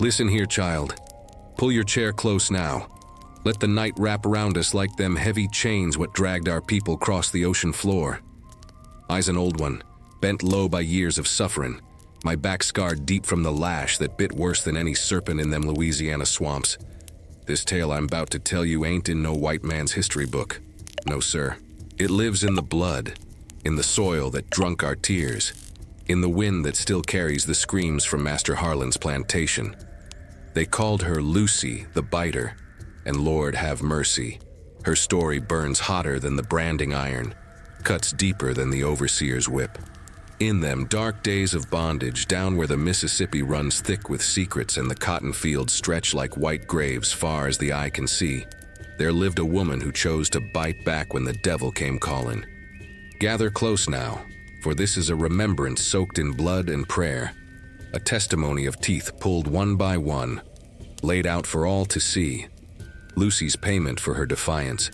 Listen here, child. Pull your chair close now. Let the night wrap around us like them heavy chains what dragged our people cross the ocean floor. I's an old one, bent low by years of suffering, my back scarred deep from the lash that bit worse than any serpent in them Louisiana swamps. This tale I'm about to tell you ain't in no white man's history book. No, sir. It lives in the blood, in the soil that drunk our tears, in the wind that still carries the screams from Master Harlan's plantation. They called her Lucy the Biter, and Lord have mercy, her story burns hotter than the branding iron, cuts deeper than the Overseer'S whip. In them dark days of bondage, down where the Mississippi runs thick with secrets and the cotton fields stretch like white graves far as the eye can see, there lived a woman who chose to bite back when the devil came calling. Gather close now, for this is a remembrance soaked in blood and prayer, a testimony of teeth pulled one by one, laid out for all to see, Lucy's payment for her defiance.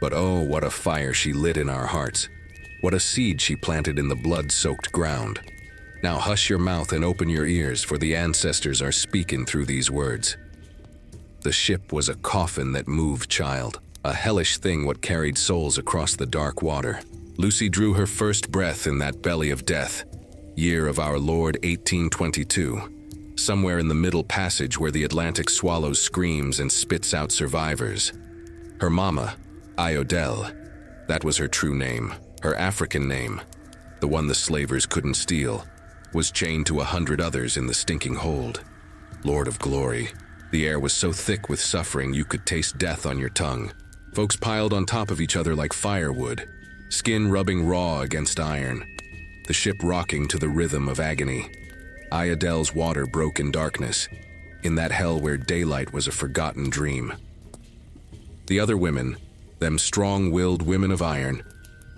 But oh, what a fire she lit in our hearts. What a seed she planted in the blood-soaked ground. Now hush your mouth and open your ears, for the ancestors are speaking through these words. The ship was a coffin that moved, child, a hellish thing what carried souls across the dark water. Lucy drew her first breath in that belly of death, year of our Lord 1822, somewhere in the middle passage where the Atlantic swallows screams and spits out survivors. Her mama, Iodel, that was her true name, her African name, the one the slavers couldn't steal, was chained to 100 others in the stinking hold. Lord of glory, the air was so thick with suffering you could taste death on your tongue. Folks piled on top of each other like firewood, skin rubbing raw against iron, the ship rocking to the rhythm of agony. Iodel's water broke in darkness, in that hell where daylight was a forgotten dream. The other women, them strong-willed women of iron,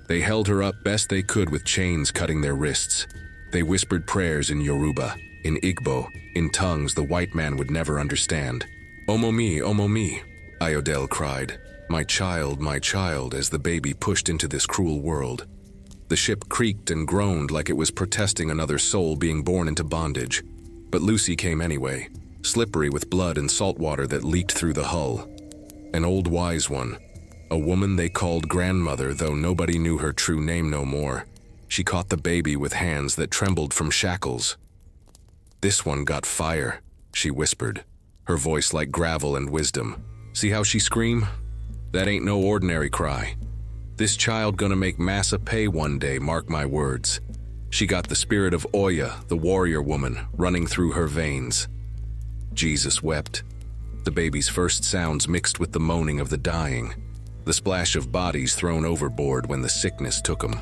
they held her up best they could with chains cutting their wrists. They whispered prayers in Yoruba, in Igbo, in tongues the white man would never understand. Omo me, Iodel cried. My child, as the baby pushed into this cruel world. The ship creaked and groaned like it was protesting another soul being born into bondage. But Lucy came anyway, slippery with blood and salt water that leaked through the hull. An old wise one, a woman they called grandmother, though nobody knew her true name no more. She caught the baby with hands that trembled from shackles. This one got fire, she whispered, her voice like gravel and wisdom. See how she scream? That ain't no ordinary cry. This child gonna make massa pay one day, mark my words. She got the spirit of Oya, the warrior woman, running through her veins. Jesus wept. The baby's first sounds mixed with the moaning of the dying, the splash of bodies thrown overboard when the sickness took 'em,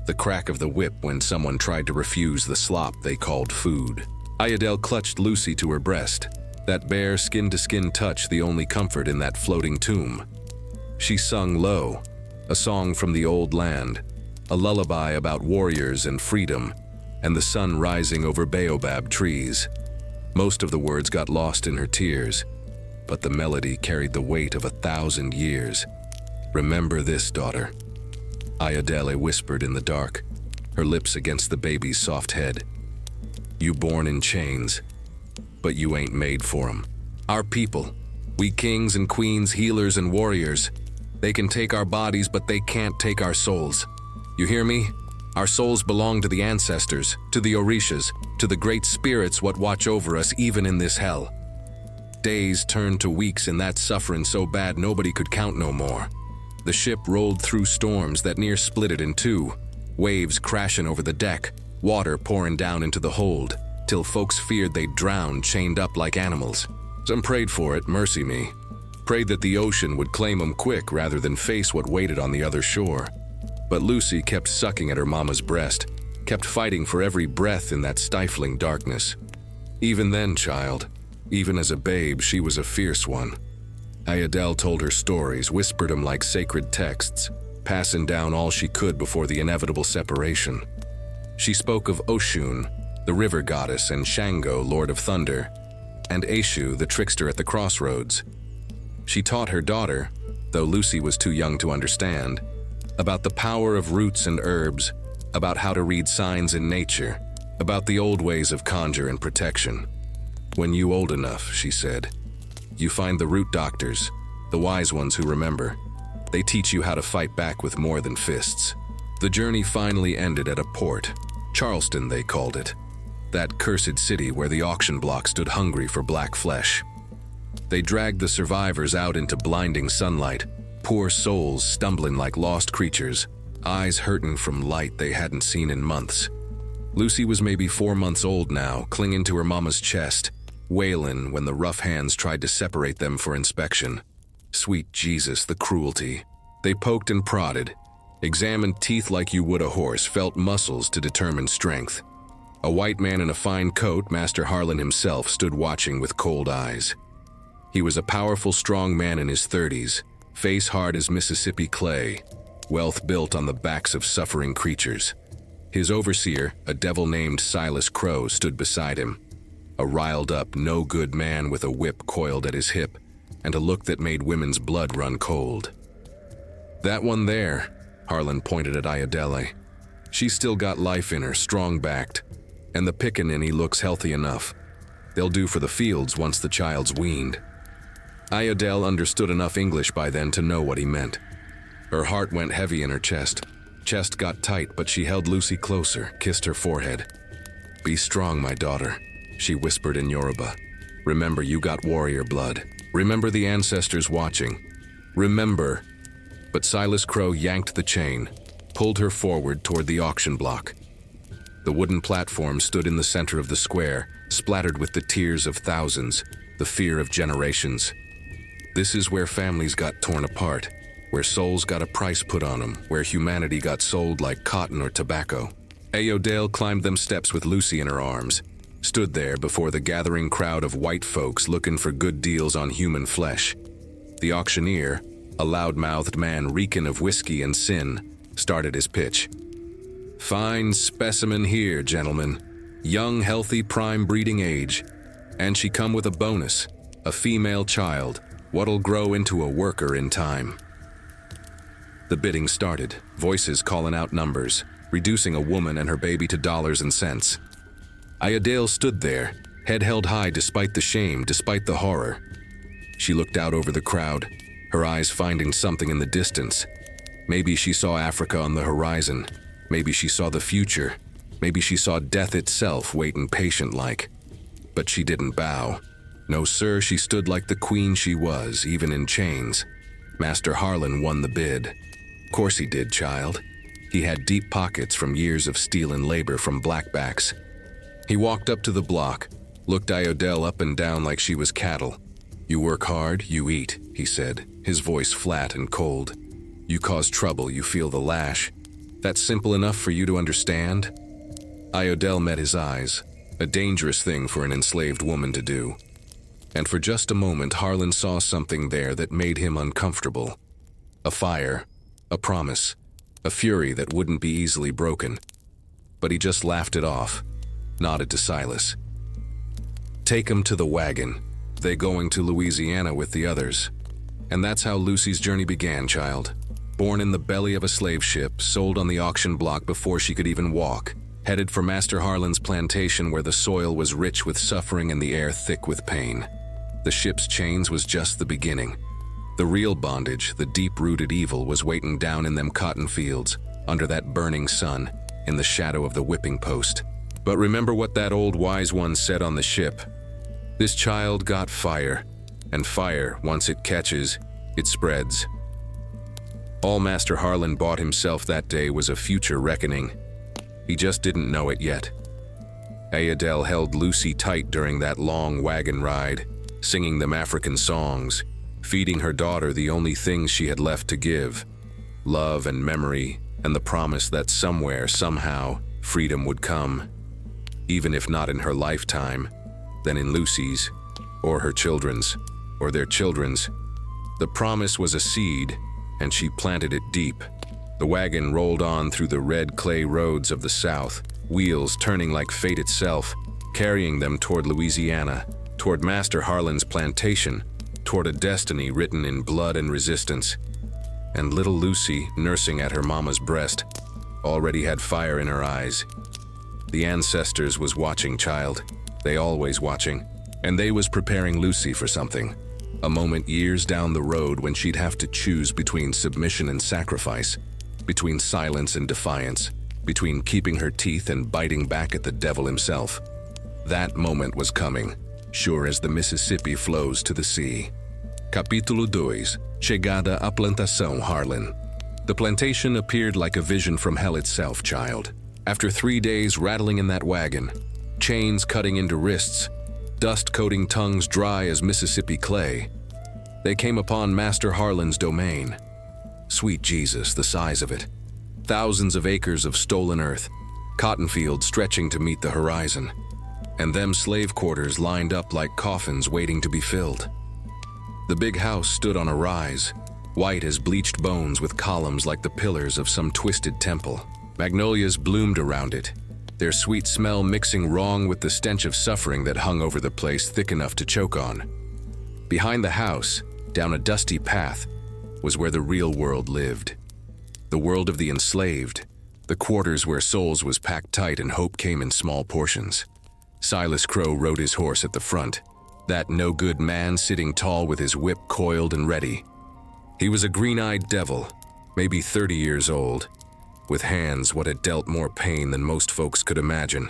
the crack of the whip when someone tried to refuse the slop they called food. Iodel clutched Lucy to her breast, that bare skin-to-skin touch the only comfort in that floating tomb. She sung low, a song from the old land, a lullaby about warriors and freedom, and the sun rising over baobab trees. Most of the words got lost in her tears, but the melody carried the weight of 1,000 years. Remember this, daughter, Iodele whispered in the dark, her lips against the baby's soft head. You born in chains, but you ain't made for 'em. Our people, we kings and queens, healers and warriors, they can take our bodies, but they can't take our souls. You hear me? Our souls belong to the ancestors, to the Orishas, to the great spirits what watch over us even in this hell. Days turned to weeks in that suffering so bad nobody could count no more. The ship rolled through storms that near split it in two, waves crashing over the deck, water pouring down into the hold, till folks feared they'd drown chained up like animals. Some prayed for it, mercy me. Prayed that the ocean would claim 'em quick rather than face what waited on the other shore. But Lucy kept sucking at her mama's breast, kept fighting for every breath in that stifling darkness. Even then, child, even as a babe, she was a fierce one. Iodel told her stories, whispered 'em like sacred texts, passing down all she could before the inevitable separation. She spoke of Oshun, the river goddess, and Shango, lord of thunder, and Eshu, the trickster at the crossroads. She taught her daughter, though Lucy was too young to understand, about the power of roots and herbs, about how to read signs in nature, about the old ways of conjure and protection. "When you old enough," she said, "you find the root doctors, the wise ones who remember. They teach you how to fight back with more than fists." The journey finally ended at a port. Charleston, they called it. That cursed city where the auction block stood hungry for black flesh. They dragged the survivors out into blinding sunlight, poor souls stumbling like lost creatures, eyes hurting from light they hadn't seen in months. Lucy was maybe 4 months old now, clinging to her mama's chest, wailing when the rough hands tried to separate them for inspection. Sweet Jesus, the cruelty. They poked and prodded, examined teeth like you would a horse, felt muscles to determine strength. A white man in a fine coat, Master Harlan himself, stood watching with cold eyes. He was a powerful, strong man in his 30s, face hard as Mississippi clay, wealth built on the backs of suffering creatures. His overseer, a devil named Silas Crow, stood beside him, a riled-up, no-good man with a whip coiled at his hip and a look that made women's blood run cold. "That one there," Harlan pointed at Iodele. "She's still got life in her, strong-backed, and the pickaninny looks healthy enough. They'll do for the fields once the child's weaned." Iodele understood enough English by then to know what he meant. Her heart went heavy in her chest. Chest got tight, but she held Lucy closer, kissed her forehead. "Be strong, my daughter," she whispered in Yoruba. "Remember, you got warrior blood. Remember the ancestors watching. Remember." But Silas Crow yanked the chain, pulled her forward toward the auction block. The wooden platform stood in the center of the square, splattered with the tears of thousands, the fear of generations. This is where families got torn apart, where souls got a price put on them, where humanity got sold like cotton or tobacco. Ayodele climbed them steps with Lucy in her arms, stood there before the gathering crowd of white folks looking for good deals on human flesh. The auctioneer, a loud-mouthed man reeking of whiskey and sin, started his pitch. "Fine specimen here, gentlemen. Young, healthy, prime breeding age. And she come with a bonus, a female child, what'll grow into a worker in time." The bidding started, voices calling out numbers, reducing a woman and her baby to dollars and cents. Ayodele stood there, head held high despite the shame, despite the horror. She looked out over the crowd, her eyes finding something in the distance. Maybe she saw Africa on the horizon. Maybe she saw the future. Maybe she saw death itself waiting patient-like. But she didn't bow. No, sir, she stood like the queen she was, even in chains. Master Harlan won the bid. Course he did, child. He had deep pockets from years of stealing labor from blackbacks. He walked up to the block, looked Ayodele up and down like she was cattle. "You work hard, you eat," he said, his voice flat and cold. "You cause trouble, you feel the lash. That's simple enough for you to understand?" Ayodele met his eyes, a dangerous thing for an enslaved woman to do. And for just a moment, Harlan saw something there that made him uncomfortable. A fire, a promise, a fury that wouldn't be easily broken. But he just laughed it off, nodded to Silas. "Take 'em to the wagon. They going to Louisiana with the others." And that's how Lucy's journey began, child. Born in the belly of a slave ship, sold on the auction block before she could even walk, headed for Master Harlan's plantation where the soil was rich with suffering and the air thick with pain. The ship's chains was just the beginning. The real bondage, the deep-rooted evil, was waiting down in them cotton fields, under that burning sun, in the shadow of the whipping post. But remember what that old wise one said on the ship. This child got fire, and fire, once it catches, it spreads. All Master Harlan bought himself that day was a future reckoning. He just didn't know it yet. Ayodele held Lucy tight during that long wagon ride, singing them African songs, feeding her daughter the only things she had left to give, love and memory, and the promise that somewhere, somehow, freedom would come. Even if not in her lifetime, then in Lucy's, or her children's, or their children's. The promise was a seed, and she planted it deep. The wagon rolled on through the red clay roads of the South, wheels turning like fate itself, carrying them toward Louisiana, toward Master Harlan's plantation, toward a destiny written in blood and resistance. And little Lucy, nursing at her mama's breast, already had fire in her eyes. The ancestors was watching, child. They always watching. And they was preparing Lucy for something. A moment years down the road when she'd have to choose between submission and sacrifice, between silence and defiance, between keeping her teeth and biting back at the devil himself. That moment was coming, sure as the Mississippi flows to the sea. Capítulo 2. Chegada à plantação Harlan. The plantation appeared like a vision from hell itself, child. After 3 days rattling in that wagon, chains cutting into wrists, dust coating tongues dry as Mississippi clay, they came upon Master Harlan's domain. Sweet Jesus, the size of it. Thousands of acres of stolen earth, cotton fields stretching to meet the horizon, and them slave quarters lined up like coffins waiting to be filled. The big house stood on a rise, white as bleached bones with columns like the pillars of some twisted temple. Magnolias bloomed around it, their sweet smell mixing wrong with the stench of suffering that hung over the place thick enough to choke on. Behind the house, down a dusty path, was where the real world lived. The world of the enslaved, the quarters where souls was packed tight and hope came in small portions. Silas Crow rode his horse at the front, that no-good man sitting tall with his whip coiled and ready. He was a green-eyed devil, maybe 30 years old, with hands what had dealt more pain than most folks could imagine.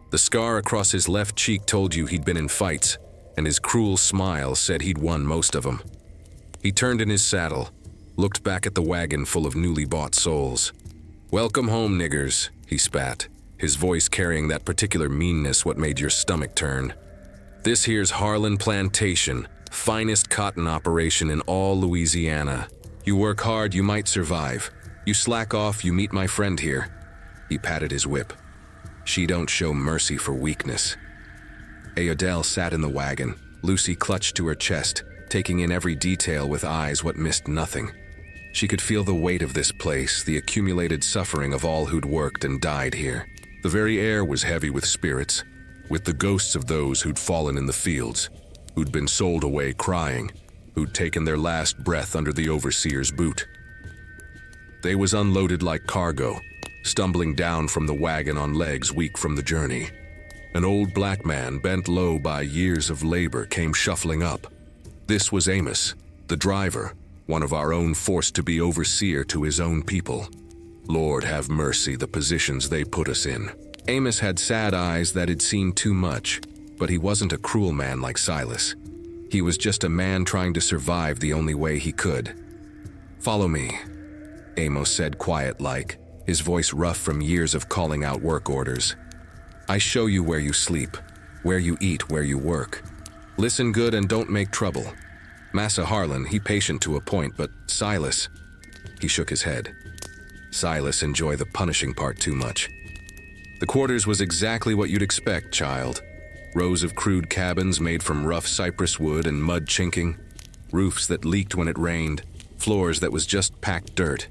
The scar across his left cheek told you he'd been in fights, and his cruel smile said he'd won most of them. He turned in his saddle, looked back at the wagon full of newly bought souls. "Welcome home, niggers," he spat, his voice carrying that particular meanness what made your stomach turn. "This here's Harlan Plantation, finest cotton operation in all Louisiana. You work hard, you might survive. You slack off, you meet my friend here." He patted his whip. "She don't show mercy for weakness." Ayodele sat in the wagon, Lucy clutched to her chest, taking in every detail with eyes what missed nothing. She could feel the weight of this place, the accumulated suffering of all who'd worked and died here. The very air was heavy with spirits, with the ghosts of those who'd fallen in the fields, who'd been sold away crying, who'd taken their last breath under the Overseer'S boot. They was unloaded like cargo, stumbling down from the wagon on legs weak from the journey. An old black man bent low by years of labor came shuffling up. This was Amos, the driver, one of our own forced to be overseer to his own people. Lord have mercy the positions they put us in. Amos had sad eyes that had seen too much, but he wasn't a cruel man like Silas. He was just a man trying to survive the only way he could. "Follow me," Amos said quiet-like, his voice rough from years of calling out work orders. "I show you where you sleep, where you eat, where you work. Listen good and don't make trouble. Massa Harlan, he patient to a point, but Silas..." He shook his head. "Silas enjoy the punishing part too much." The quarters was exactly what you'd expect, child. Rows of crude cabins made from rough cypress wood and mud chinking, roofs that leaked when it rained, floors that was just packed dirt.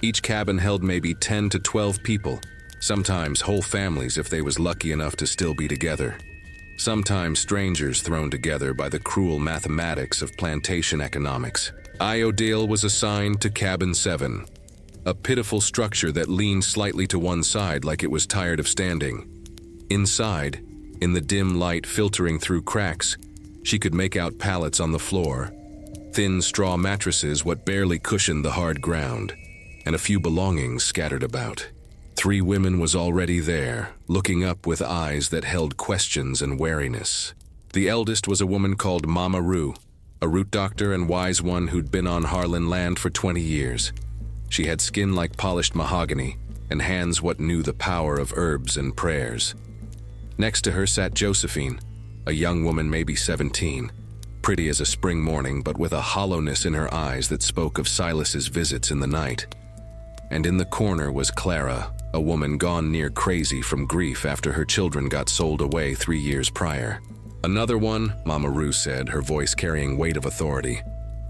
Each cabin held maybe 10 to 12 people, sometimes whole families if they was lucky enough to still be together. Sometimes strangers thrown together by the cruel mathematics of plantation economics. Ayodele was assigned to cabin 7, a pitiful structure that leaned slightly to one side like it was tired of standing. Inside, in the dim light filtering through cracks, she could make out pallets on the floor, thin straw mattresses what barely cushioned the hard ground, and a few belongings scattered about. 3 women was already there, looking up with eyes that held questions and wariness. The eldest was a woman called Mama Rue, a root doctor and wise one who'd been on Harlan land for 20 years. She had skin like polished mahogany, and hands what knew the power of herbs and prayers. Next to her sat Josephine, a young woman maybe 17, pretty as a spring morning but with a hollowness in her eyes that spoke of Silas's visits in the night. And in the corner was Clara, a woman gone near crazy from grief after her children got sold away 3 years prior. "Another one," Mama Rue said, her voice carrying weight of authority.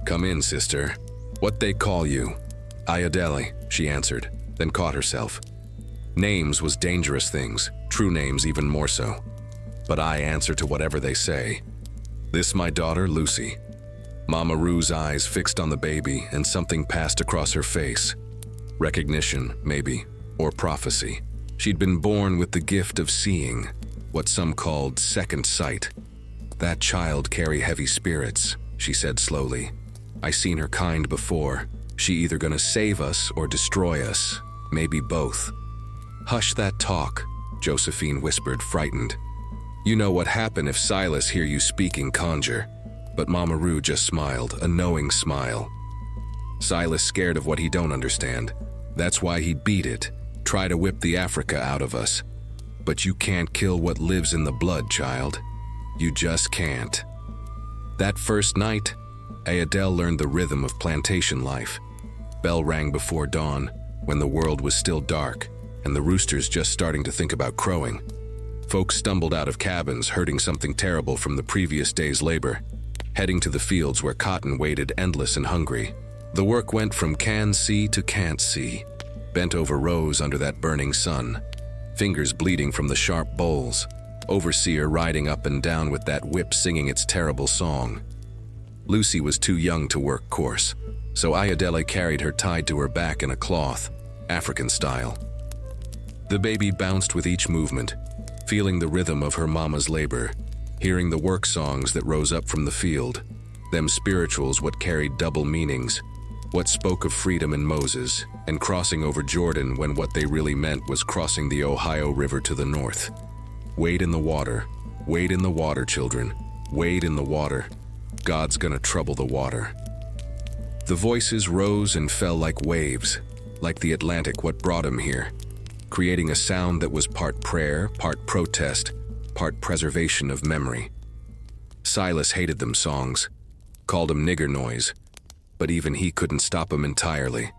"Come in, sister. What they call you?" "Ayodele," she answered, then caught herself. Names was dangerous things, true names even more so. But I answer to whatever they say. "This my daughter, Lucy." Mama Rue's eyes fixed on the baby and something passed across her face. Recognition, maybe, or prophecy. She'd been born with the gift of seeing, what some called second sight. That child carry heavy spirits, she said slowly. I seen her kind before. She either gonna save us or destroy us, maybe both. Hush that talk, Josephine whispered, frightened. You know what happen if Silas hear you speaking conjure. But Mama Roo just smiled, a knowing smile. Silas scared of what he don't understand. That's why he beat it, try to whip the Africa out of us. But you can't kill what lives in the blood, child. You just can't. That first night, Ayodele learned the rhythm of plantation life. Bell rang before dawn, when the world was still dark, and the roosters just starting to think about crowing. Folks stumbled out of cabins, hurting something terrible from the previous day's labor, heading to the fields where cotton waited endless and hungry. The work went from can see to can't see, bent over rows under that burning sun, fingers bleeding from the sharp bowls, Overseer riding up and down with that whip singing its terrible song. Lucy was too young to work coarse, so Ayodele carried her tied to her back in a cloth, African style. The baby bounced with each movement, feeling the rhythm of her mama's labor, hearing the work songs that rose up from the field, them spirituals what carried double meanings, what spoke of freedom in Moses and crossing over Jordan when what they really meant was crossing the Ohio River to the north. Wade in the water, children, wade in the water. God's gonna trouble the water. The voices rose and fell like waves, like the Atlantic what brought him here, creating a sound that was part prayer, part protest, part preservation of memory. Silas hated them songs, called them nigger noise, but even he couldn't stop them entirely.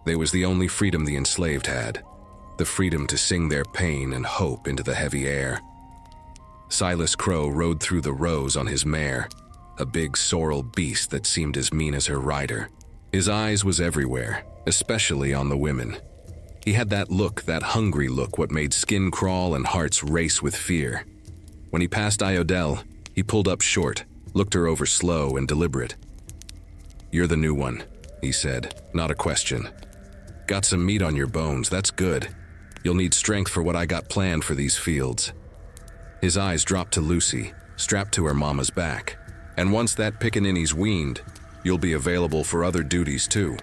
They was the only freedom the enslaved had, the freedom to sing their pain and hope into the heavy air. Silas Crow rode through the rows on his mare, a big sorrel beast that seemed as mean as her rider. His eyes was everywhere, especially on the women. He had that look, that hungry look what made skin crawl and hearts race with fear. When he passed Ayodele, he pulled up short, looked her over slow and deliberate. You're the new one, he said, not a question. Got some meat on your bones, that's good. You'll need strength for what I got planned for these fields. His eyes dropped to Lucy, strapped to her mama's back. And once that pickaninny's weaned, you'll be available for other duties too.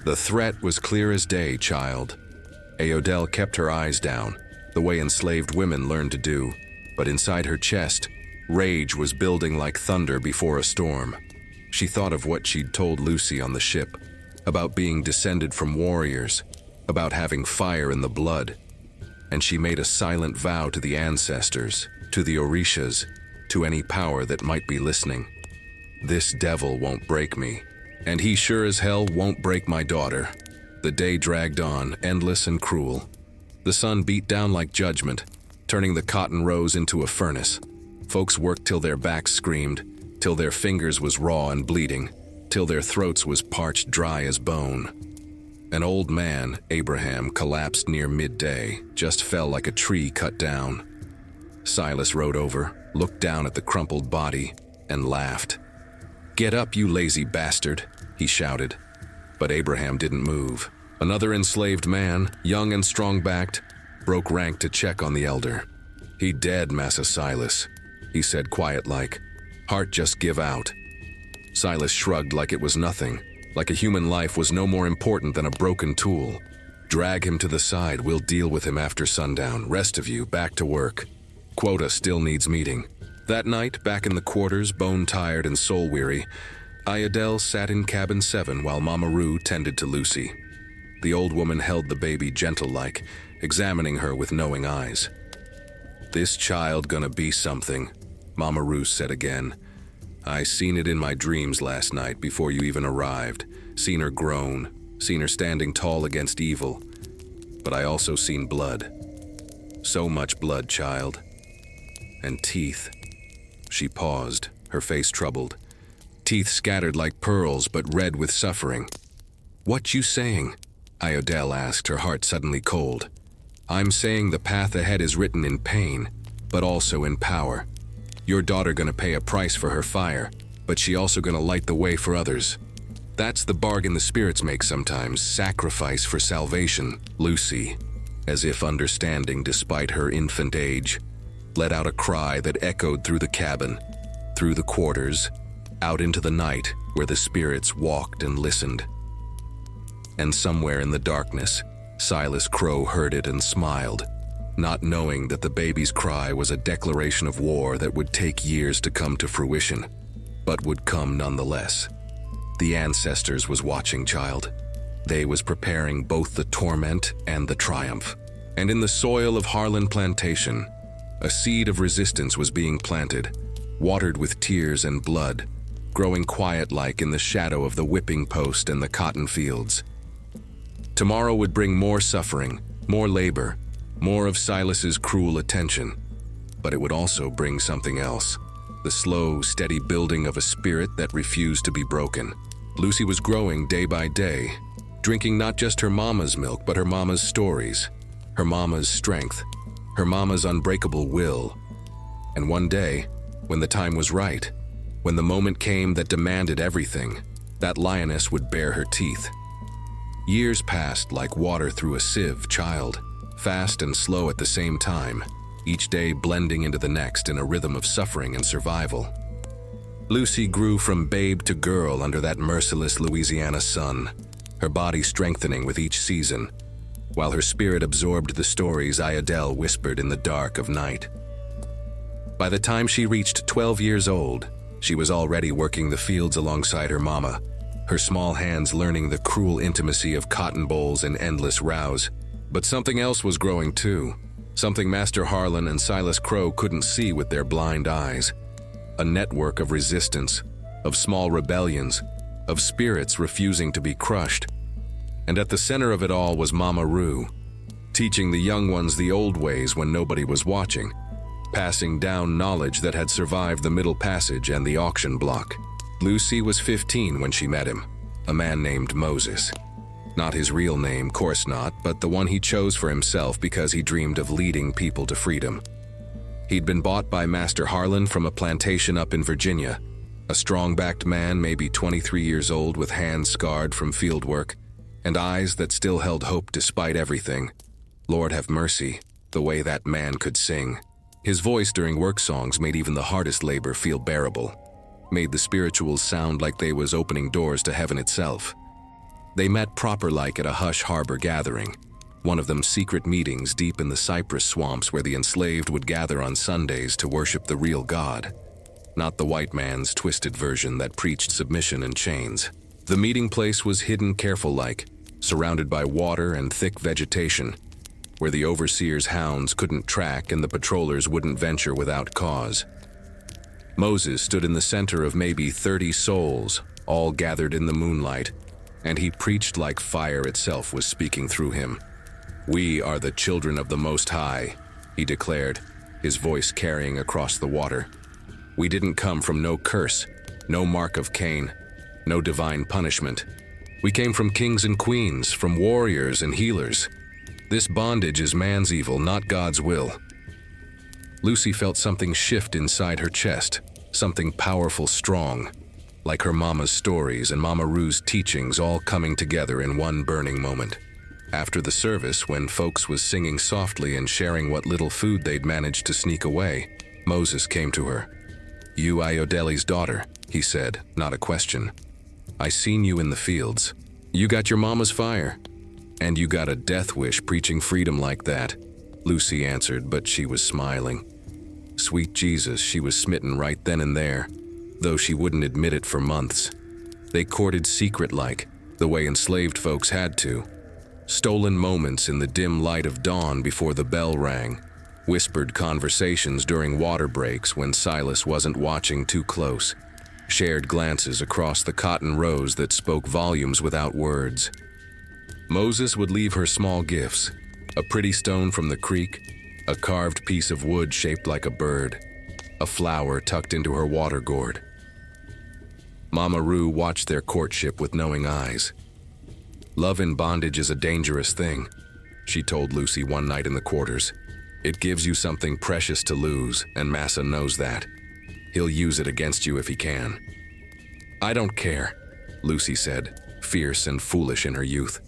The threat was clear as day, child. Ayodele kept her eyes down, the way enslaved women learned to do, but inside her chest, rage was building like thunder before a storm. She thought of what she'd told Lucy on the ship, about being descended from warriors, about having fire in the blood, and she made a silent vow to the ancestors, to the Orishas, to any power that might be listening. This devil won't break me, and he sure as hell won't break my daughter. The day dragged on, endless and cruel. The sun beat down like judgment, turning the cotton rows into a furnace. Folks worked till their backs screamed, till their fingers was raw and bleeding, till their throats was parched dry as bone. An old man, Abraham, collapsed near midday, just fell like a tree cut down. Silas rode over, looked down at the crumpled body, and laughed. "Get up, you lazy bastard," he shouted. But Abraham didn't move. Another enslaved man, young and strong-backed, broke rank to check on the elder. "He dead, Massa Silas," he said quiet-like. "Heart just give out." Silas shrugged like it was nothing, like a human life was no more important than a broken tool. "Drag him to the side, we'll deal with him after sundown. Rest of you, back to work. Quota still needs meeting." That night, back in the quarters, bone-tired and soul-weary, Ayodele sat in cabin 7 while Mama Roo tended to Lucy. The old woman held the baby gentle-like, examining her with knowing eyes. "This child gonna be something," Mama Roo said again. "I seen it in my dreams last night before you even arrived, seen her grown, seen her standing tall against evil. But I also seen blood. So much blood, child. And teeth." She paused, her face troubled. Teeth scattered like pearls, but red with suffering. "What you saying?" Ayodele asked, her heart suddenly cold. "I'm saying the path ahead is written in pain, but also in power. Your daughter gonna pay a price for her fire, but she also gonna light the way for others. That's the bargain the spirits make sometimes, sacrifice for salvation." Lucy, as if understanding despite her infant age, let out a cry that echoed through the cabin, through the quarters, out into the night where the spirits walked and listened. And somewhere in the darkness, Silas Crow heard it and smiled, not knowing that the baby's cry was a declaration of war that would take years to come to fruition, but would come nonetheless. The ancestors was watching, child. They was preparing both the torment and the triumph. And in the soil of Harlan Plantation, a seed of resistance was being planted, watered with tears and blood, growing quiet-like in the shadow of the whipping post and the cotton fields. Tomorrow would bring more suffering, more labor, more of Silas's cruel attention. But it would also bring something else, the slow, steady building of a spirit that refused to be broken. Lucy was growing day by day, drinking not just her mama's milk, but her mama's stories, her mama's strength, her mama's unbreakable will. And one day, when the time was right, when the moment came that demanded everything, that lioness would bare her teeth. Years passed like water through a sieve, child, fast and slow at the same time, each day blending into the next in a rhythm of suffering and survival. Lucy grew from babe to girl under that merciless Louisiana sun, her body strengthening with each season, while her spirit absorbed the stories Iadel whispered in the dark of night. By the time she reached 12 years old, she was already working the fields alongside her mama, her small hands learning the cruel intimacy of cotton bolls and endless rows. But something else was growing too, something Master Harlan and Silas Crow couldn't see with their blind eyes. A network of resistance, of small rebellions, of spirits refusing to be crushed. And at the center of it all was Mama Rue, teaching the young ones the old ways when nobody was watching, passing down knowledge that had survived the Middle Passage and the auction block. Lucy was 15 when she met him, a man named Moses. Not his real name, course not, but the one he chose for himself because he dreamed of leading people to freedom. He'd been bought by Master Harlan from a plantation up in Virginia, a strong-backed man, maybe 23 years old, with hands scarred from field work and eyes that still held hope despite everything. Lord have mercy, the way that man could sing. His voice during work songs made even the hardest labor feel bearable, made the spirituals sound like they was opening doors to heaven itself. They met proper-like at a Hush Harbor gathering, one of them secret meetings deep in the cypress swamps where the enslaved would gather on Sundays to worship the real God, not the white man's twisted version that preached submission and chains. The meeting place was hidden careful-like, surrounded by water and thick vegetation, where the Overseer'S hounds couldn't track and the patrollers wouldn't venture without cause. Moses stood in the center of maybe 30 souls, all gathered in the moonlight, and he preached like fire itself was speaking through him. "We are the children of the Most High," he declared, his voice carrying across the water. "We didn't come from no curse, no mark of Cain, no divine punishment. We came from kings and queens, from warriors and healers. This bondage is man's evil, not God's will." Lucy felt something shift inside her chest, something powerful, strong, like her mama's stories and Mama Rue's teachings all coming together in one burning moment. After the service, when folks was singing softly and sharing what little food they'd managed to sneak away, Moses came to her. "You Iodeli's daughter," he said, not a question. "I seen you in the fields. You got your mama's fire. And you got a death wish preaching freedom like that," Lucy answered, but she was smiling. Sweet Jesus, she was smitten right then and there, though she wouldn't admit it for months. They courted secret-like, the way enslaved folks had to. Stolen moments in the dim light of dawn before the bell rang, whispered conversations during water breaks when Silas wasn't watching too close, shared glances across the cotton rows that spoke volumes without words. Moses would leave her small gifts, a pretty stone from the creek, a carved piece of wood shaped like a bird, a flower tucked into her water gourd. Mama Rue watched their courtship with knowing eyes. "Love in bondage is a dangerous thing," she told Lucy one night in the quarters. "It gives you something precious to lose, and Massa knows that. He'll use it against you if he can." "I don't care," Lucy said, fierce and foolish in her youth.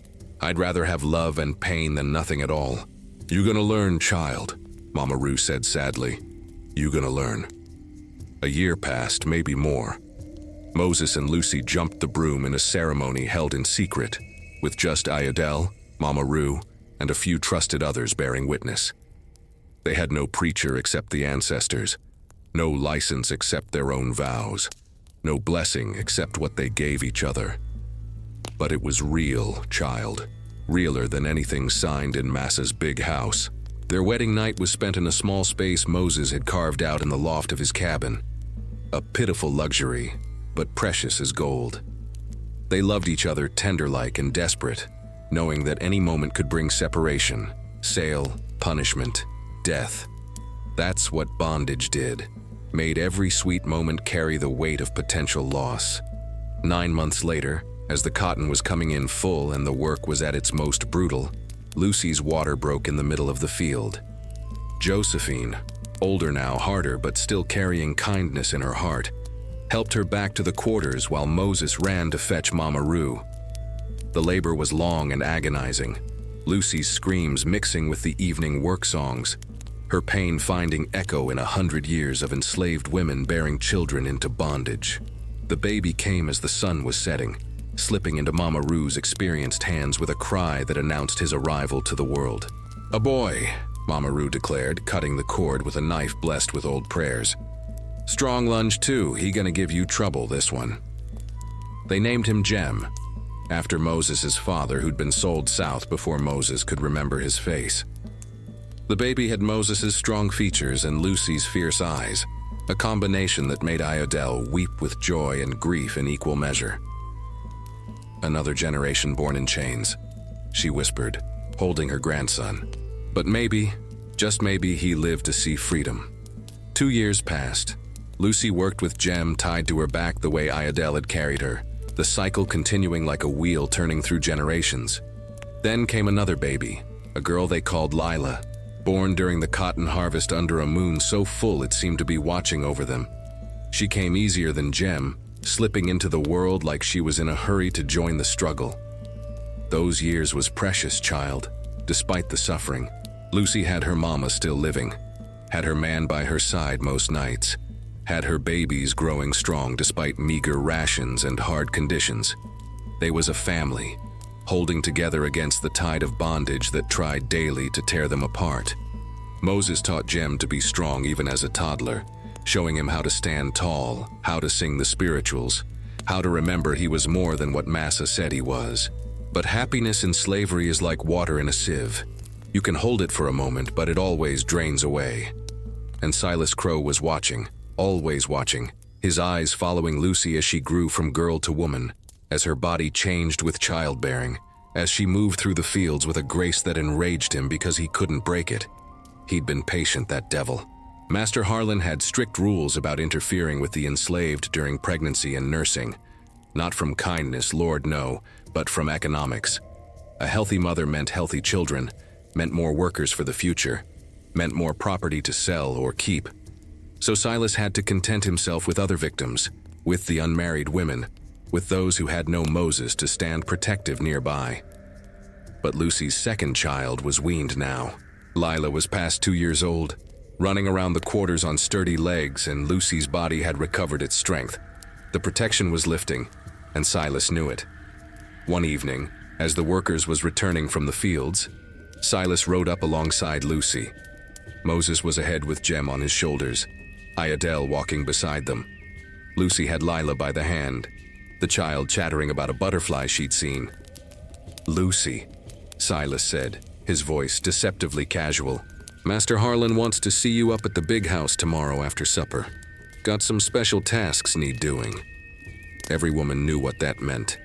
"I'd rather have love and pain than nothing at all." "You gonna learn, child," Mama Rue said sadly. You gonna learn." A year passed, maybe more. Moses and Lucy jumped the broom in a ceremony held in secret, with just Iadel, Mama Rue, and a few trusted others bearing witness. They had no preacher except the ancestors, no license except their own vows, no blessing except what they gave each other. But it was real, child, realer than anything signed in Massa's big house. Their wedding night was spent in a small space Moses had carved out in the loft of his cabin. A pitiful luxury, but precious as gold. They loved each other tender-like and desperate, knowing that any moment could bring separation, sale, punishment, death. That's what bondage did, made every sweet moment carry the weight of potential loss. 9 months later, as the cotton was coming in full and the work was at its most brutal, Lucy's water broke in the middle of the field. Josephine, older now, harder, but still carrying kindness in her heart, helped her back to the quarters while Moses ran to fetch Mama Rue. The labor was long and agonizing, Lucy's screams mixing with the evening work songs, her pain finding echo in 100 years of enslaved women bearing children into bondage. The baby came as the sun was setting, slipping into Mama Rue's experienced hands with a cry that announced his arrival to the world. "A boy," Mama Rue declared, cutting the cord with a knife blessed with old prayers. "Strong lunge too, he gonna give you trouble, this one." They named him Jem, after Moses' father who'd been sold south before Moses could remember his face. The baby had Moses' strong features and Lucy's fierce eyes, a combination that made Iadel weep with joy and grief in equal measure. "Another generation born in chains," she whispered, holding her grandson. But maybe, just maybe, he lived to see freedom. 2 years passed. Lucy worked with Jem tied to her back the way Iadel had carried her, the cycle continuing like a wheel turning through generations. Then came another baby, a girl they called Lila, born during the cotton harvest under a moon so full it seemed to be watching over them. She came easier than Jem, slipping into the world like she was in a hurry to join the struggle. Those years was precious, child. Despite the suffering, Lucy had her mama still living, had her man by her side most nights, had her babies growing strong despite meager rations and hard conditions. They was a family, holding together against the tide of bondage that tried daily to tear them apart. Moses taught Jem to be strong even as a toddler, showing him how to stand tall, how to sing the spirituals, how to remember he was more than what Massa said he was. But happiness in slavery is like water in a sieve. You can hold it for a moment, but it always drains away. And Silas Crow was watching, always watching, his eyes following Lucy as she grew from girl to woman, as her body changed with childbearing, as she moved through the fields with a grace that enraged him because he couldn't break it. He'd been patient, that devil. Master Harlan had strict rules about interfering with the enslaved during pregnancy and nursing. Not from kindness, Lord, no, but from economics. A healthy mother meant healthy children, meant more workers for the future, meant more property to sell or keep. So Silas had to content himself with other victims, with the unmarried women, with those who had no Moses to stand protective nearby. But Lucy's second child was weaned now. Lila was past 2 years old, running around the quarters on sturdy legs, and Lucy's body had recovered its strength. The protection was lifting, and Silas knew it. One evening, as the workers was returning from the fields, Silas rode up alongside Lucy. Moses was ahead with Jem on his shoulders, Iadel walking beside them. Lucy had Lila by the hand, the child chattering about a butterfly she'd seen. "Lucy," Silas said, his voice deceptively casual. "Master Harlan wants to see you up at the big house tomorrow after supper. Got some special tasks need doing." Every woman knew what that meant.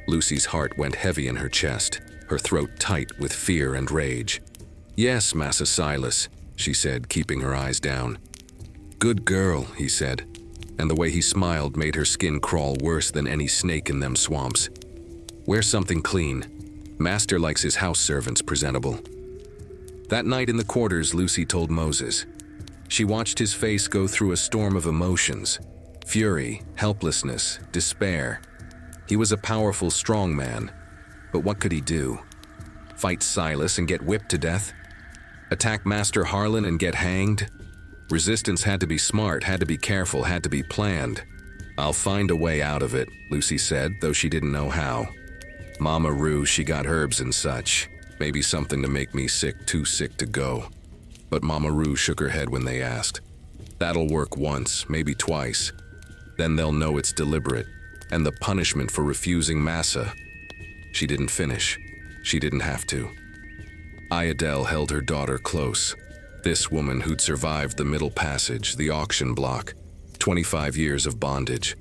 Lucy's heart went heavy in her chest, her throat tight with fear and rage. "Yes, Massa Silas," she said, keeping her eyes down. "Good girl," he said, and the way he smiled made her skin crawl worse than any snake in them swamps. "Wear something clean. Master likes his house servants presentable." That night in the quarters, Lucy told Moses. She watched his face go through a storm of emotions: fury, helplessness, despair. He was a powerful, strong man, but what could he do? Fight Silas and get whipped to death? Attack Master Harlan and get hanged? Resistance had to be smart, had to be careful, had to be planned. "I'll find a way out of it," Lucy said, though she didn't know how. "Mama Roo, she got herbs and such. Maybe something to make me sick, too sick to go." But Mama Roo shook her head when they asked. "That'll work once, maybe twice. Then they'll know it's deliberate, and the punishment for refusing massa." She didn't finish. She didn't have to. Ayodele held her daughter close. This woman who'd survived the Middle Passage, the auction block, 25 years of bondage.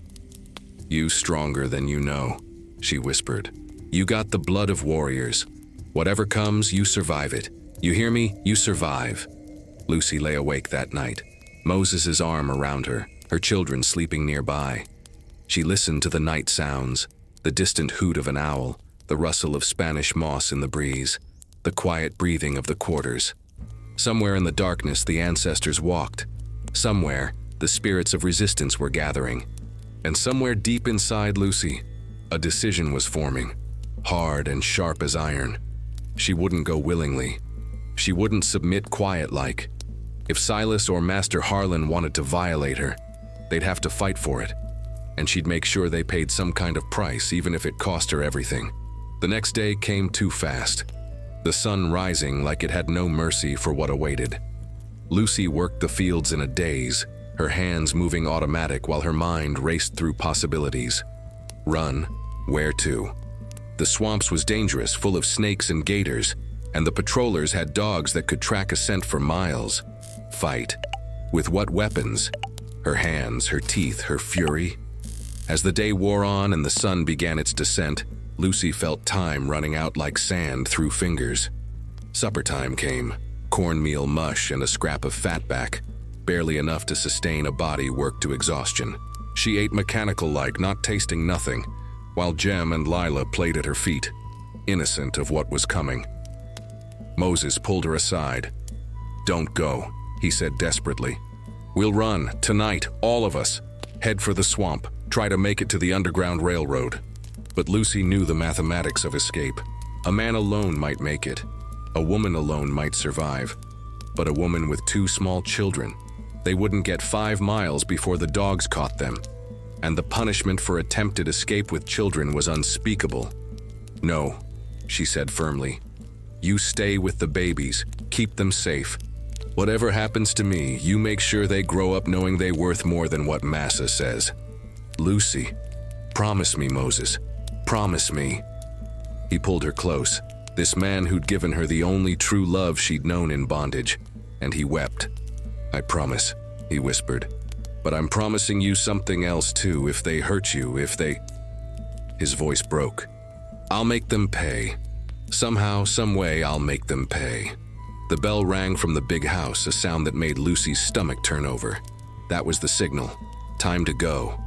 "You stronger than you know," she whispered. "You got the blood of warriors. Whatever comes, you survive it. You hear me? You survive." Lucy lay awake that night, Moses' arm around her, her children sleeping nearby. She listened to the night sounds, the distant hoot of an owl, the rustle of Spanish moss in the breeze, the quiet breathing of the quarters. Somewhere in the darkness the ancestors walked. Somewhere, the spirits of resistance were gathering. And somewhere deep inside Lucy, a decision was forming, hard and sharp as iron. She wouldn't go willingly. She wouldn't submit quiet-like. If Silas or Master Harlan wanted to violate her, they'd have to fight for it. And she'd make sure they paid some kind of price, even if it cost her everything. The next day came too fast, the sun rising like it had no mercy for what awaited. Lucy worked the fields in a daze, her hands moving automatic while her mind raced through possibilities. Run? Where to? The swamps was dangerous, full of snakes and gators, and the patrollers had dogs that could track a scent for miles. Fight? With what weapons? Her hands, her teeth, her fury? As the day wore on and the sun began its descent, Lucy felt time running out like sand through fingers. Supper time came, cornmeal mush and a scrap of fatback, barely enough to sustain a body worked to exhaustion. She ate mechanical-like, not tasting nothing, while Jem and Lila played at her feet, innocent of what was coming. Moses pulled her aside. "Don't go," he said desperately. "We'll run, tonight, all of us. Head for the swamp, try to make it to the Underground Railroad." But Lucy knew the mathematics of escape. A man alone might make it. A woman alone might survive. But a woman with 2 small children, they wouldn't get 5 miles before the dogs caught them. And the punishment for attempted escape with children was unspeakable. "No," she said firmly. "You stay with the babies, keep them safe. Whatever happens to me, you make sure they grow up knowing they're worth more than what Massa says." "Lucy, promise me, Moses. Promise me." He pulled her close, this man who'd given her the only true love she'd known in bondage, and he wept. "I promise," he whispered. "But I'm promising you something else too, if they hurt you, if they—" His voice broke. "I'll make them pay. Somehow, some way, I'll make them pay." The bell rang from the big house, a sound that made Lucy's stomach turn over. That was the signal. Time to go.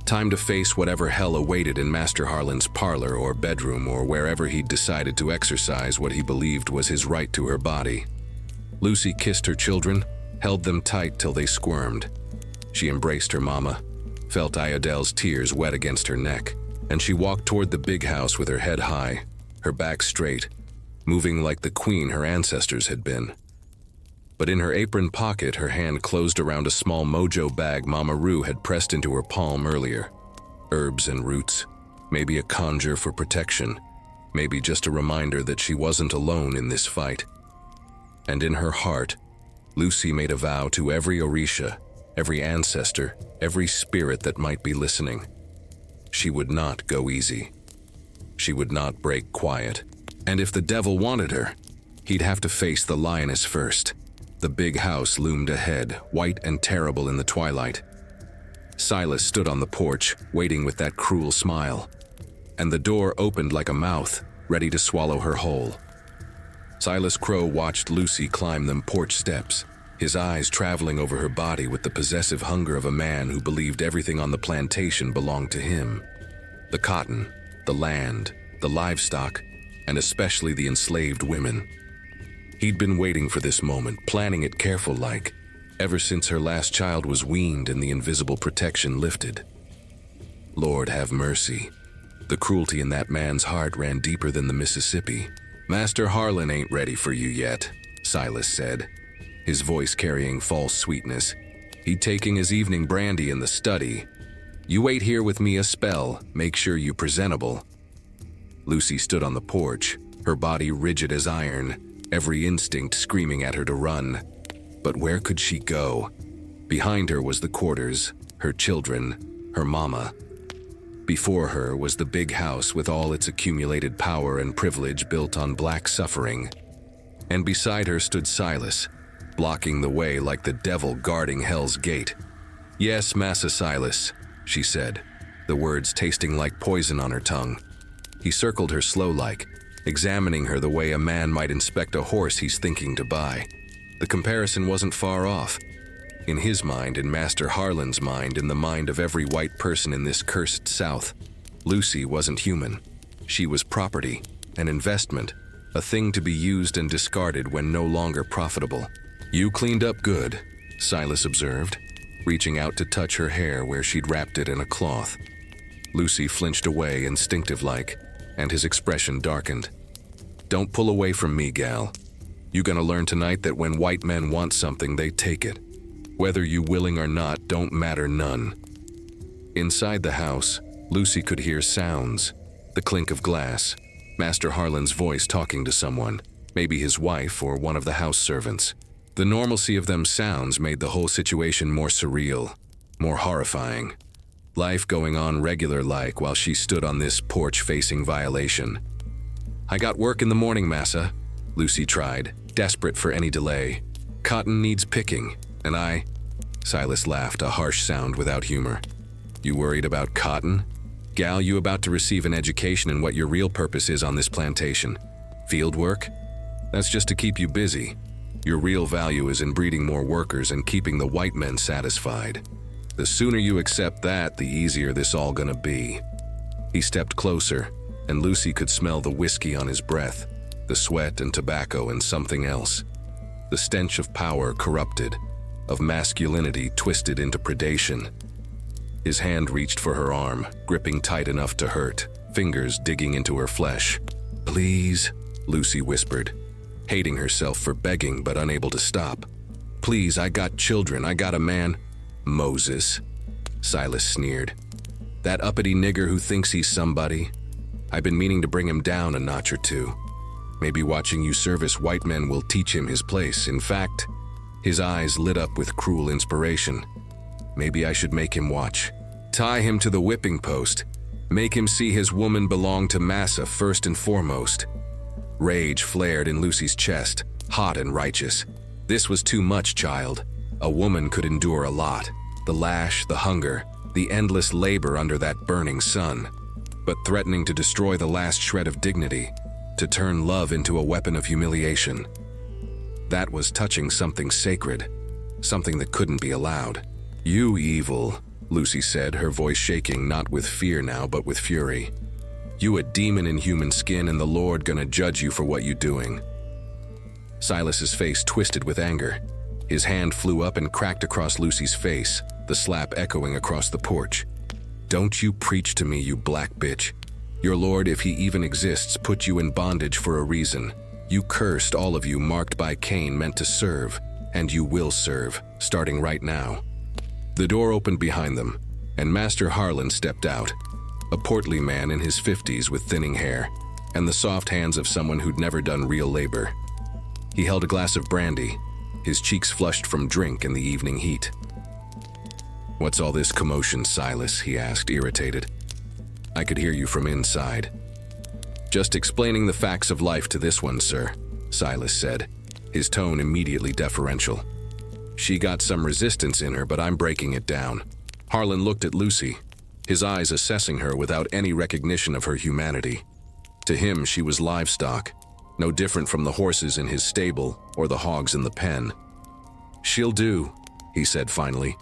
Time to face whatever hell awaited in Master Harlan's parlor or bedroom or wherever he'd decided to exercise what he believed was his right to her body. Lucy kissed her children, held them tight till they squirmed. She embraced her mama, felt Ayodele's tears wet against her neck, and she walked toward the big house with her head high, her back straight, moving like the queen her ancestors had been. But in her apron pocket, her hand closed around a small mojo bag Mama Roo had pressed into her palm earlier. Herbs and roots, maybe a conjure for protection, maybe just a reminder that she wasn't alone in this fight. And in her heart, Lucy made a vow to every Orisha, every ancestor, every spirit that might be listening. She would not go easy. She would not break quiet. And if the devil wanted her, he'd have to face the lioness first. The big house loomed ahead, white and terrible in the twilight. Silas stood on the porch, waiting with that cruel smile. And the door opened like a mouth, ready to swallow her whole. Silas Crow watched Lucy climb them porch steps, his eyes traveling over her body with the possessive hunger of a man who believed everything on the plantation belonged to him. The cotton, the land, the livestock, and especially the enslaved women. He'd been waiting for this moment, planning it careful-like, ever since her last child was weaned and the invisible protection lifted. Lord have mercy. The cruelty in that man's heart ran deeper than the Mississippi. "Master Harlan ain't ready for you yet," Silas said. his voice carrying false sweetness. He'd taking his evening brandy in the study. "You wait here with me a spell, make sure you presentable." Lucy stood on the porch, her body rigid as iron, every instinct screaming at her to run. But where could she go? Behind her was the quarters, her children, her mama. Before her was the big house with all its accumulated power and privilege built on black suffering. And beside her stood Silas, blocking the way like the devil guarding Hell's Gate. "Yes, Massa Silas," she said, the words tasting like poison on her tongue. He circled her slow-like, examining her the way a man might inspect a horse he's thinking to buy. The comparison wasn't far off. In his mind, in Master Harlan's mind, in the mind of every white person in this cursed South, Lucy wasn't human. She was property, an investment, a thing to be used and discarded when no longer profitable. "You cleaned up good," Silas observed, reaching out to touch her hair where she'd wrapped it in a cloth. Lucy flinched away, instinctive-like, and his expression darkened. "Don't pull away from me, gal. You gonna learn tonight that when white men want something, they take it. Whether you willing or not don't matter none." Inside the house, Lucy could hear sounds, the clink of glass, Master Harlan's voice talking to someone, maybe his wife or one of the house servants. The normalcy of them sounds made the whole situation more surreal, more horrifying. Life going on regular-like while she stood on this porch facing violation. "I got work in the morning, massa," Lucy tried, desperate for any delay. "Cotton needs picking, and I—" Silas laughed, a harsh sound without humor. "You worried about cotton? Gal, you about to receive an education in what your real purpose is on this plantation. Field work? That's just to keep you busy. Your real value is in breeding more workers and keeping the white men satisfied. The sooner you accept that, the easier this all gonna be." He stepped closer, and Lucy could smell the whiskey on his breath, the sweat and tobacco and something else. The stench of power corrupted, of masculinity twisted into predation. His hand reached for her arm, gripping tight enough to hurt, fingers digging into her flesh. "Please," Lucy whispered, hating herself for begging but unable to stop. "Please, I got children, I got a man." "Moses," Silas sneered. "That uppity nigger who thinks he's somebody. I've been meaning to bring him down a notch or two. Maybe watching you service white men will teach him his place. In fact," his eyes lit up with cruel inspiration, "maybe I should make him watch. Tie him to the whipping post. Make him see his woman belonged to Massa first and foremost." Rage flared in Lucy's chest, hot and righteous. This was too much, child. A woman could endure a lot. The lash, the hunger, the endless labor under that burning sun. But threatening to destroy the last shred of dignity, to turn love into a weapon of humiliation. That was touching something sacred, something that couldn't be allowed. "You evil," Lucy said, her voice shaking not with fear now but with fury. "You a demon in human skin and the Lord gonna judge you for what you doing." Silas's face twisted with anger. His hand flew up and cracked across Lucy's face, the slap echoing across the porch. "Don't you preach to me, you black bitch. Your Lord, if he even exists, put you in bondage for a reason. You cursed, all of you, marked by Cain, meant to serve, and you will serve, starting right now." The door opened behind them, and Master Harlan stepped out, a portly man in his 50s with thinning hair, and the soft hands of someone who'd never done real labor. He held a glass of brandy, his cheeks flushed from drink and the evening heat. "What's all this commotion, Silas?" he asked, irritated. "I could hear you from inside." "Just explaining the facts of life to this one, sir," Silas said, his tone immediately deferential. "She got some resistance in her, but I'm breaking it down." Harlan looked at Lucy, his eyes assessing her without any recognition of her humanity. To him, she was livestock, no different from the horses in his stable or the hogs in the pen. "She'll do," he said finally.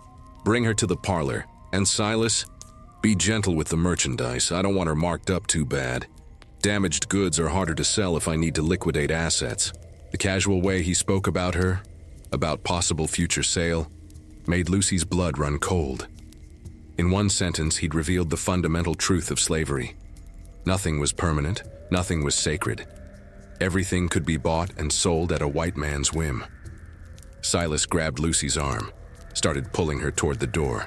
"Bring her to the parlor, and Silas, be gentle with the merchandise. I don't want her marked up too bad. Damaged goods are harder to sell if I need to liquidate assets." The casual way he spoke about her, about possible future sale, made Lucy's blood run cold. In one sentence, he'd revealed the fundamental truth of slavery. Nothing was permanent, nothing was sacred. Everything could be bought and sold at a white man's whim. Silas grabbed Lucy's arm, started pulling her toward the door.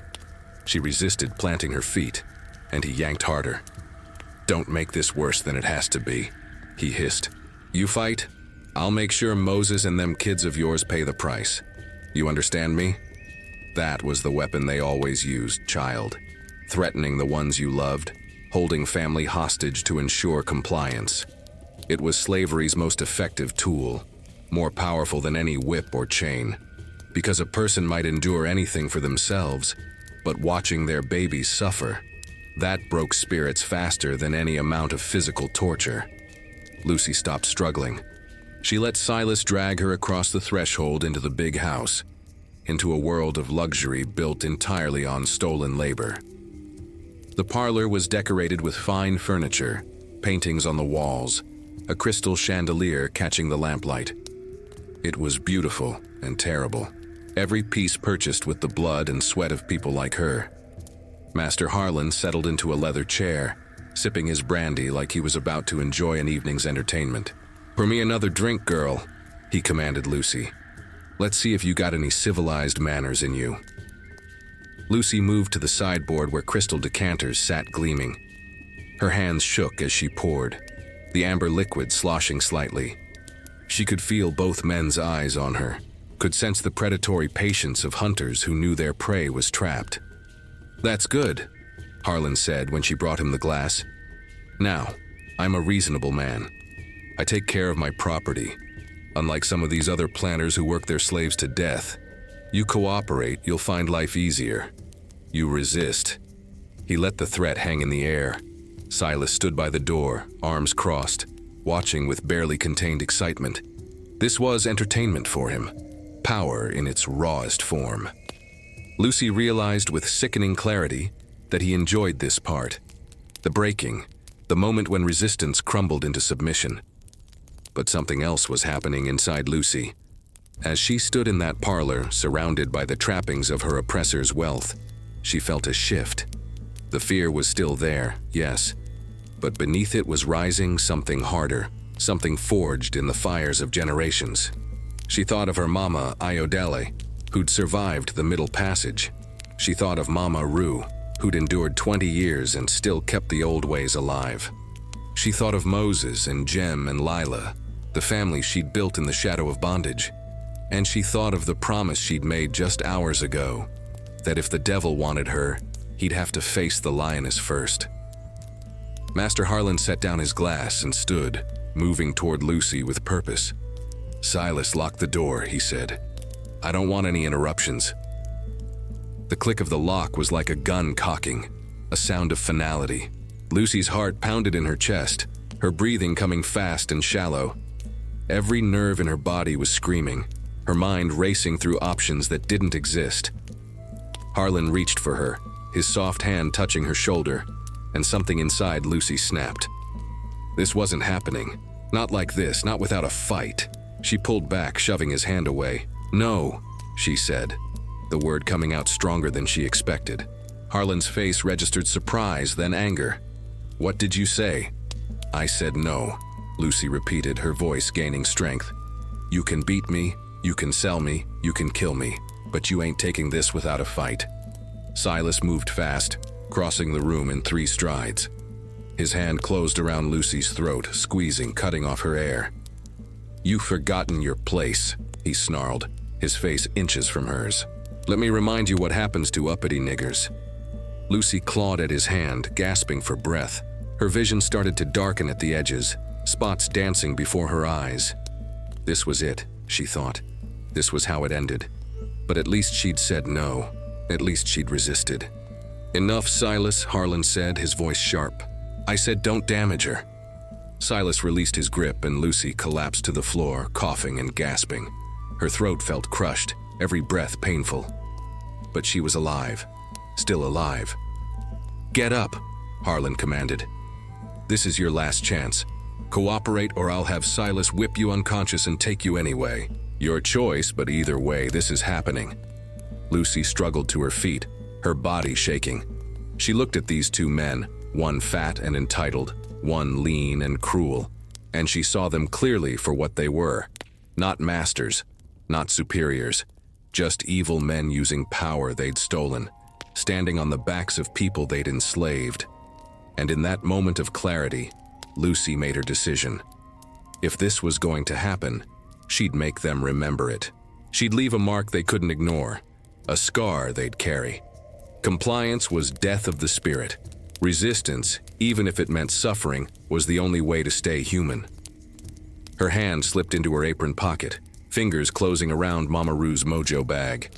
She resisted, planting her feet, and he yanked harder. "Don't make this worse than it has to be," he hissed. "You fight, I'll make sure Moses and them kids of yours pay the price. You understand me?" That was the weapon they always used, child. Threatening the ones you loved, holding family hostage to ensure compliance. It was slavery's most effective tool, more powerful than any whip or chain. Because a person might endure anything for themselves, but watching their babies suffer, that broke spirits faster than any amount of physical torture. Lucy stopped struggling. She let Silas drag her across the threshold into the big house, into a world of luxury built entirely on stolen labor. The parlor was decorated with fine furniture, paintings on the walls, a crystal chandelier catching the lamplight. It was beautiful and terrible, every piece purchased with the blood and sweat of people like her. Master Harlan settled into a leather chair, sipping his brandy like he was about to enjoy an evening's entertainment. "Pour me another drink, girl," he commanded Lucy. "Let's see if you got any civilized manners in you." Lucy moved to the sideboard where crystal decanters sat gleaming. Her hands shook as she poured, the amber liquid sloshing slightly. She could feel both men's eyes on her, could sense the predatory patience of hunters who knew their prey was trapped. "That's good," Harlan said when she brought him the glass. "Now, I'm a reasonable man. I take care of my property, unlike some of these other planters who work their slaves to death. You cooperate, you'll find life easier. You resist." He let the threat hang in the air. Silas stood by the door, arms crossed, watching with barely contained excitement. This was entertainment for him, power in its rawest form. Lucy realized with sickening clarity that he enjoyed this part, the breaking, the moment when resistance crumbled into submission. But something else was happening inside Lucy. As she stood in that parlor, surrounded by the trappings of her oppressor's wealth, she felt a shift. The fear was still there, yes, but beneath it was rising something harder, something forged in the fires of generations. She thought of her mama, Iodele, who'd survived the Middle Passage. She thought of Mama Rue, who'd endured 20 years and still kept the old ways alive. She thought of Moses and Jem and Lila, the family she'd built in the shadow of bondage. And she thought of the promise she'd made just hours ago, that if the devil wanted her, he'd have to face the lioness first. Master Harlan set down his glass and stood, moving toward Lucy with purpose. "Silas, lock the door," he said. "I don't want any interruptions." The click of the lock was like a gun cocking, a sound of finality. Lucy's heart pounded in her chest, her breathing coming fast and shallow. Every nerve in her body was screaming, her mind racing through options that didn't exist. Harlan reached for her, his soft hand touching her shoulder, and something inside Lucy snapped. This wasn't happening. Not like this, not without a fight. She pulled back, shoving his hand away. "No," she said, the word coming out stronger than she expected. Harlan's face registered surprise, then anger. "What did you say?" "I said no," Lucy repeated, her voice gaining strength. "You can beat me, you can sell me, you can kill me, but you ain't taking this without a fight." Silas moved fast, crossing the room in 3 strides. His hand closed around Lucy's throat, squeezing, cutting off her air. "You've forgotten your place," he snarled, his face inches from hers. "Let me remind you what happens to uppity niggers." Lucy clawed at his hand, gasping for breath. Her vision started to darken at the edges, spots dancing before her eyes. This was it, she thought. This was how it ended. But at least she'd said no. At least she'd resisted. "Enough, Silas," Harlan said, his voice sharp. "I said don't damage her." Silas released his grip and Lucy collapsed to the floor, coughing and gasping. Her throat felt crushed, every breath painful. But she was alive. Still alive. "Get up," Harlan commanded. "This is your last chance. Cooperate or I'll have Silas whip you unconscious and take you anyway. Your choice, but either way, this is happening." Lucy struggled to her feet, her body shaking. She looked at these 2 men, one fat and entitled, one lean and cruel, and she saw them clearly for what they were. Not masters, Not superiors, just evil men using power they'd stolen, standing on the backs of people they'd enslaved. And in that moment of clarity, Lucy made her decision. If this was going to happen, she'd make them remember it. She'd leave a mark they couldn't ignore, a scar they'd carry. Compliance was death of the spirit. Resistance, even if it meant suffering, was the only way to stay human. Her hand slipped into her apron pocket, fingers closing around Mama Ru's mojo bag.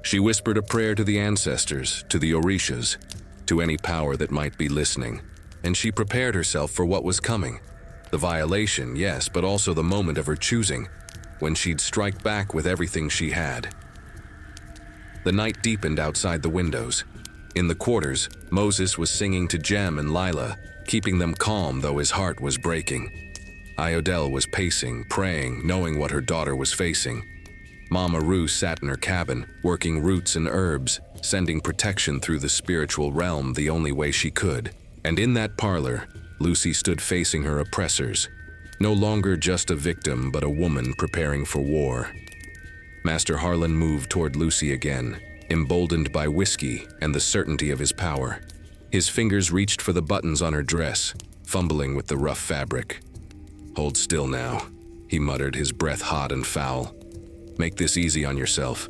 She whispered a prayer to the ancestors, to the Orishas, to any power that might be listening, and she prepared herself for what was coming. The violation, yes, but also the moment of her choosing, when she'd strike back with everything she had. The night deepened outside the windows. In the quarters, Moses was singing to Jem and Lila, keeping them calm though his heart was breaking. Iodel was pacing, praying, knowing what her daughter was facing. Mama Ru sat in her cabin, working roots and herbs, sending protection through the spiritual realm the only way she could. And in that parlor, Lucy stood facing her oppressors, no longer just a victim but a woman preparing for war. Master Harlan moved toward Lucy again, emboldened by whiskey and the certainty of his power. His fingers reached for the buttons on her dress, fumbling with the rough fabric. "Hold still now," he muttered, his breath hot and foul. "Make this easy on yourself."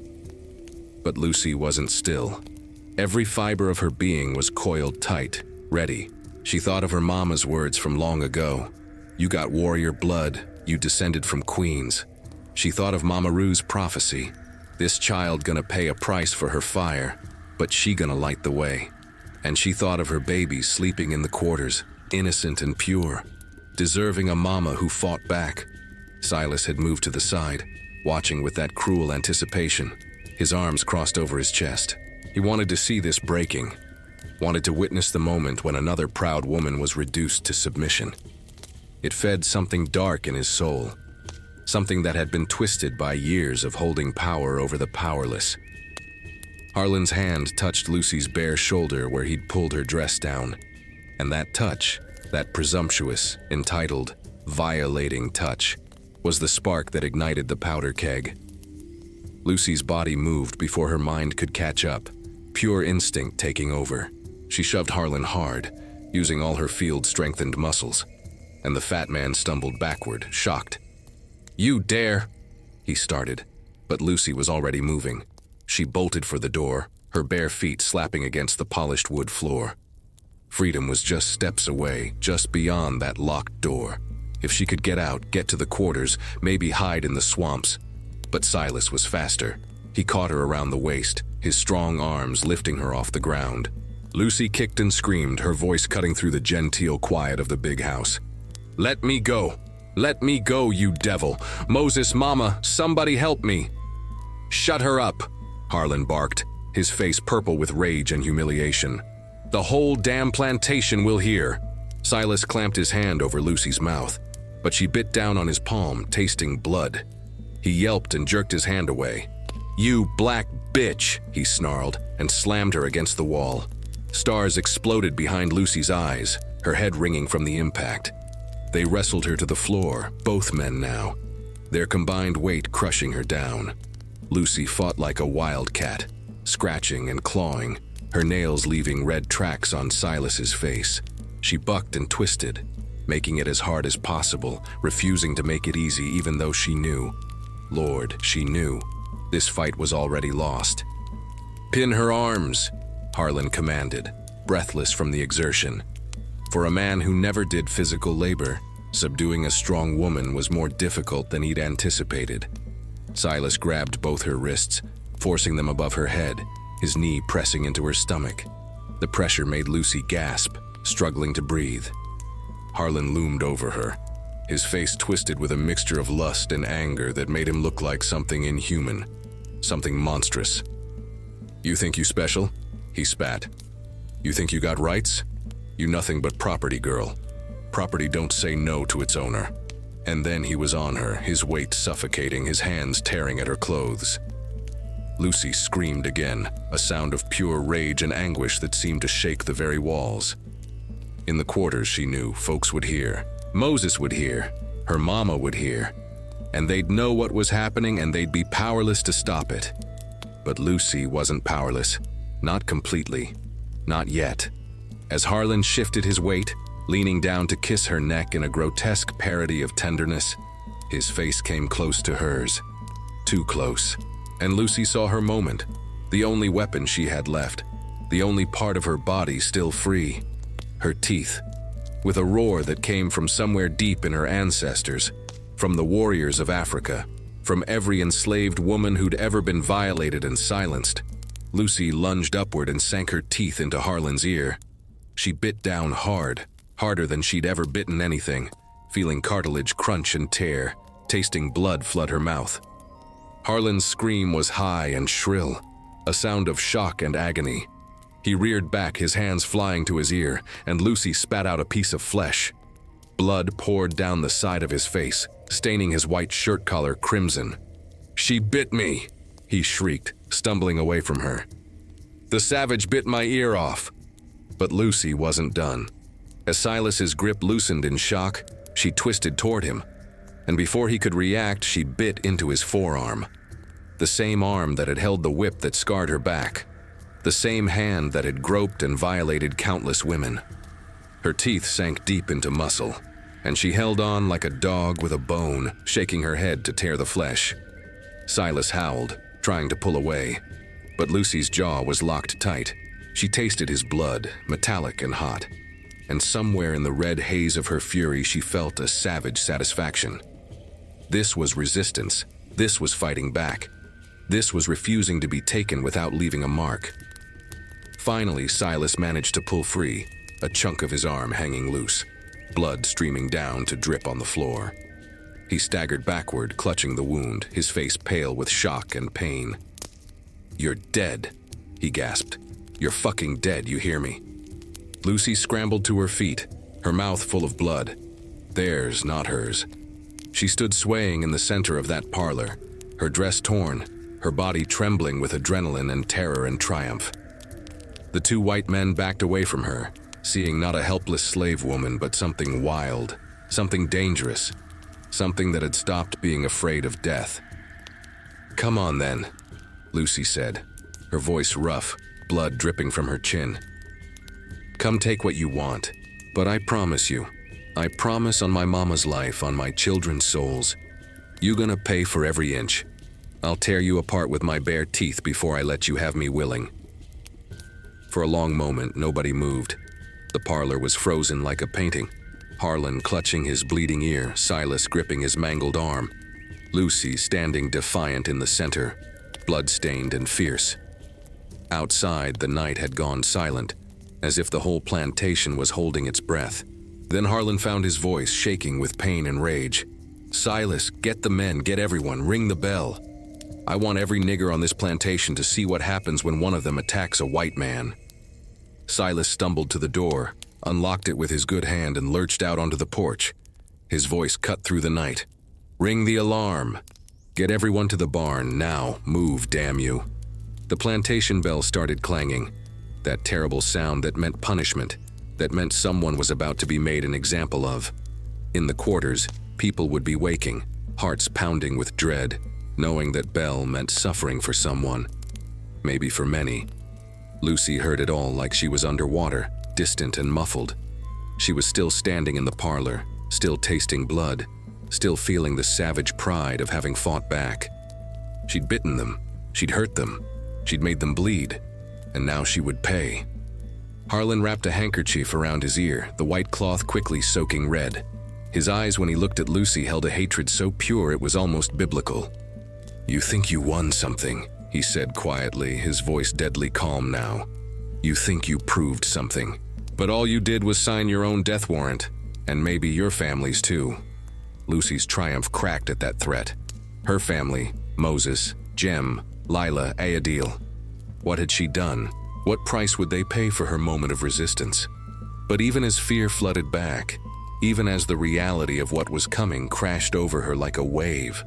But Lucy wasn't still. Every fiber of her being was coiled tight, ready. She thought of her mama's words from long ago. "You got warrior blood, you descended from queens." She thought of Mama Ru's prophecy. This child gonna pay a price for her fire, but she gonna light the way. And she thought of her baby sleeping in the quarters, innocent and pure, deserving a mama who fought back. Silas had moved to the side, watching with that cruel anticipation, his arms crossed over his chest. He wanted to see this breaking, wanted to witness the moment when another proud woman was reduced to submission. It fed something dark in his soul, something that had been twisted by years of holding power over the powerless. Harlan's hand touched Lucy's bare shoulder where he'd pulled her dress down, and that touch, that presumptuous, entitled, violating touch, was the spark that ignited the powder keg. Lucy's body moved before her mind could catch up, pure instinct taking over. She shoved Harlan hard, using all her field-strengthened muscles, and the fat man stumbled backward, shocked. "You dare!" he started, but Lucy was already moving. She bolted for the door, her bare feet slapping against the polished wood floor. Freedom was just steps away, just beyond that locked door. If she could get out, get to the quarters, maybe hide in the swamps. But Silas was faster. He caught her around the waist, his strong arms lifting her off the ground. Lucy kicked and screamed, her voice cutting through the genteel quiet of the big house. "Let me go! Let me go, you devil! Moses, Mama, somebody help me!" "Shut her up!" Harlan barked, his face purple with rage and humiliation. "The whole damn plantation will hear." Silas clamped his hand over Lucy's mouth, but she bit down on his palm, tasting blood. He yelped and jerked his hand away. "You black bitch!" he snarled, and slammed her against the wall. Stars exploded behind Lucy's eyes, her head ringing from the impact. They wrestled her to the floor, both men now, their combined weight crushing her down. Lucy fought like a wildcat, scratching and clawing, her nails leaving red tracks on Silas's face. She bucked and twisted, making it as hard as possible, refusing to make it easy even though she knew. Lord, she knew. This fight was already lost. "Pin her arms," Harlan commanded, breathless from the exertion. For a man who never did physical labor, subduing a strong woman was more difficult than he'd anticipated. Silas grabbed both her wrists, forcing them above her head, his knee pressing into her stomach. The pressure made Lucy gasp, struggling to breathe. Harlan loomed over her, his face twisted with a mixture of lust and anger that made him look like something inhuman, something monstrous. "You think you special?" he spat. "You think you got rights? You nothing but property, girl. Property don't say no to its owner." And then he was on her, his weight suffocating, his hands tearing at her clothes. Lucy screamed again, a sound of pure rage and anguish that seemed to shake the very walls. In the quarters, she knew, folks would hear. Moses would hear. Her mama would hear. and they'd know what was happening and they'd be powerless to stop it. But Lucy wasn't powerless. Not completely. Not yet. As Harlan shifted his weight, leaning down to kiss her neck in a grotesque parody of tenderness, his face came close to hers. Too close. And Lucy saw her moment, the only weapon she had left, the only part of her body still free. Her teeth. With a roar that came from somewhere deep in her ancestors, from the warriors of Africa, from every enslaved woman who'd ever been violated and silenced, Lucy lunged upward and sank her teeth into Harlan's ear. She bit down hard, harder than she'd ever bitten anything, feeling cartilage crunch and tear, tasting blood flood her mouth. Harlan's scream was high and shrill, a sound of shock and agony. He reared back, his hands flying to his ear, and Lucy spat out a piece of flesh. Blood poured down the side of his face, staining his white shirt collar crimson. "She bit me!" he shrieked, stumbling away from her. "The savage bit my ear off!" But Lucy wasn't done. As Silas's grip loosened in shock, she twisted toward him, and before he could react, she bit into his forearm. The same arm that had held the whip that scarred her back. The same hand that had groped and violated countless women. Her teeth sank deep into muscle, and she held on like a dog with a bone, shaking her head to tear the flesh. Silas howled, trying to pull away, but Lucy's jaw was locked tight. She tasted his blood, metallic and hot, and somewhere in the red haze of her fury she felt a savage satisfaction. This was resistance. This was fighting back. This was refusing to be taken without leaving a mark. Finally, Silas managed to pull free, a chunk of his arm hanging loose, blood streaming down to drip on the floor. He staggered backward, clutching the wound, his face pale with shock and pain. "You're dead," he gasped. "You're fucking dead, you hear me?" Lucy scrambled to her feet, her mouth full of blood. Theirs, not hers. She stood swaying in the center of that parlor, her dress torn, her body trembling with adrenaline and terror and triumph. The two white men backed away from her, seeing not a helpless slave woman but something wild, something dangerous, something that had stopped being afraid of death. "Come on then," Lucy said, her voice rough, blood dripping from her chin. "Come take what you want, but I promise you, I promise on my mama's life, on my children's souls, you gonna pay for every inch. I'll tear you apart with my bare teeth before I let you have me willing." For a long moment, nobody moved. The parlor was frozen like a painting. Harlan clutching his bleeding ear, Silas gripping his mangled arm, Lucy standing defiant in the center, blood-stained and fierce. Outside, the night had gone silent, as if the whole plantation was holding its breath. Then Harlan found his voice shaking with pain and rage. "Silas, get the men, get everyone, ring the bell. I want every nigger on this plantation to see what happens when one of them attacks a white man." Silas stumbled to the door, unlocked it with his good hand and lurched out onto the porch. His voice cut through the night. "Ring the alarm. Get everyone to the barn, now, move, damn you." The plantation bell started clanging, that terrible sound that meant punishment, that meant someone was about to be made an example of. In the quarters, people would be waking, hearts pounding with dread, knowing that bell meant suffering for someone, maybe for many. Lucy heard it all like she was underwater, distant and muffled. She was still standing in the parlor, still tasting blood, still feeling the savage pride of having fought back. She'd bitten them, she'd hurt them, she'd made them bleed, and now she would pay. Harlan wrapped a handkerchief around his ear, the white cloth quickly soaking red. His eyes when he looked at Lucy held a hatred so pure it was almost biblical. "You think you won something," he said quietly, his voice deadly calm now. "You think you proved something, but all you did was sign your own death warrant, and maybe your family's too." Lucy's triumph cracked at that threat. Her family, Moses, Jem, Lila, Ayadil. What had she done? What price would they pay for her moment of resistance? But even as fear flooded back, even as the reality of what was coming crashed over her like a wave,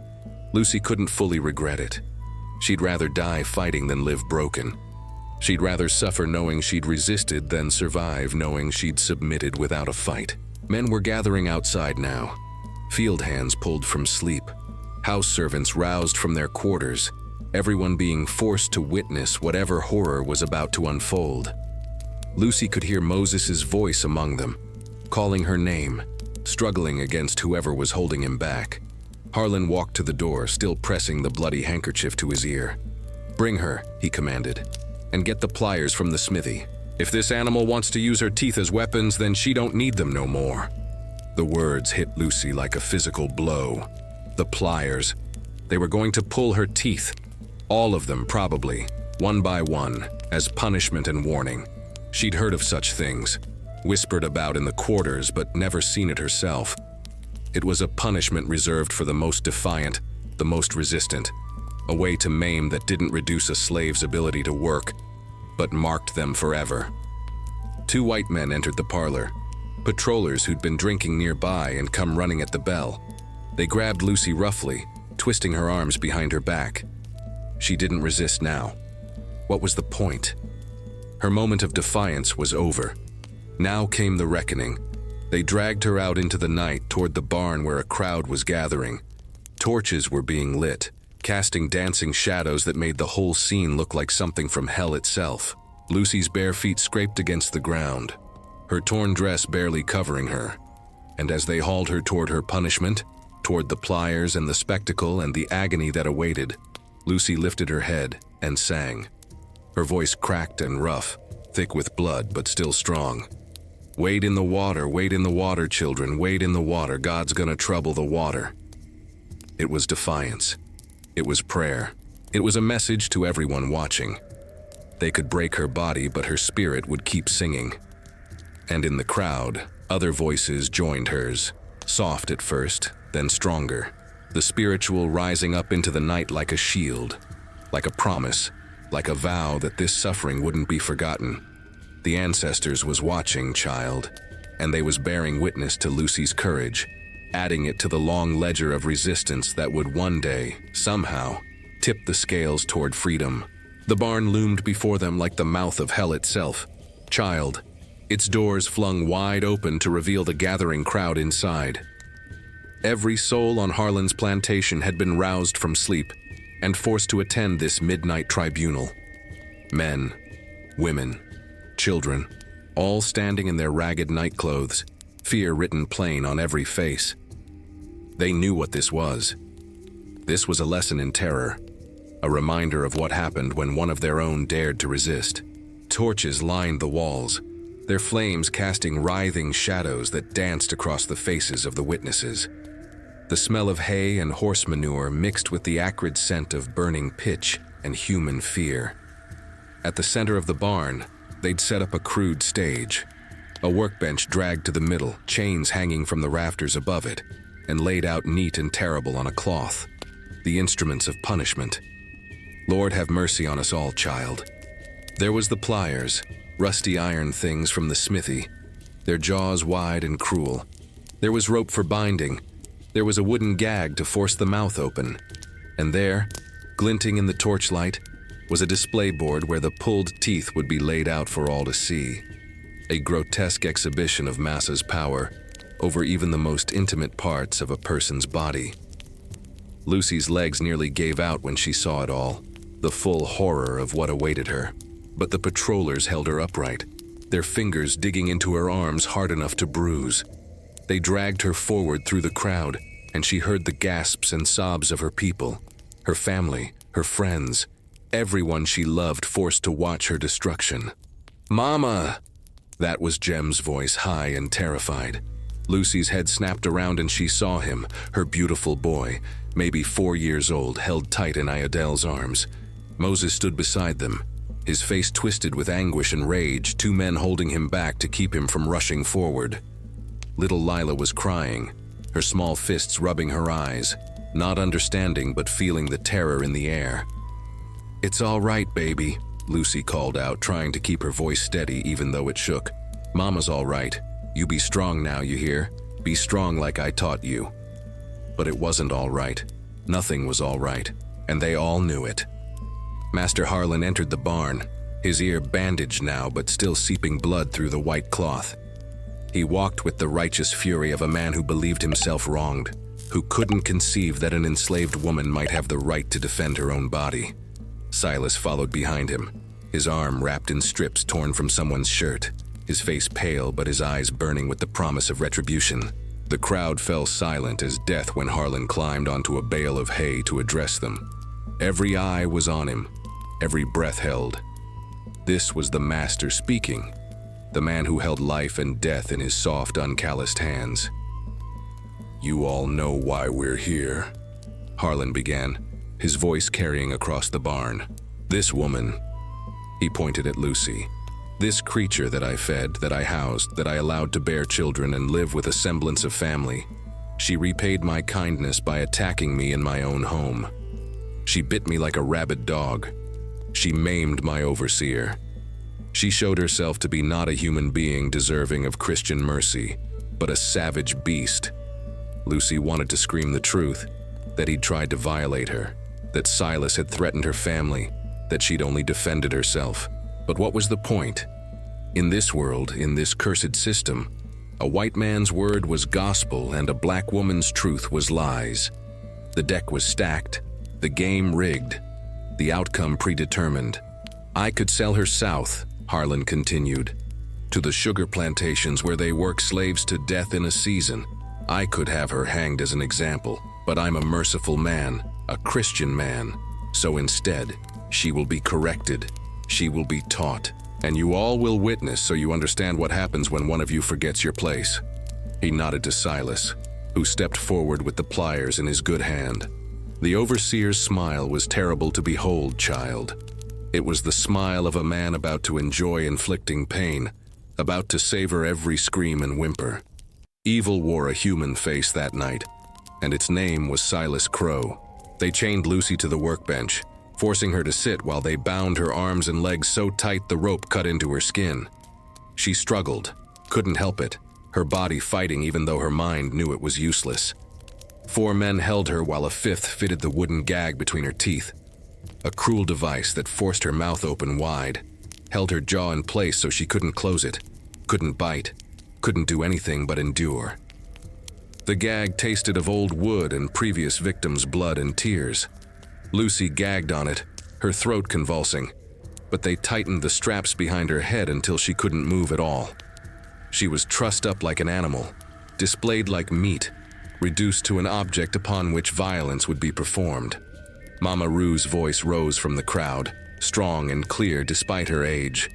Lucy couldn't fully regret it. She'd rather die fighting than live broken. She'd rather suffer knowing she'd resisted than survive knowing she'd submitted without a fight. Men were gathering outside now. Field hands pulled from sleep. House servants roused from their quarters, everyone being forced to witness whatever horror was about to unfold. Lucy could hear Moses's voice among them, calling her name, struggling against whoever was holding him back. Harlan walked to the door, still pressing the bloody handkerchief to his ear. "Bring her," he commanded, "and get the pliers from the smithy. If this animal wants to use her teeth as weapons, then she don't need them no more." The words hit Lucy like a physical blow. The pliers. They were going to pull her teeth. All of them, probably, one by one, as punishment and warning. She'd heard of such things, whispered about in the quarters, but never seen it herself. It was a punishment reserved for the most defiant, the most resistant, a way to maim that didn't reduce a slave's ability to work, but marked them forever. Two white men entered the parlor, patrollers who'd been drinking nearby and come running at the bell. They grabbed Lucy roughly, twisting her arms behind her back. She didn't resist now. What was the point? Her moment of defiance was over. Now came the reckoning. They dragged her out into the night toward the barn where a crowd was gathering. Torches were being lit, casting dancing shadows that made the whole scene look like something from hell itself. Lucy's bare feet scraped against the ground, her torn dress barely covering her. And as they hauled her toward her punishment, toward the pliers and the spectacle and the agony that awaited, Lucy lifted her head and sang. Her voice cracked and rough, thick with blood but still strong. "Wade in the water, children, wade in the water, God's gonna trouble the water." It was defiance. It was prayer. It was a message to everyone watching. They could break her body, but her spirit would keep singing. And in the crowd, other voices joined hers, soft at first, then stronger, the spiritual rising up into the night like a shield, like a promise, like a vow that this suffering wouldn't be forgotten. The ancestors was watching, child, and they was bearing witness to Lucy's courage, adding it to the long ledger of resistance that would one day, somehow, tip the scales toward freedom. The barn loomed before them like the mouth of hell itself. Child, its doors flung wide open to reveal the gathering crowd inside. Every soul on Harlan's plantation had been roused from sleep and forced to attend this midnight tribunal. Men, women, children, all standing in their ragged nightclothes, fear written plain on every face. They knew what this was. This was a lesson in terror, a reminder of what happened when one of their own dared to resist. Torches lined the walls, their flames casting writhing shadows that danced across the faces of the witnesses. The smell of hay and horse manure mixed with the acrid scent of burning pitch and human fear. At the center of the barn, they'd set up a crude stage, a workbench dragged to the middle, chains hanging from the rafters above it, and laid out neat and terrible on a cloth, the instruments of punishment. Lord have mercy on us all, child. There was the pliers, rusty iron things from the smithy, their jaws wide and cruel. There was rope for binding. There was a wooden gag to force the mouth open. And there, glinting in the torchlight, was a display board where the pulled teeth would be laid out for all to see. A grotesque exhibition of Massa's power over even the most intimate parts of a person's body. Lucy's legs nearly gave out when she saw it all, the full horror of what awaited her. But the patrollers held her upright, their fingers digging into her arms hard enough to bruise. They dragged her forward through the crowd, and she heard the gasps and sobs of her people, her family, her friends, everyone she loved forced to watch her destruction. "Mama!" That was Jem's voice, high and terrified. Lucy's head snapped around and she saw him, her beautiful boy, maybe 4 years old, held tight in Ayadel's arms. Moses stood beside them, his face twisted with anguish and rage, two men holding him back to keep him from rushing forward. Little Lila was crying, her small fists rubbing her eyes, not understanding but feeling the terror in the air. "It's all right, baby," Lucy called out, trying to keep her voice steady even though it shook. "Mama's all right. You be strong now, you hear? Be strong like I taught you." But it wasn't all right. Nothing was all right, and they all knew it. Master Harlan entered the barn, his ear bandaged now but still seeping blood through the white cloth. He walked with the righteous fury of a man who believed himself wronged. who couldn't conceive that an enslaved woman might have the right to defend her own body. Silas followed behind him, his arm wrapped in strips torn from someone's shirt, his face pale but his eyes burning with the promise of retribution. The crowd fell silent as death when Harlan climbed onto a bale of hay to address them. Every eye was on him, every breath held. This was the master speaking, the man who held life and death in his soft, uncalloused hands. "You all know why we're here," Harlan began, his voice carrying across the barn. "This woman," he pointed at Lucy, "this creature that I fed, that I housed, that I allowed to bear children and live with a semblance of family, she repaid my kindness by attacking me in my own home. She bit me like a rabid dog. She maimed my overseer. She showed herself to be not a human being deserving of Christian mercy, but a savage beast." Lucy wanted to scream the truth, that he'd tried to violate her, that Silas had threatened her family, that she'd only defended herself. But what was the point? In this world, in this cursed system, a white man's word was gospel and a black woman's truth was lies. The deck was stacked, the game rigged, the outcome predetermined. "I could sell her south," Harlan continued, "to the sugar plantations where they work slaves to death in a season. I could have her hanged as an example, but I'm a merciful man, a Christian man. So instead, she will be corrected, she will be taught, and you all will witness so you understand what happens when one of you forgets your place." He nodded to Silas, who stepped forward with the pliers in his good hand. The overseer's smile was terrible to behold, child. It was the smile of a man about to enjoy inflicting pain, about to savor every scream and whimper. Evil wore a human face that night, and its name was Silas Crow. They chained Lucy to the workbench, forcing her to sit while they bound her arms and legs so tight the rope cut into her skin. She struggled, couldn't help it, her body fighting even though her mind knew it was useless. 4 men held her while a 5th fitted the wooden gag between her teeth, a cruel device that forced her mouth open wide, held her jaw in place so she couldn't close it, couldn't bite, couldn't do anything but endure. The gag tasted of old wood and previous victims' blood and tears. Lucy gagged on it, her throat convulsing, but they tightened the straps behind her head until she couldn't move at all. She was trussed up like an animal, displayed like meat, reduced to an object upon which violence would be performed. Mama Rue's voice rose from the crowd, strong and clear despite her age.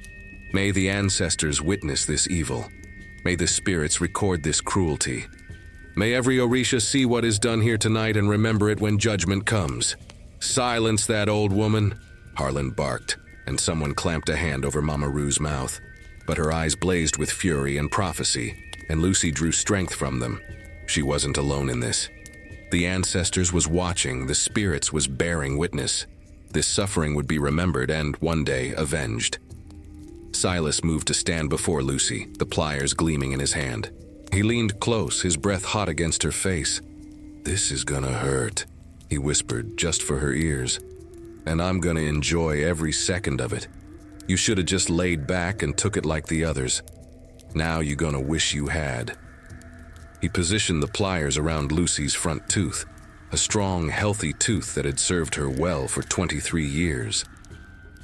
"May the ancestors witness this evil. May the spirits record this cruelty. May every Orisha see what is done here tonight and remember it when judgment comes." "Silence that old woman," Harlan barked, and someone clamped a hand over Mama Rue's mouth. But her eyes blazed with fury and prophecy, and Lucy drew strength from them. She wasn't alone in this. The ancestors was watching, the spirits was bearing witness. This suffering would be remembered and, one day, avenged. Silas moved to stand before Lucy, the pliers gleaming in his hand. He leaned close, his breath hot against her face. "This is gonna hurt," he whispered, just for her ears. "And I'm gonna enjoy every second of it. You should have just laid back and took it like the others. Now you're gonna wish you had." He positioned the pliers around Lucy's front tooth, a strong, healthy tooth that had served her well for 23 years.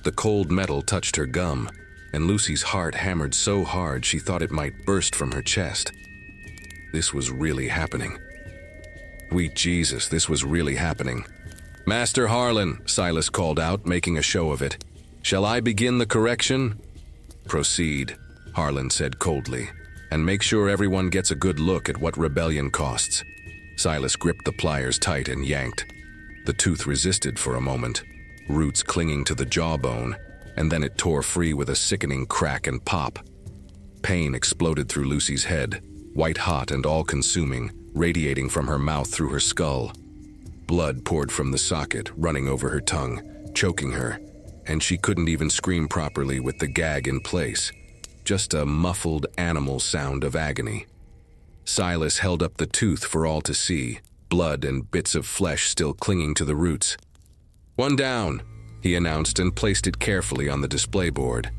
The cold metal touched her gum, and Lucy's heart hammered so hard she thought it might burst from her chest. This was really happening. Sweet Jesus, this was really happening. "Master Harlan," Silas called out, making a show of it. "Shall I begin the correction?" "Proceed," Harlan said coldly, "and make sure everyone gets a good look at what rebellion costs." Silas gripped the pliers tight and yanked. The tooth resisted for a moment, roots clinging to the jawbone, and then it tore free with a sickening crack and pop. Pain exploded through Lucy's head, white-hot and all-consuming, radiating from her mouth through her skull. Blood poured from the socket, running over her tongue, choking her, and she couldn't even scream properly with the gag in place. Just a muffled animal sound of agony. Silas held up the tooth for all to see, blood and bits of flesh still clinging to the roots. "One down," he announced and placed it carefully on the display board.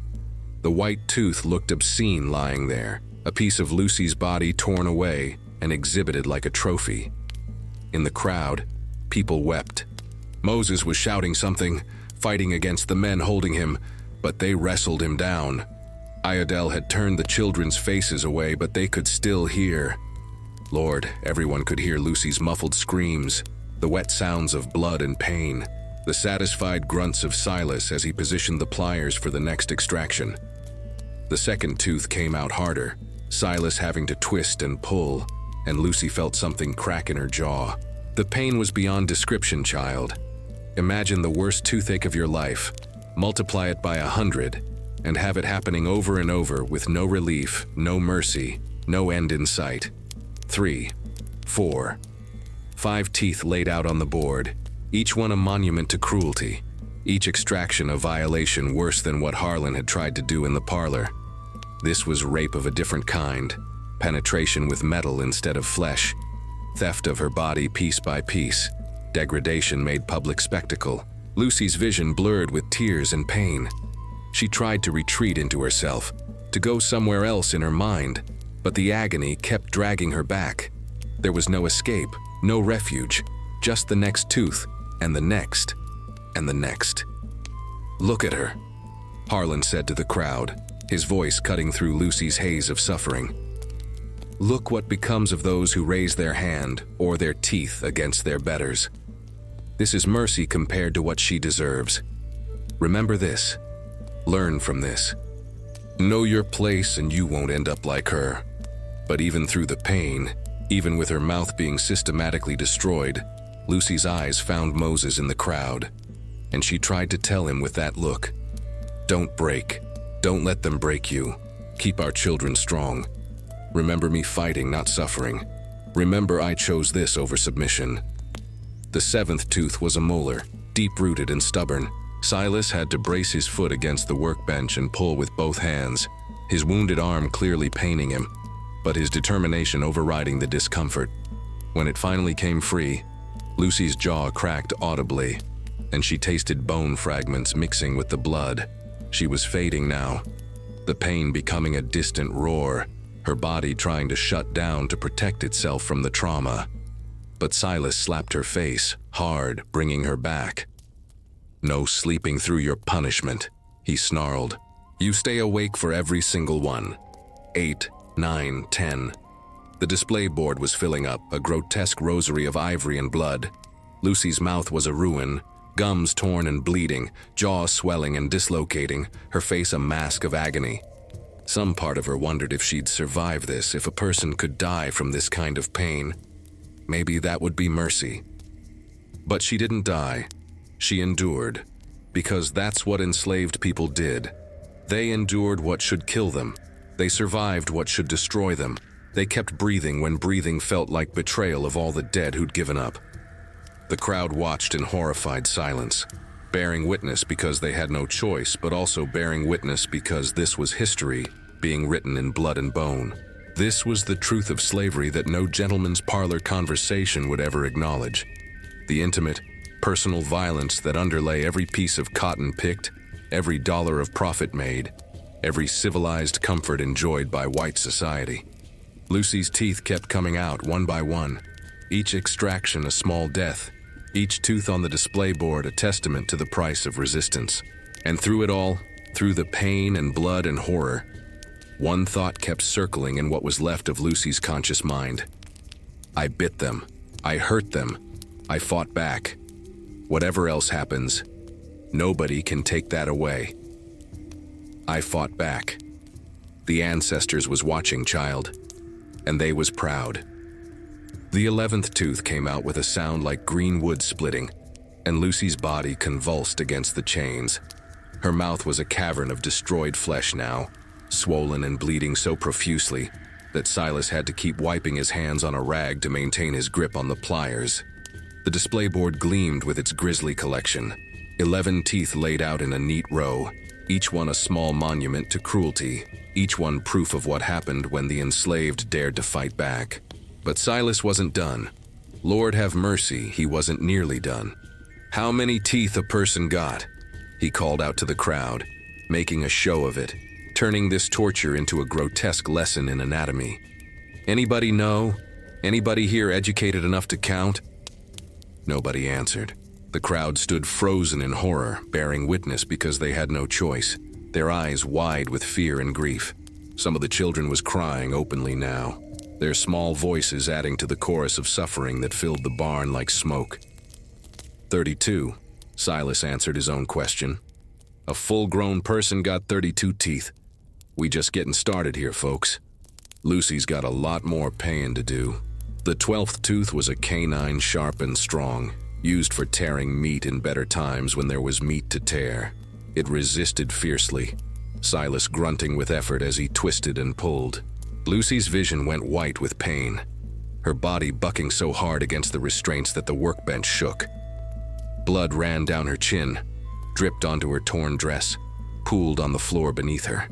The white tooth looked obscene lying there, a piece of Lucy's body torn away and exhibited like a trophy. In the crowd, people wept. Moses was shouting something, fighting against the men holding him, but they wrestled him down. Iadel had turned the children's faces away, but they could still hear. Lord, everyone could hear Lucy's muffled screams, the wet sounds of blood and pain, the satisfied grunts of Silas as he positioned the pliers for the next extraction. The second tooth came out harder, Silas having to twist and pull, and Lucy felt something crack in her jaw. The pain was beyond description, child. Imagine the worst toothache of your life, multiply it by 100, and have it happening over and over with no relief, no mercy, no end in sight. 3, 4, 5 teeth laid out on the board, each one a monument to cruelty, each extraction a violation worse than what Harlan had tried to do in the parlor. This was rape of a different kind, penetration with metal instead of flesh, theft of her body piece by piece, degradation made public spectacle. Lucy's vision blurred with tears and pain. She tried to retreat into herself, to go somewhere else in her mind, but the agony kept dragging her back. There was no escape, no refuge, just the next tooth, and the next, and the next. "Look at her," Harlan said to the crowd, his voice cutting through Lucy's haze of suffering. "Look what becomes of those who raise their hand or their teeth against their betters. This is mercy compared to what she deserves. Remember this. Learn from this. Know your place and you won't end up like her." But even through the pain, even with her mouth being systematically destroyed, Lucy's eyes found Moses in the crowd, and she tried to tell him with that look, "Don't break. Don't let them break you. Keep our children strong. Remember me fighting, not suffering. Remember I chose this over submission." The seventh tooth was a molar, deep-rooted and stubborn. Silas had to brace his foot against the workbench and pull with both hands, his wounded arm clearly paining him, but his determination overriding the discomfort. When it finally came free, Lucy's jaw cracked audibly, and she tasted bone fragments mixing with the blood. She was fading now, the pain becoming a distant roar, her body trying to shut down to protect itself from the trauma. But Silas slapped her face, hard, bringing her back. "No sleeping through your punishment," he snarled. "You stay awake for every single one. 8, 9, 10. The display board was filling up, a grotesque rosary of ivory and blood. Lucy's mouth was a ruin, gums torn and bleeding, jaw swelling and dislocating, her face a mask of agony. Some part of her wondered if she'd survive this, if a person could die from this kind of pain. Maybe that would be mercy. But she didn't die. She endured, because that's what enslaved people did. They endured what should kill them. They survived what should destroy them. They kept breathing when breathing felt like betrayal of all the dead who'd given up. The crowd watched in horrified silence, bearing witness because they had no choice, but also bearing witness because this was history being written in blood and bone. This was the truth of slavery that no gentleman's parlor conversation would ever acknowledge. The intimate, personal violence that underlay every piece of cotton picked, every dollar of profit made, every civilized comfort enjoyed by white society. Lucy's teeth kept coming out one by one, each extraction a small death, each tooth on the display board a testament to the price of resistance. And through it all, through the pain and blood and horror, one thought kept circling in what was left of Lucy's conscious mind. I bit them. I hurt them. I fought back. Whatever else happens, nobody can take that away. I fought back. The ancestors was watching, child, and they was proud. The 11th tooth came out with a sound like green wood splitting, and Lucy's body convulsed against the chains. Her mouth was a cavern of destroyed flesh now, swollen and bleeding so profusely that Silas had to keep wiping his hands on a rag to maintain his grip on the pliers. The display board gleamed with its grisly collection, 11 teeth laid out in a neat row, each one a small monument to cruelty, each one proof of what happened when the enslaved dared to fight back. But Silas wasn't done. Lord have mercy, he wasn't nearly done. "How many teeth a person got?" he called out to the crowd, making a show of it, turning this torture into a grotesque lesson in anatomy. "Anybody know? Anybody here educated enough to count?" Nobody answered. The crowd stood frozen in horror, bearing witness because they had no choice, their eyes wide with fear and grief. Some of the children was crying openly now, their small voices adding to the chorus of suffering that filled the barn like smoke. 32, Silas answered his own question. A full-grown person got 32 teeth. We just getting started here, folks. Lucy's got a lot more paying to do. The 12th tooth was a canine sharp and strong, used for tearing meat in better times when there was meat to tear. It resisted fiercely, Silas grunting with effort as he twisted and pulled. Lucy's vision went white with pain, her body bucking so hard against the restraints that the workbench shook. Blood ran down her chin, dripped onto her torn dress, pooled on the floor beneath her.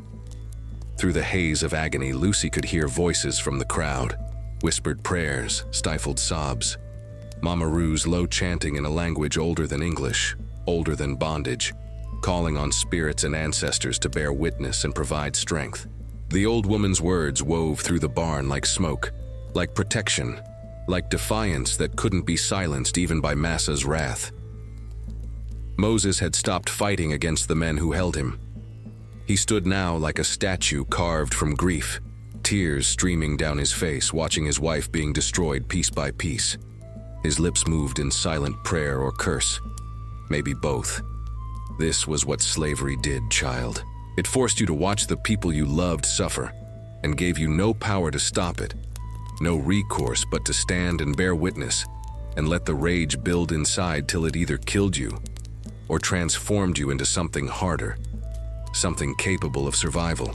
Through the haze of agony, Lucy could hear voices from the crowd, whispered prayers, stifled sobs. Mama Rue's low chanting in a language older than English, older than bondage, calling on spirits and ancestors to bear witness and provide strength. The old woman's words wove through the barn like smoke, like protection, like defiance that couldn't be silenced even by Massa's wrath. Moses had stopped fighting against the men who held him. He stood now like a statue carved from grief, tears streaming down his face, watching his wife being destroyed piece by piece. His lips moved in silent prayer or curse, maybe both. This was what slavery did, child. It forced you to watch the people you loved suffer, and gave you no power to stop it, no recourse but to stand and bear witness, and let the rage build inside till it either killed you or transformed you into something harder, something capable of survival.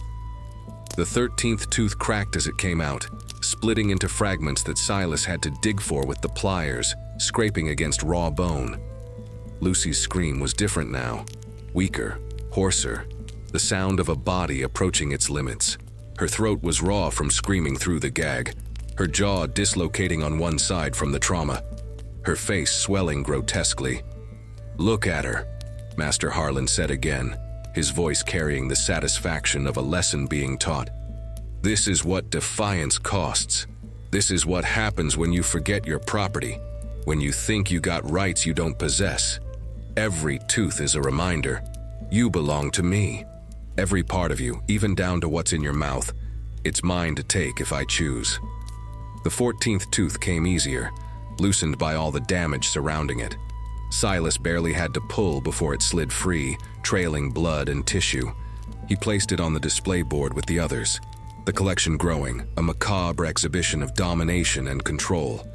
The 13th tooth cracked as it came out, splitting into fragments that Silas had to dig for with the pliers, scraping against raw bone. Lucy's scream was different now, weaker, hoarser, the sound of a body approaching its limits. Her throat was raw from screaming through the gag, her jaw dislocating on one side from the trauma, her face swelling grotesquely. "Look at her," Master Harlan said again, his voice carrying the satisfaction of a lesson being taught. "This is what defiance costs. This is what happens when you forget your property, when you think you got rights you don't possess. Every tooth is a reminder. You belong to me. Every part of you, even down to what's in your mouth, it's mine to take if I choose." The 14th tooth came easier, loosened by all the damage surrounding it. Silas barely had to pull before it slid free, trailing blood and tissue. He placed it on the display board with the others, the collection growing, a macabre exhibition of domination and control.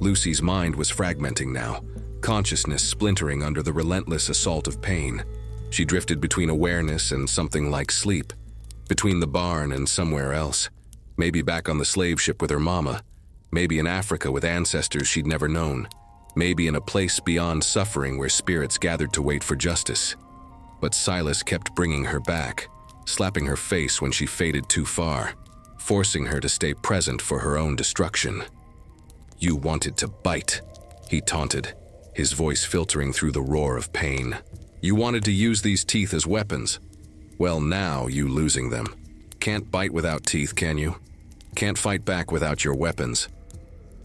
Lucy's mind was fragmenting now, consciousness splintering under the relentless assault of pain. She drifted between awareness and something like sleep, between the barn and somewhere else, maybe back on the slave ship with her mama, maybe in Africa with ancestors she'd never known, maybe in a place beyond suffering where spirits gathered to wait for justice. But Silas kept bringing her back, slapping her face when she faded too far, forcing her to stay present for her own destruction. "You wanted to bite," he taunted, his voice filtering through the roar of pain. "You wanted to use these teeth as weapons. Well, now you losing them. Can't bite without teeth, can you? Can't fight back without your weapons."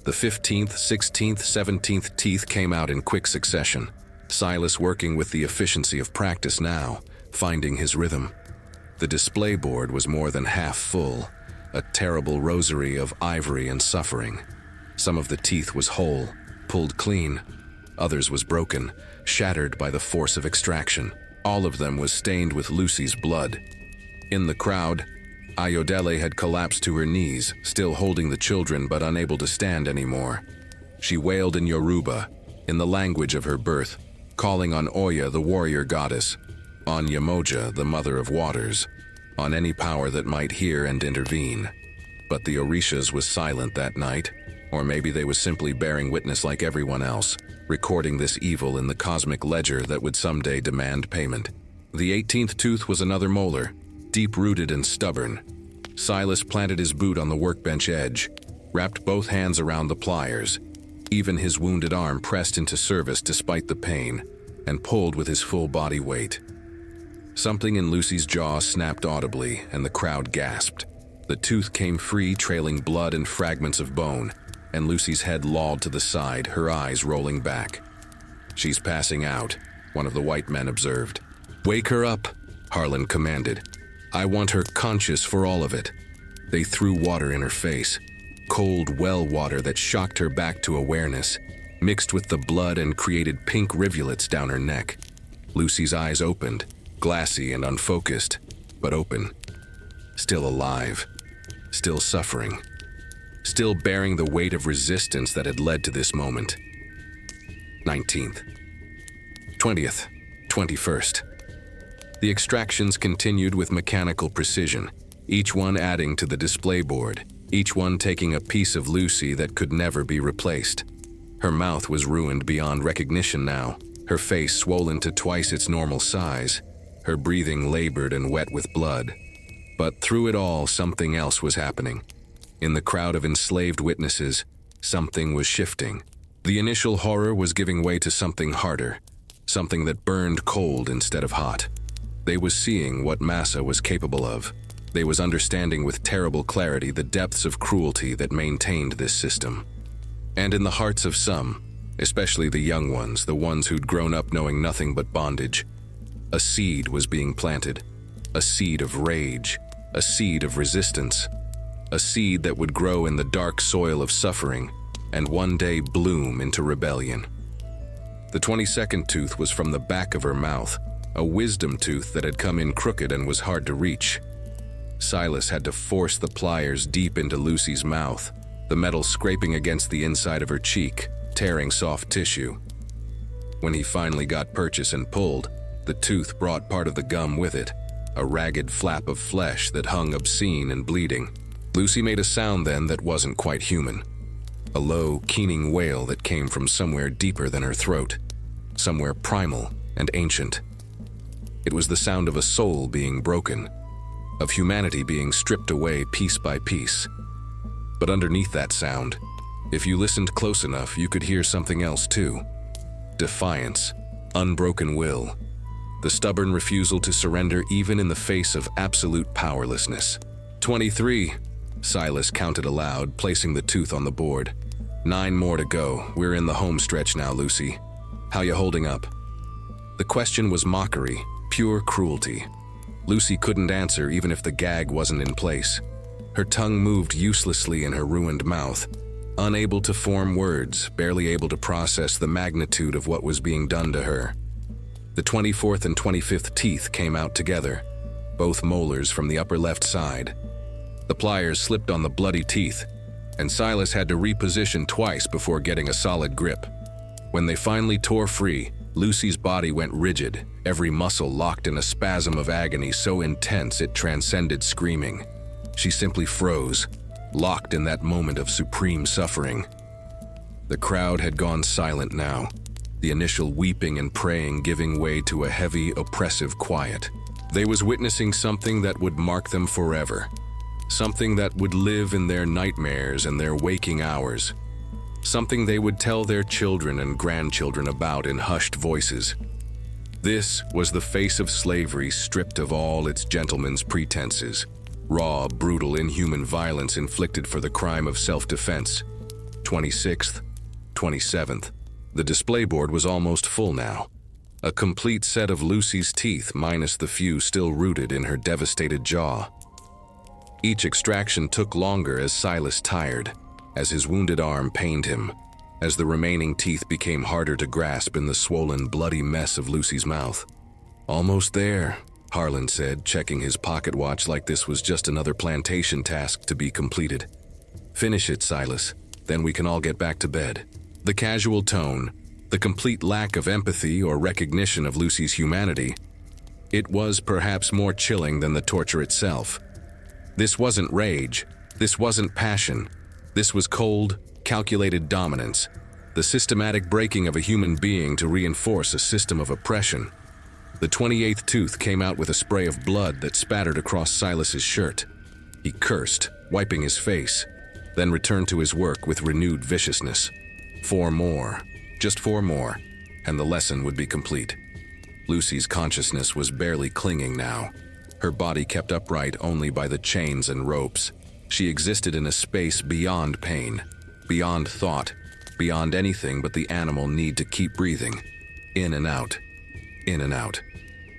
The 15th, 16th, 17th teeth came out in quick succession, Silas working with the efficiency of practice now, finding his rhythm. The display board was more than half full, a terrible rosary of ivory and suffering. Some of the teeth was whole, pulled clean. Others was broken, shattered by the force of extraction. All of them was stained with Lucy's blood. In the crowd, Ayodele had collapsed to her knees, still holding the children but unable to stand anymore. She wailed in Yoruba, in the language of her birth, calling on Oya, the warrior goddess, on Yamoja, the mother of waters, on any power that might hear and intervene. But the Orishas was silent that night, or maybe they was simply bearing witness like everyone else, recording this evil in the cosmic ledger that would someday demand payment. The 18th tooth was another molar, deep-rooted and stubborn. Silas planted his boot on the workbench edge, wrapped both hands around the pliers. Even his wounded arm pressed into service despite the pain, and pulled with his full body weight. Something in Lucy's jaw snapped audibly, and the crowd gasped. The tooth came free, trailing blood and fragments of bone, and Lucy's head lolled to the side, her eyes rolling back. "She's passing out," one of the white men observed. "Wake her up," Harlan commanded. "I want her conscious for all of it." They threw water in her face, cold well water that shocked her back to awareness, mixed with the blood and created pink rivulets down her neck. Lucy's eyes opened, glassy and unfocused, but open. Still alive, still suffering, still bearing the weight of resistance that had led to this moment. 19th, 20th, 21st. The extractions continued with mechanical precision, each one adding to the display board, each one taking a piece of Lucy that could never be replaced. Her mouth was ruined beyond recognition now, her face swollen to twice its normal size, her breathing labored and wet with blood. But through it all, something else was happening. In the crowd of enslaved witnesses, something was shifting. The initial horror was giving way to something harder, something that burned cold instead of hot. They was seeing what Massa was capable of. They was understanding with terrible clarity the depths of cruelty that maintained this system. And in the hearts of some, especially the young ones, the ones who'd grown up knowing nothing but bondage, a seed was being planted, a seed of rage, a seed of resistance, a seed that would grow in the dark soil of suffering and one day bloom into rebellion. The 22nd tooth was from the back of her mouth, a wisdom tooth that had come in crooked and was hard to reach. Silas had to force the pliers deep into Lucy's mouth, the metal scraping against the inside of her cheek, tearing soft tissue. When he finally got purchase and pulled, the tooth brought part of the gum with it, a ragged flap of flesh that hung obscene and bleeding. Lucy made a sound then that wasn't quite human. A low, keening wail that came from somewhere deeper than her throat, somewhere primal and ancient. It was the sound of a soul being broken, of humanity being stripped away piece by piece. But underneath that sound, if you listened close enough, you could hear something else too. Defiance, unbroken will, the stubborn refusal to surrender even in the face of absolute powerlessness. 23, Silas counted aloud, placing the tooth on the board. 9 more to go. We're in the home stretch now, Lucy. How you holding up? The question was mockery, pure cruelty. Lucy couldn't answer even if the gag wasn't in place. Her tongue moved uselessly in her ruined mouth, unable to form words, barely able to process the magnitude of what was being done to her. The 24th and 25th teeth came out together, both molars from the upper left side. The pliers slipped on the bloody teeth, and Silas had to reposition twice before getting a solid grip. When they finally tore free, Lucy's body went rigid, every muscle locked in a spasm of agony so intense it transcended screaming. She simply froze, locked in that moment of supreme suffering. The crowd had gone silent now, the initial weeping and praying giving way to a heavy, oppressive quiet. They was witnessing something that would mark them forever, something that would live in their nightmares and their waking hours, something they would tell their children and grandchildren about in hushed voices. This was the face of slavery stripped of all its gentleman's pretenses, raw, brutal, inhuman violence inflicted for the crime of self-defense. 26th, 27th. The display board was almost full now. A complete set of Lucy's teeth minus the few still rooted in her devastated jaw. Each extraction took longer as Silas tired, as his wounded arm pained him, as the remaining teeth became harder to grasp in the swollen, bloody mess of Lucy's mouth. "Almost there," Harlan said, checking his pocket watch like this was just another plantation task to be completed. "Finish it, Silas, then we can all get back to bed." The casual tone, the complete lack of empathy or recognition of Lucy's humanity, it was perhaps more chilling than the torture itself. This wasn't rage, this wasn't passion, this was cold, calculated dominance, the systematic breaking of a human being to reinforce a system of oppression. The 28th tooth came out with a spray of blood that spattered across Silas's shirt. He cursed, wiping his face, then returned to his work with renewed viciousness. 4 more, just 4 more, and the lesson would be complete. Lucy's consciousness was barely clinging now, her body kept upright only by the chains and ropes. She existed in a space beyond pain, beyond thought, beyond anything but the animal need to keep breathing. In and out, in and out.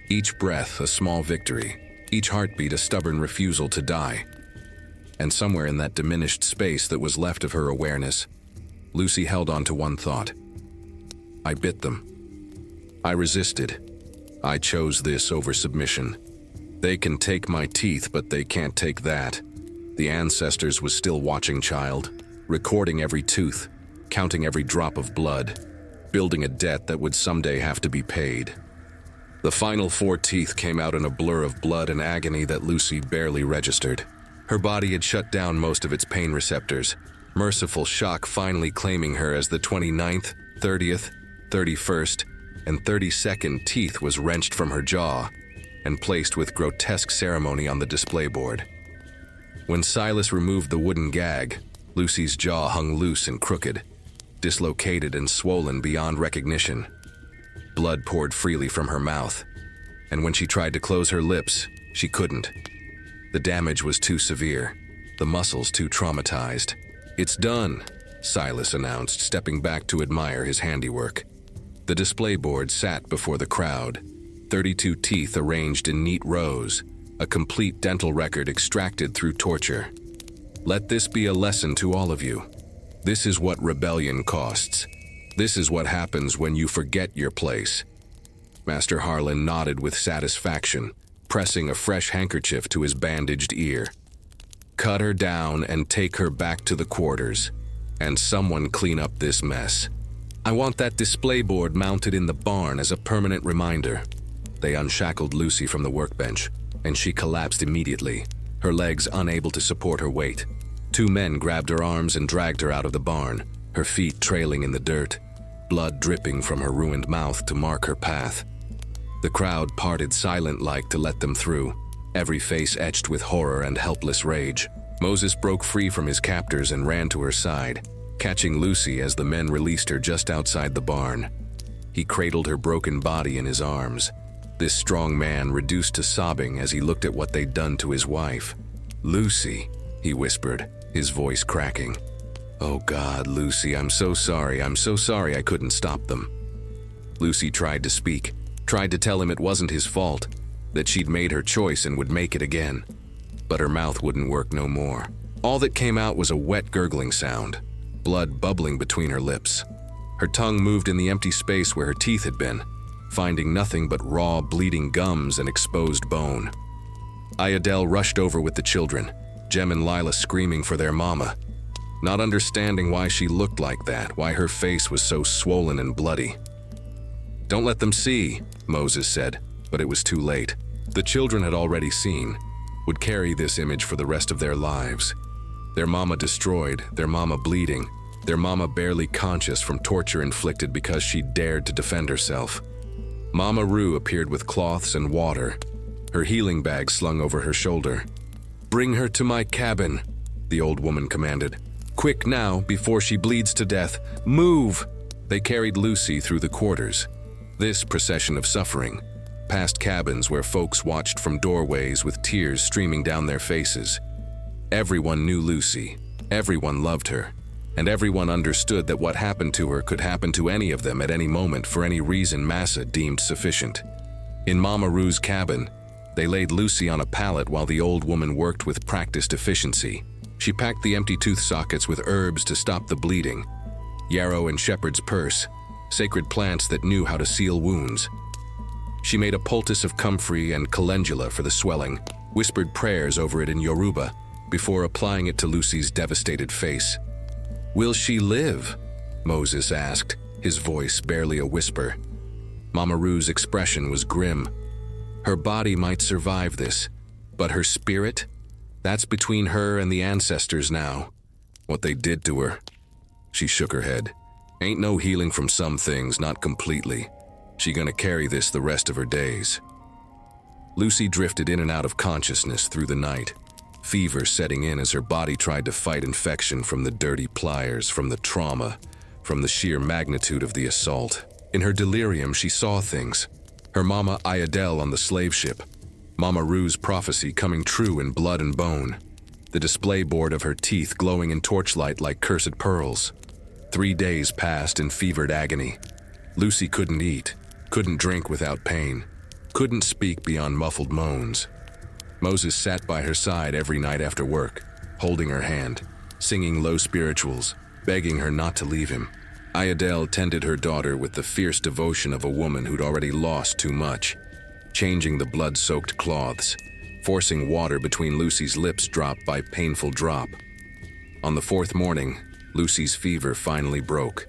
Each breath a small victory, each heartbeat a stubborn refusal to die. And somewhere in that diminished space that was left of her awareness, Lucy held on to one thought. I bit them. I resisted. I chose this over submission. They can take my teeth, but they can't take that. The ancestors was still watching, child, recording every tooth, counting every drop of blood, building a debt that would someday have to be paid. The final 4 teeth came out in a blur of blood and agony that Lucy barely registered. Her body had shut down most of its pain receptors, merciful shock finally claiming her as the 29th, 30th, 31st, and 32nd teeth was wrenched from her jaw and placed with grotesque ceremony on the display board. When Silas removed the wooden gag, Lucy's jaw hung loose and crooked, dislocated and swollen beyond recognition. Blood poured freely from her mouth, and when she tried to close her lips, she couldn't. The damage was too severe, the muscles too traumatized. It's done, Silas announced, stepping back to admire his handiwork. The display board sat before the crowd, 32 teeth arranged in neat rows, a complete dental record extracted through torture. Let this be a lesson to all of you. This is what rebellion costs. This is what happens when you forget your place. Master Harlan nodded with satisfaction, pressing a fresh handkerchief to his bandaged ear. Cut her down and take her back to the quarters, and someone clean up this mess. I want that display board mounted in the barn as a permanent reminder. They unshackled Lucy from the workbench, and she collapsed immediately, her legs unable to support her weight. 2 men grabbed her arms and dragged her out of the barn, her feet trailing in the dirt, blood dripping from her ruined mouth to mark her path. The crowd parted silent-like to let them through, every face etched with horror and helpless rage. Moses broke free from his captors and ran to her side, catching Lucy as the men released her just outside the barn. He cradled her broken body in his arms, this strong man reduced to sobbing as he looked at what they'd done to his wife. Lucy, he whispered, his voice cracking. Oh God, Lucy, I'm so sorry I couldn't stop them. Lucy tried to speak, tried to tell him it wasn't his fault, that she'd made her choice and would make it again. But her mouth wouldn't work no more. All that came out was a wet gurgling sound, blood bubbling between her lips. Her tongue moved in the empty space where her teeth had been, finding nothing but raw, bleeding gums and exposed bone. Ayadel rushed over with the children, Jem and Lila screaming for their mama, not understanding why she looked like that, why her face was so swollen and bloody. Don't let them see, Moses said, but it was too late. The children had already seen, would carry this image for the rest of their lives. Their mama destroyed, their mama bleeding, their mama barely conscious from torture inflicted because she dared to defend herself. Mama Rue appeared with cloths and water, her healing bag slung over her shoulder. Bring her to my cabin, the old woman commanded. Quick now, before she bleeds to death. Move! They carried Lucy through the quarters, this procession of suffering, past cabins where folks watched from doorways with tears streaming down their faces. Everyone knew Lucy, everyone loved her, and everyone understood that what happened to her could happen to any of them at any moment for any reason Massa deemed sufficient. In Mama Rue's cabin, they laid Lucy on a pallet while the old woman worked with practiced efficiency. She packed the empty tooth sockets with herbs to stop the bleeding, yarrow and shepherd's purse, sacred plants that knew how to seal wounds. She made a poultice of comfrey and calendula for the swelling, whispered prayers over it in Yoruba before applying it to Lucy's devastated face. Will she live? Moses asked, his voice barely a whisper. Mama Rue's expression was grim. Her body might survive this, but her spirit? That's between her and the ancestors now. What they did to her. She shook her head. Ain't no healing from some things, not completely. She gonna carry this the rest of her days. Lucy drifted in and out of consciousness through the night, fever setting in as her body tried to fight infection from the dirty pliers, from the trauma, from the sheer magnitude of the assault. In her delirium, she saw things. Her mama Ayadel on the slave ship, Mama Rue's prophecy coming true in blood and bone. the display board of her teeth glowing in torchlight like cursed pearls. 3 days passed in fevered agony. Lucy couldn't eat, couldn't drink without pain, couldn't speak beyond muffled moans. Moses sat by her side every night after work, holding her hand, singing low spirituals, begging her not to leave him. Ayodele tended her daughter with the fierce devotion of a woman who'd already lost too much, changing the blood-soaked cloths, forcing water between Lucy's lips drop by painful drop. On the 4th morning, Lucy's fever finally broke.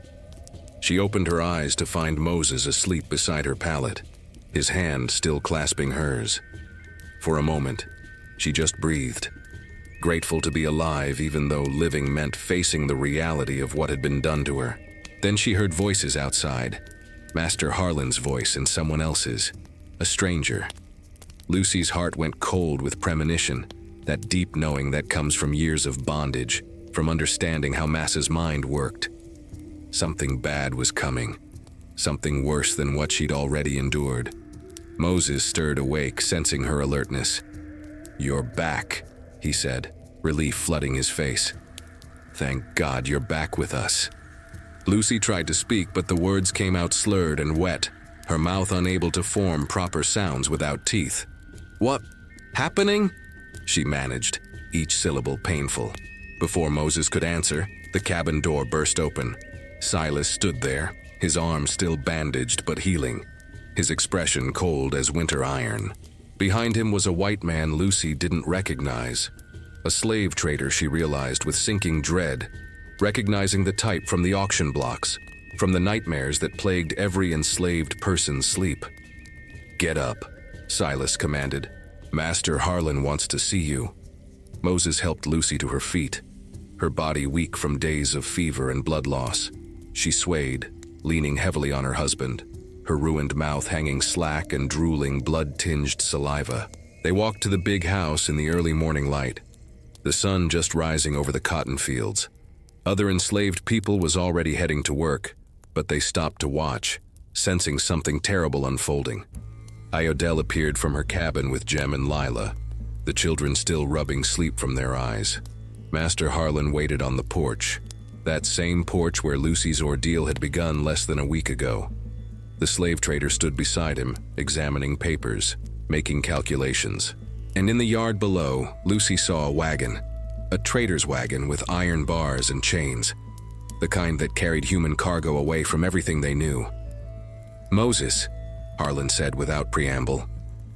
She opened her eyes to find Moses asleep beside her pallet, his hand still clasping hers. For a moment, she just breathed, grateful to be alive even though living meant facing the reality of what had been done to her. Then she heard voices outside, Master Harlan's voice and someone else's, a stranger. Lucy's heart went cold with premonition, that deep knowing that comes from years of bondage, from understanding how Massa's mind worked. Something bad was coming, something worse than what she'd already endured. Moses stirred awake, sensing her alertness. "You're back," he said, relief flooding his face. "Thank God you're back with us." Lucy tried to speak, but the words came out slurred and wet, her mouth unable to form proper sounds without teeth. "What happening?" she managed, each syllable painful. Before Moses could answer, the cabin door burst open. Silas stood there, his arm still bandaged but healing, his expression cold as winter iron. Behind him was a white man Lucy didn't recognize, a slave trader, she realized with sinking dread, recognizing the type from the auction blocks, from the nightmares that plagued every enslaved person's sleep. "Get up," Silas commanded. "Master Harlan wants to see you." Moses helped Lucy to her feet, her body weak from days of fever and blood loss. She swayed, leaning heavily on her husband, her ruined mouth hanging slack and drooling blood-tinged saliva. They walked to the big house in the early morning light, the sun just rising over the cotton fields. Other enslaved people was already heading to work, but they stopped to watch, sensing something terrible unfolding. Ayodele appeared from her cabin with Jem and Lila, the children still rubbing sleep from their eyes. Master Harlan waited on the porch, that same porch where Lucy's ordeal had begun less than a week ago. The slave trader stood beside him, examining papers, making calculations. And in the yard below, Lucy saw a wagon, a trader's wagon with iron bars and chains, the kind that carried human cargo away from everything they knew. "Moses," Harlan said without preamble,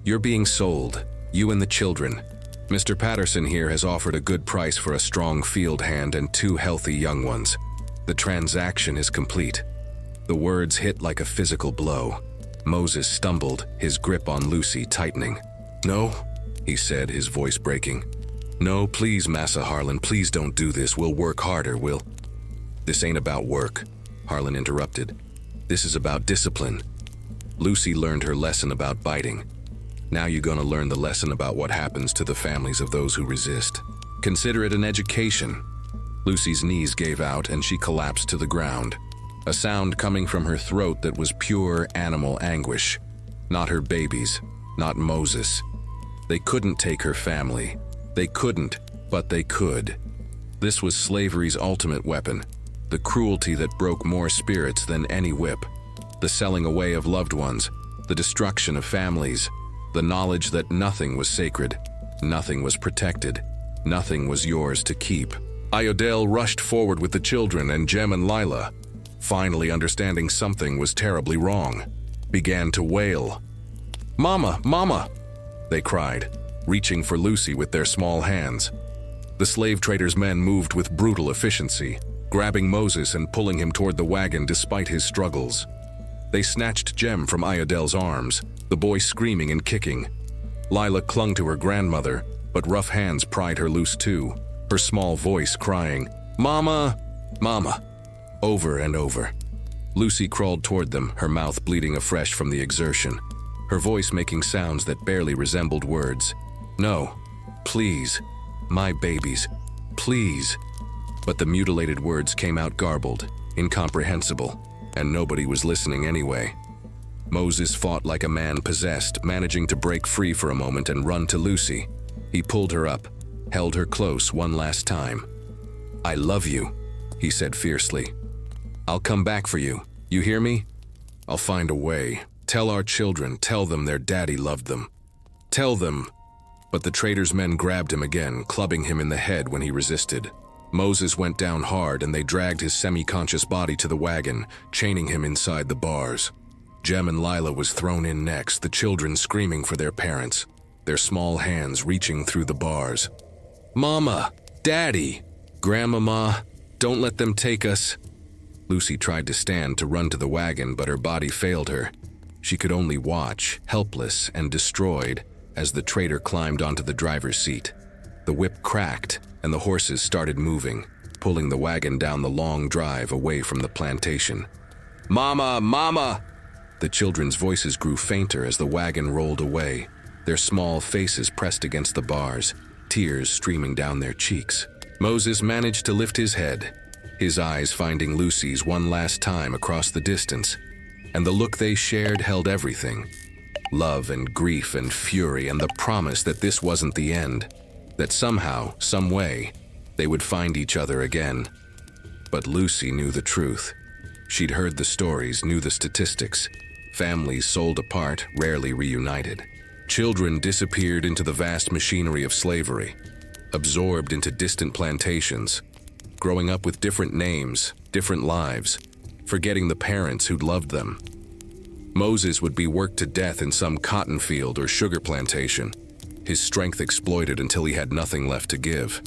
"you're being sold, you and the children. Mr. Patterson here has offered a good price for a strong field hand and 2 healthy young ones. The transaction is complete." The words hit like a physical blow. Moses stumbled, his grip on Lucy tightening. "No," he said, his voice breaking. "No, please, Massa Harlan, please don't do this. We'll work harder, we'll—" "This ain't about work," Harlan interrupted. "This is about discipline. Lucy learned her lesson about biting. Now you're gonna learn the lesson about what happens to the families of those who resist. Consider it an education." Lucy's knees gave out and she collapsed to the ground, a sound coming from her throat that was pure animal anguish. Not her babies, not Moses. They couldn't take her family. They couldn't, but they could. This was slavery's ultimate weapon, the cruelty that broke more spirits than any whip, the selling away of loved ones, the destruction of families, the knowledge that nothing was sacred, nothing was protected, nothing was yours to keep. Ayodele rushed forward with the children and Jem and Lila, finally understanding something was terribly wrong, began to wail. "Mama, Mama!" they cried, reaching for Lucy with their small hands. The slave trader's men moved with brutal efficiency, grabbing Moses and pulling him toward the wagon despite his struggles. They snatched Jem from Ayodele's arms, the boy screaming and kicking. Lila clung to her grandmother, but rough hands pried her loose too, her small voice crying, "Mama! Mama!" over and over. Lucy crawled toward them, her mouth bleeding afresh from the exertion, her voice making sounds that barely resembled words. "No, please, my babies, please." But the mutilated words came out garbled, incomprehensible, and nobody was listening anyway. Moses fought like a man possessed, managing to break free for a moment and run to Lucy. He pulled her up, held her close one last time. "I love you," he said fiercely. "I'll come back for you. You hear me? I'll find a way. Tell our children, tell them their daddy loved them. Tell them." But the trader's men grabbed him again, clubbing him in the head when he resisted. Moses went down hard and they dragged his semi-conscious body to the wagon, chaining him inside the bars. Jem and Lila was thrown in next, the children screaming for their parents, their small hands reaching through the bars. "Mama! Daddy! Grandmama! Don't let them take us!" Lucy tried to stand to run to the wagon, but her body failed her. She could only watch, helpless and destroyed, as the trader climbed onto the driver's seat. The whip cracked, and the horses started moving, pulling the wagon down the long drive away from the plantation. "Mama! Mama!" The children's voices grew fainter as the wagon rolled away, their small faces pressed against the bars, tears streaming down their cheeks. Moses managed to lift his head, his eyes finding Lucy's one last time across the distance, and the look they shared held everything. Love and grief and fury and the promise that this wasn't the end, that somehow, some way, they would find each other again. But Lucy knew the truth. She'd heard the stories, knew the statistics. Families sold apart, rarely reunited. Children disappeared into the vast machinery of slavery, absorbed into distant plantations, growing up with different names, different lives, forgetting the parents who'd loved them. Moses would be worked to death in some cotton field or sugar plantation, his strength exploited until he had nothing left to give.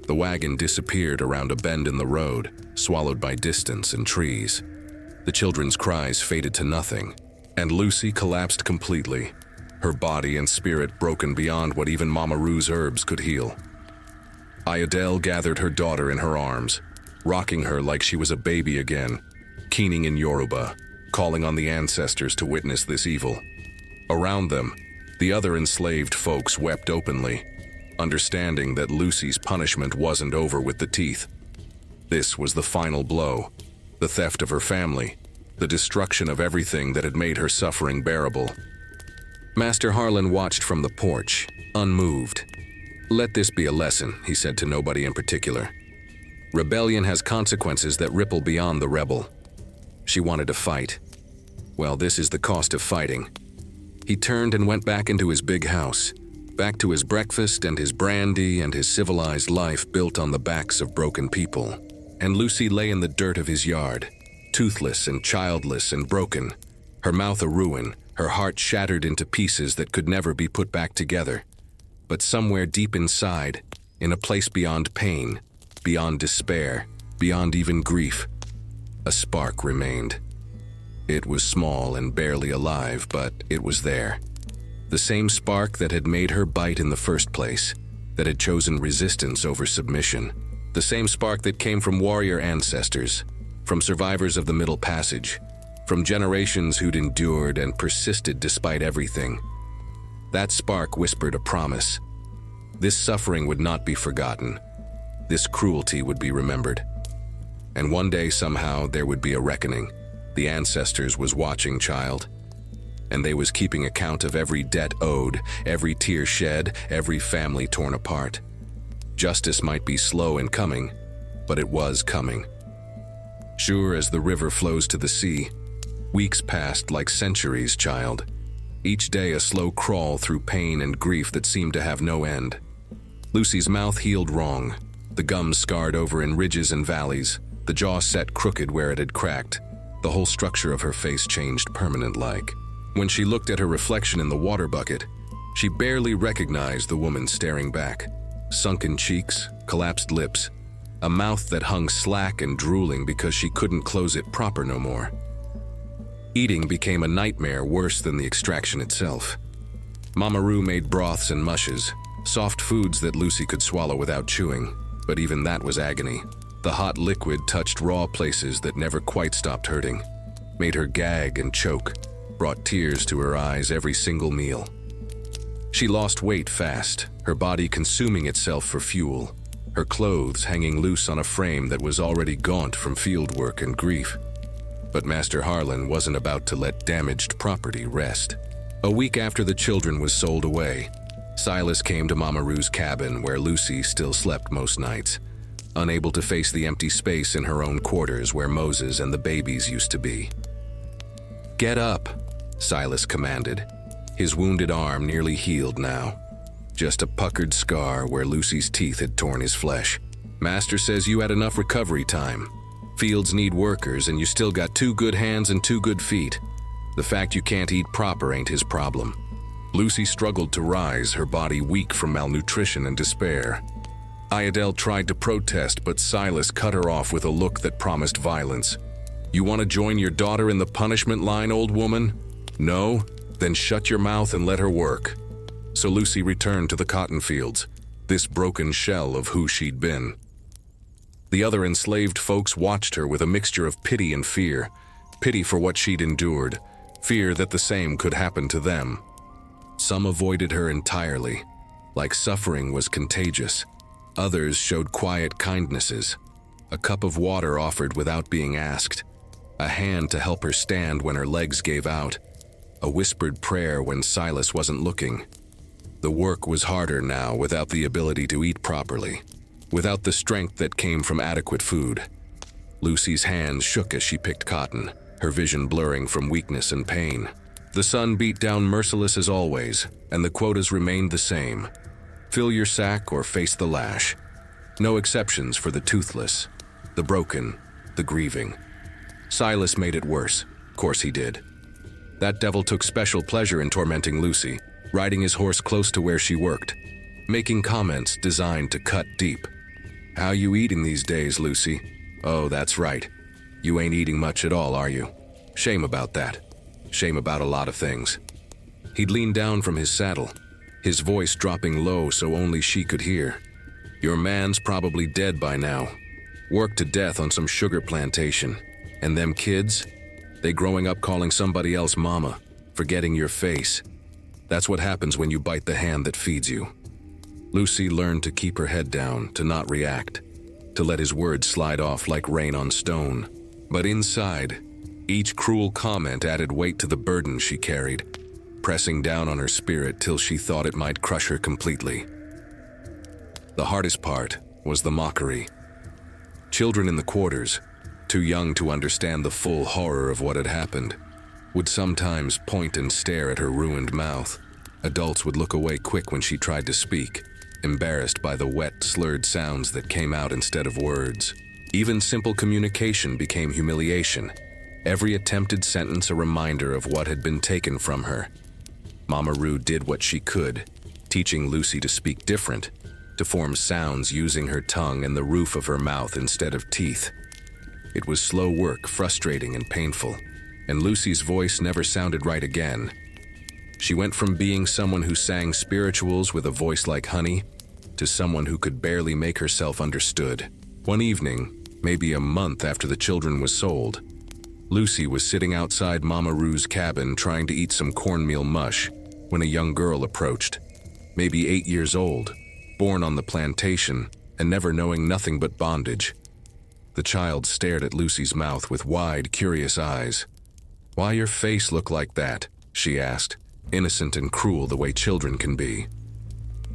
The wagon disappeared around a bend in the road, swallowed by distance and trees. The children's cries faded to nothing, and Lucy collapsed completely, her body and spirit broken beyond what even Mama Rue's herbs could heal. Ayodele gathered her daughter in her arms, rocking her like she was a baby again, keening in Yoruba, calling on the ancestors to witness this evil. Around them, the other enslaved folks wept openly, understanding that Lucy's punishment wasn't over with the teeth. This was the final blow, the theft of her family, the destruction of everything that had made her suffering bearable. Master Harlan watched from the porch, unmoved. "Let this be a lesson," he said to nobody in particular. "Rebellion has consequences that ripple beyond the rebel." She wanted to fight. Well, this is the cost of fighting. He turned and went back into his big house, back to his breakfast and his brandy and his civilized life built on the backs of broken people. And Lucy lay in the dirt of his yard, toothless and childless and broken, her mouth a ruin, her heart shattered into pieces that could never be put back together. But somewhere deep inside, in a place beyond pain, beyond despair, beyond even grief, a spark remained. It was small and barely alive, but it was there. The same spark that had made her bite in the first place, that had chosen resistance over submission. The same spark that came from warrior ancestors, from survivors of the Middle Passage, from generations who'd endured and persisted despite everything. That spark whispered a promise. This suffering would not be forgotten. This cruelty would be remembered. And one day, somehow, there would be a reckoning. The ancestors was watching, child. And they was keeping account of every debt owed, every tear shed, every family torn apart. Justice might be slow in coming, but it was coming. Sure as the river flows to the sea, weeks passed like centuries, child. Each day a slow crawl through pain and grief that seemed to have no end. Lucy's mouth healed wrong, the gums scarred over in ridges and valleys, the jaw set crooked where it had cracked. The whole structure of her face changed permanent-like. When she looked at her reflection in the water bucket, she barely recognized the woman staring back. Sunken cheeks, collapsed lips, a mouth that hung slack and drooling because she couldn't close it proper no more. Eating became a nightmare worse than the extraction itself. Mama Rue made broths and mushes, soft foods that Lucy could swallow without chewing, but even that was agony. The hot liquid touched raw places that never quite stopped hurting, made her gag and choke, brought tears to her eyes every single meal. She lost weight fast, her body consuming itself for fuel, her clothes hanging loose on a frame that was already gaunt from field work and grief. But Master Harlan wasn't about to let damaged property rest. A week after the children was sold away, Silas came to Mama Rue's cabin where Lucy still slept most nights, unable to face the empty space in her own quarters where Moses and the babies used to be. "Get up," Silas commanded, his wounded arm nearly healed now, just a puckered scar where Lucy's teeth had torn his flesh. "Master says you had enough recovery time. Fields need workers and you still got 2 good hands and 2 good feet. The fact you can't eat proper ain't his problem." Lucy struggled to rise, her body weak from malnutrition and despair. Iadel tried to protest, but Silas cut her off with a look that promised violence. "You want to join your daughter in the punishment line, old woman? No? Then shut your mouth and let her work." So Lucy returned to the cotton fields, this broken shell of who she'd been. The other enslaved folks watched her with a mixture of pity and fear. Pity for what she'd endured, fear that the same could happen to them. Some avoided her entirely, like suffering was contagious. Others showed quiet kindnesses, a cup of water offered without being asked, a hand to help her stand when her legs gave out, a whispered prayer when Silas wasn't looking. The work was harder now without the ability to eat properly, without the strength that came from adequate food. Lucy's hands shook as she picked cotton, her vision blurring from weakness and pain. The sun beat down merciless as always, and the quotas remained the same. Fill your sack or face the lash. No exceptions for the toothless, the broken, the grieving. Silas made it worse. Of course he did. That devil took special pleasure in tormenting Lucy, riding his horse close to where she worked, making comments designed to cut deep. "How you eating these days, Lucy? Oh, that's right. You ain't eating much at all, are you? Shame about that. Shame about a lot of things." He'd leaned down from his saddle, his voice dropping low so only she could hear. "Your man's probably dead by now. Worked to death on some sugar plantation. And them kids? They growing up calling somebody else mama, forgetting your face. That's what happens when you bite the hand that feeds you." Lucy learned to keep her head down, to not react, to let his words slide off like rain on stone. But inside, each cruel comment added weight to the burden she carried, pressing down on her spirit till she thought it might crush her completely. The hardest part was the mockery. Children in the quarters, too young to understand the full horror of what had happened, would sometimes point and stare at her ruined mouth. Adults would look away quick when she tried to speak, embarrassed by the wet, slurred sounds that came out instead of words. Even simple communication became humiliation, every attempted sentence a reminder of what had been taken from her. Mama Rue did what she could, teaching Lucy to speak different, to form sounds using her tongue and the roof of her mouth instead of teeth. It was slow work, frustrating and painful, and Lucy's voice never sounded right again. She went from being someone who sang spirituals with a voice like honey to someone who could barely make herself understood. One evening, maybe a month after the children was sold, Lucy was sitting outside Mama Rue's cabin trying to eat some cornmeal mush when a young girl approached, maybe 8 years old, born on the plantation and never knowing nothing but bondage. The child stared at Lucy's mouth with wide, curious eyes. "Why your face look like that?" she asked, innocent and cruel the way children can be.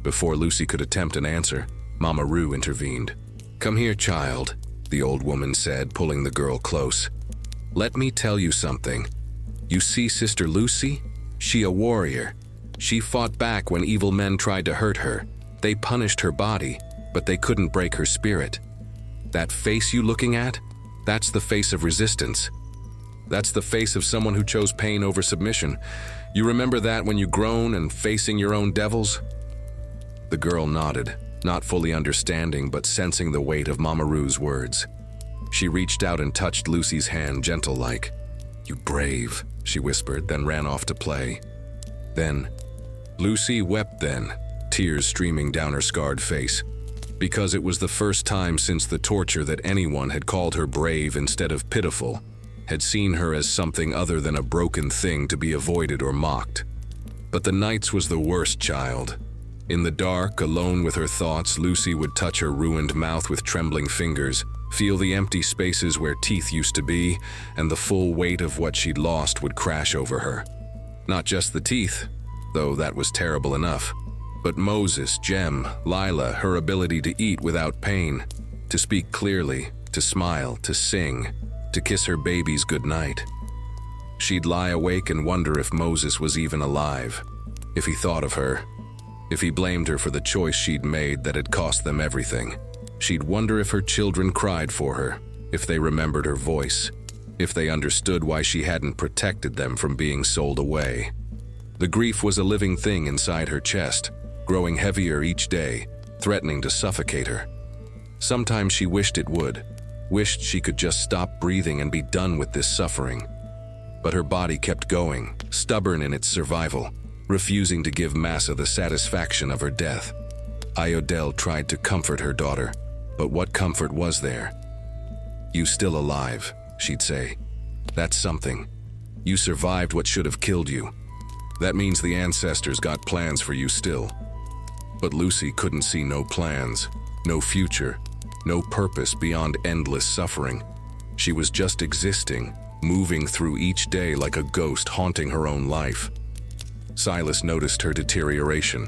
Before Lucy could attempt an answer, Mama Rue intervened. "Come here, child," the old woman said, pulling the girl close. "Let me tell you something. You see Sister Lucy? She a warrior. She fought back when evil men tried to hurt her. They punished her body, but they couldn't break her spirit. That face you looking at? That's the face of resistance. That's the face of someone who chose pain over submission. You remember that when you groan and facing your own devils?" The girl nodded, not fully understanding but sensing the weight of Mama Rue's words. She reached out and touched Lucy's hand gentle-like. "You brave," she whispered, then ran off to play. Then, Lucy wept then, tears streaming down her scarred face, because it was the first time since the torture that anyone had called her brave instead of pitiful, had seen her as something other than a broken thing to be avoided or mocked. But the nights was the worst, child. In the dark, alone with her thoughts, Lucy would touch her ruined mouth with trembling fingers, feel the empty spaces where teeth used to be, and the full weight of what she'd lost would crash over her. Not just the teeth, though that was terrible enough. But Moses, Jem, Lila, her ability to eat without pain, to speak clearly, to smile, to sing, to kiss her babies goodnight. She'd lie awake and wonder if Moses was even alive, if he thought of her, if he blamed her for the choice she'd made that had cost them everything. She'd wonder if her children cried for her, if they remembered her voice, if they understood why she hadn't protected them from being sold away. The grief was a living thing inside her chest, growing heavier each day, threatening to suffocate her. Sometimes she wished it would, wished she could just stop breathing and be done with this suffering. But her body kept going, stubborn in its survival, refusing to give Massa the satisfaction of her death. Iodel tried to comfort her daughter, but what comfort was there? "You still alive," she'd say. "That's something. You survived what should have killed you. That means the ancestors got plans for you still." But Lucy couldn't see no plans, no future, no purpose beyond endless suffering. She was just existing, moving through each day like a ghost haunting her own life. Silas noticed her deterioration,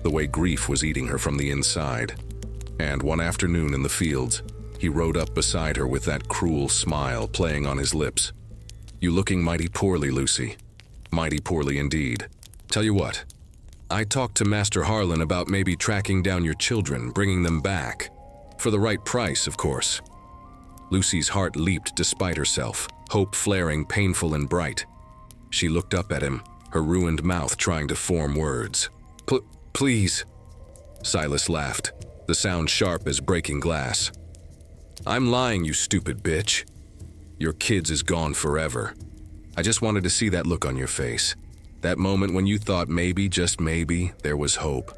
the way grief was eating her from the inside. And one afternoon in the fields, he rode up beside her with that cruel smile playing on his lips. "You looking mighty poorly, Lucy. Mighty poorly indeed. Tell you what, I talked to Master Harlan about maybe tracking down your children, bringing them back. For the right price, of course." Lucy's heart leaped despite herself, hope flaring painful and bright. She looked up at him, her ruined mouth trying to form words. Please." Silas laughed, the sound sharp as breaking glass. "I'm lying, you stupid bitch. Your kids is gone forever. I just wanted to see that look on your face. That moment when you thought maybe, just maybe, there was hope.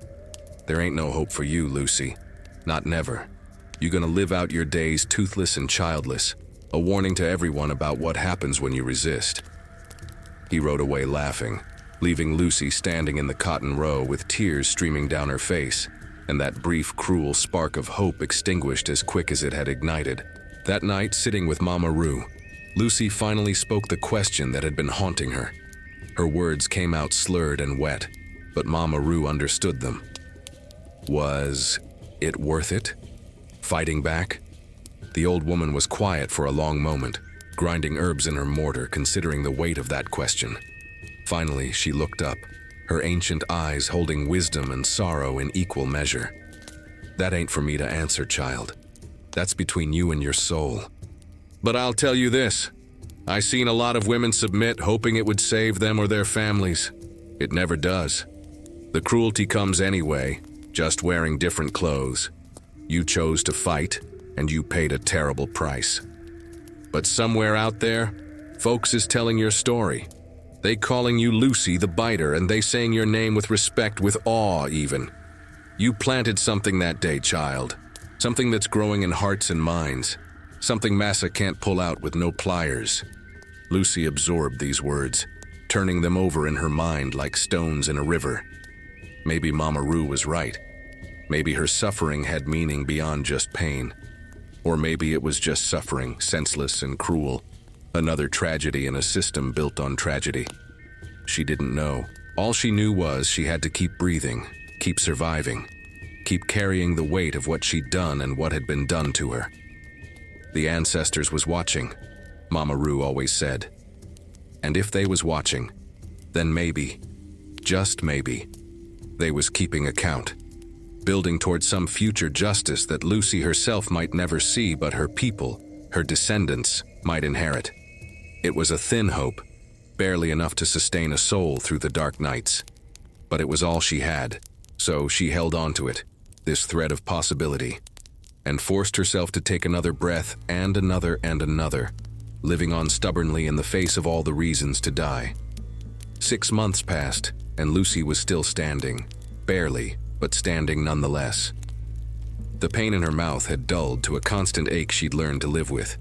There ain't no hope for you, Lucy. Not never. You gonna live out your days toothless and childless, a warning to everyone about what happens when you resist." He rode away laughing, leaving Lucy standing in the cotton row with tears streaming down her face, and that brief, cruel spark of hope extinguished as quick as it had ignited. That night, sitting with Mama Rue, Lucy finally spoke the question that had been haunting her. Her words came out slurred and wet, but Mama Rue understood them. Was it worth it? Fighting back? The old woman was quiet for a long moment, grinding herbs in her mortar, considering the weight of that question. Finally, she looked up, her ancient eyes holding wisdom and sorrow in equal measure. "That ain't for me to answer, child. That's between you and your soul. But I'll tell you this. I seen a lot of women submit, hoping it would save them or their families. It never does. The cruelty comes anyway, just wearing different clothes. You chose to fight, and you paid a terrible price. But somewhere out there, folks is telling your story. They calling you Lucy the Biter, and they saying your name with respect, with awe even. You planted something that day, child. Something that's growing in hearts and minds. Something Massa can't pull out with no pliers." Lucy absorbed these words, turning them over in her mind like stones in a river. Maybe Mama Rue was right. Maybe her suffering had meaning beyond just pain. Or maybe it was just suffering, senseless and cruel. Another tragedy in a system built on tragedy. She didn't know. All she knew was she had to keep breathing, keep surviving, keep carrying the weight of what she'd done and what had been done to her. The ancestors was watching, Mama Rue always said. And if they was watching, then maybe, just maybe, they was keeping account, building towards some future justice that Lucy herself might never see, but her people, her descendants, might inherit. It was a thin hope, barely enough to sustain a soul through the dark nights. But it was all she had, so she held on to it, this thread of possibility, and forced herself to take another breath and another, living on stubbornly in the face of all the reasons to die. 6 months passed, and Lucy was still standing, barely, but standing nonetheless. The pain in her mouth had dulled to a constant ache she'd learned to live with.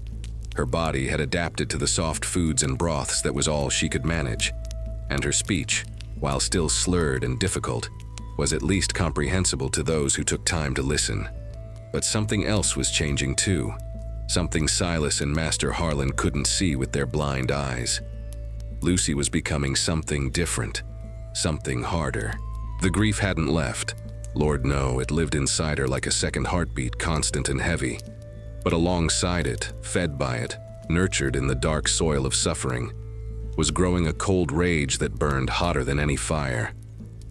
Her body had adapted to the soft foods and broths that was all she could manage, and her speech, while still slurred and difficult, was at least comprehensible to those who took time to listen. But something else was changing too, something Silas and Master Harlan couldn't see with their blind eyes. Lucy was becoming something different, something harder. The grief hadn't left. Lord, no, it lived inside her like a second heartbeat, constant and heavy. But alongside it, fed by it, nurtured in the dark soil of suffering, was growing a cold rage that burned hotter than any fire.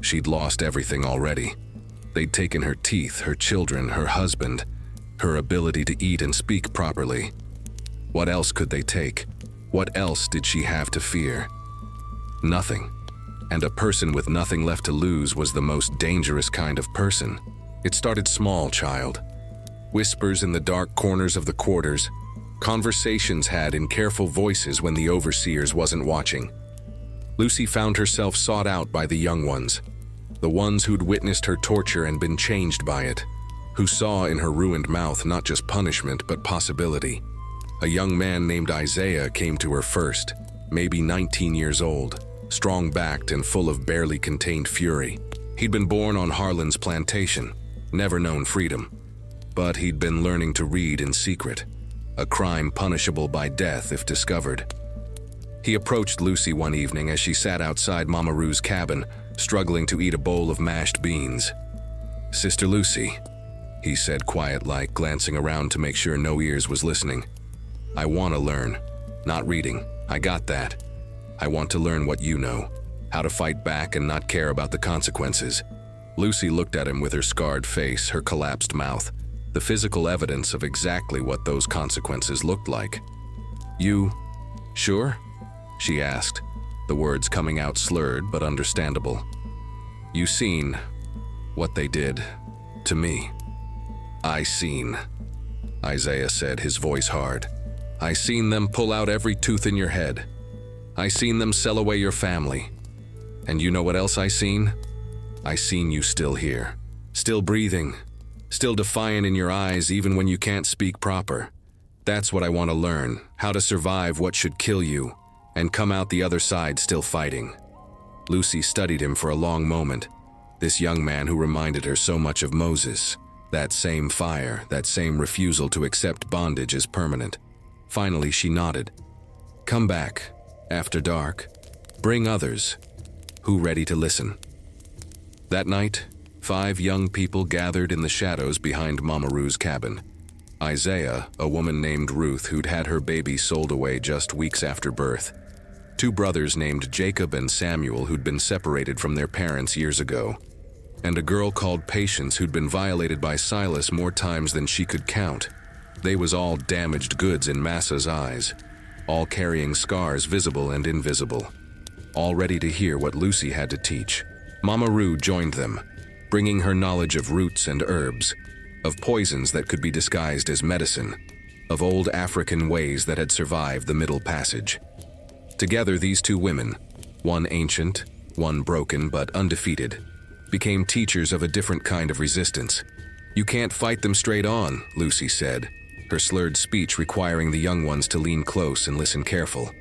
She'd lost everything already. They'd taken her teeth, her children, her husband, her ability to eat and speak properly. What else could they take? What else did she have to fear? Nothing. And a person with nothing left to lose was the most dangerous kind of person. It started small, child. Whispers in the dark corners of the quarters, conversations had in careful voices when the Overseer'S wasn't watching. Lucy found herself sought out by the young ones, the ones who'd witnessed her torture and been changed by it, who saw in her ruined mouth not just punishment but possibility. A young man named Isaiah came to her first, maybe 19 years old, strong-backed and full of barely contained fury. He'd been born on Harlan's plantation, never known freedom, but he'd been learning to read in secret, a crime punishable by death if discovered. He approached Lucy one evening as she sat outside Mama Rue's cabin, struggling to eat a bowl of mashed beans. "Sister Lucy," he said quiet-like, glancing around to make sure no ears was listening. "I want to learn. Not reading. I got that. I want to learn what you know, how to fight back and not care about the consequences." Lucy looked at him with her scarred face, her collapsed mouth, the physical evidence of exactly what those consequences looked like. "You sure?" she asked, the words coming out slurred but understandable. "You seen what they did to me?" "I seen," Isaiah said, his voice hard. "I seen them pull out every tooth in your head. I seen them sell away your family. And you know what else I seen? I seen you still here, still breathing, still defiant in your eyes even when you can't speak proper. That's what I want to learn, how to survive what should kill you, and come out the other side still fighting." Lucy studied him for a long moment, this young man who reminded her so much of Moses, that same fire, that same refusal to accept bondage as permanent. Finally, she nodded. "Come back. After dark. Bring others. Who ready to listen?" That night, 5 young people gathered in the shadows behind Mama Rue's cabin. Isaiah, a woman named Ruth who'd had her baby sold away just weeks after birth. 2 brothers named Jacob and Samuel who'd been separated from their parents years ago. And a girl called Patience who'd been violated by Silas more times than she could count. They was all damaged goods in Massa's eyes, all carrying scars visible and invisible, all ready to hear what Lucy had to teach. Mama Rue joined them, bringing her knowledge of roots and herbs, of poisons that could be disguised as medicine, of old African ways that had survived the Middle Passage. Together, these 2 women, one ancient, one broken but undefeated, became teachers of a different kind of resistance. "You can't fight them straight on," Lucy said, her slurred speech requiring the young ones to lean close and listen careful.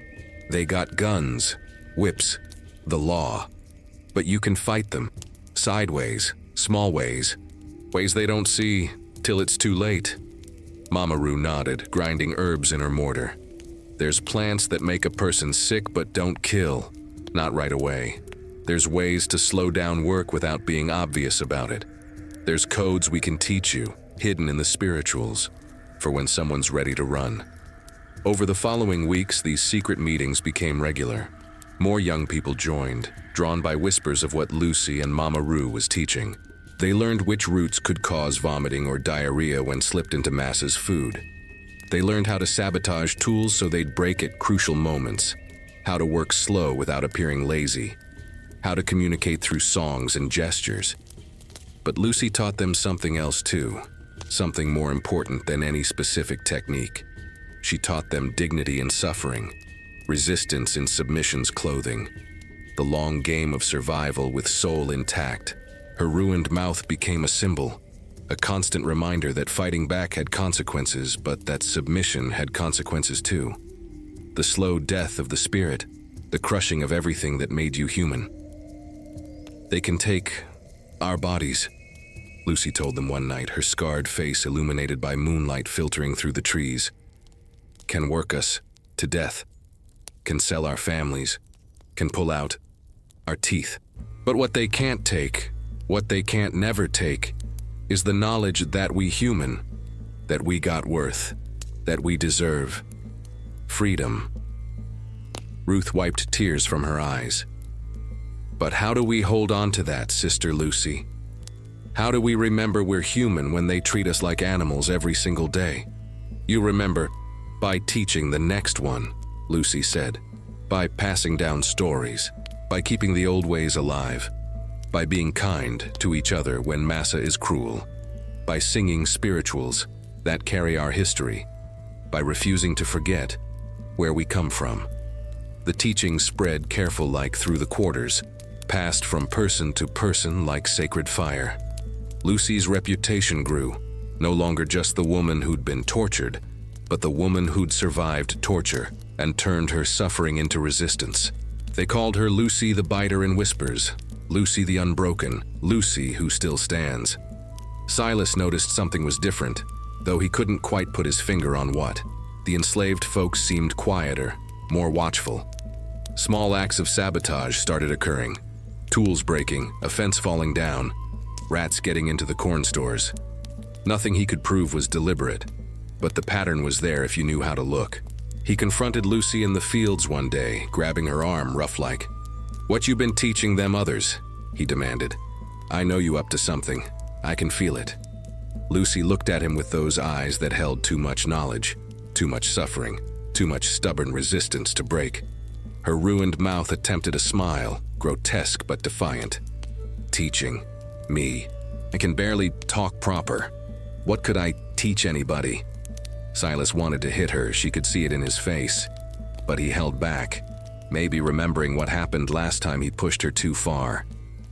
"They got guns, whips, the law. But you can fight them, sideways, small ways, ways they don't see till it's too late." Mama Rue nodded, grinding herbs in her mortar. "There's plants that make a person sick but don't kill, not right away. There's ways to slow down work without being obvious about it. There's codes we can teach you, hidden in the spirituals, for when someone's ready to run." Over the following weeks, these secret meetings became regular. More young people joined, drawn by whispers of what Lucy and Mama Rue was teaching. They learned which roots could cause vomiting or diarrhea when slipped into Massa's food. They learned how to sabotage tools so they'd break at crucial moments, how to work slow without appearing lazy, how to communicate through songs and gestures. But Lucy taught them something else too, something more important than any specific technique. She taught them dignity in suffering, resistance in submission's clothing, the long game of survival with soul intact. Her ruined mouth became a symbol, a constant reminder that fighting back had consequences, but that submission had consequences too. The slow death of the spirit, the crushing of everything that made you human. "They can take our bodies," Lucy told them one night, her scarred face illuminated by moonlight filtering through the trees. "Can work us to death, can sell our families, can pull out our teeth. But what they can't take What they can't never take is the knowledge that we human, that we got worth, that we deserve freedom. Ruth wiped tears from her eyes. But how do we hold on to that, Sister Lucy? How do we remember we're human when they treat us like animals every single day? You remember, by teaching the next one, Lucy said, by passing down stories, by keeping the old ways alive, by being kind to each other when massa is cruel, by singing spirituals that carry our history, by refusing to forget where we come from. The teaching spread careful-like through the quarters, passed from person to person like sacred fire. Lucy's reputation grew, no longer just the woman who'd been tortured, but the woman who'd survived torture and turned her suffering into resistance. They called her Lucy the Biter in whispers, Lucy the Unbroken, Lucy who still stands. Silas noticed something was different, though he couldn't quite put his finger on what. The enslaved folks seemed quieter, more watchful. Small acts of sabotage started occurring. Tools breaking, a fence falling down, rats getting into the corn stores. Nothing he could prove was deliberate, but the pattern was there if you knew how to look. He confronted Lucy in the fields one day, grabbing her arm rough-like. "What you been teaching them others?" he demanded. "I know you up to something. I can feel it." Lucy looked at him with those eyes that held too much knowledge, too much suffering, too much stubborn resistance to break. Her ruined mouth attempted a smile, grotesque but defiant. "Teaching. Me. I can barely talk proper. What could I teach anybody?" Silas wanted to hit her, she could see it in his face. But he held back, maybe remembering what happened last time he pushed her too far.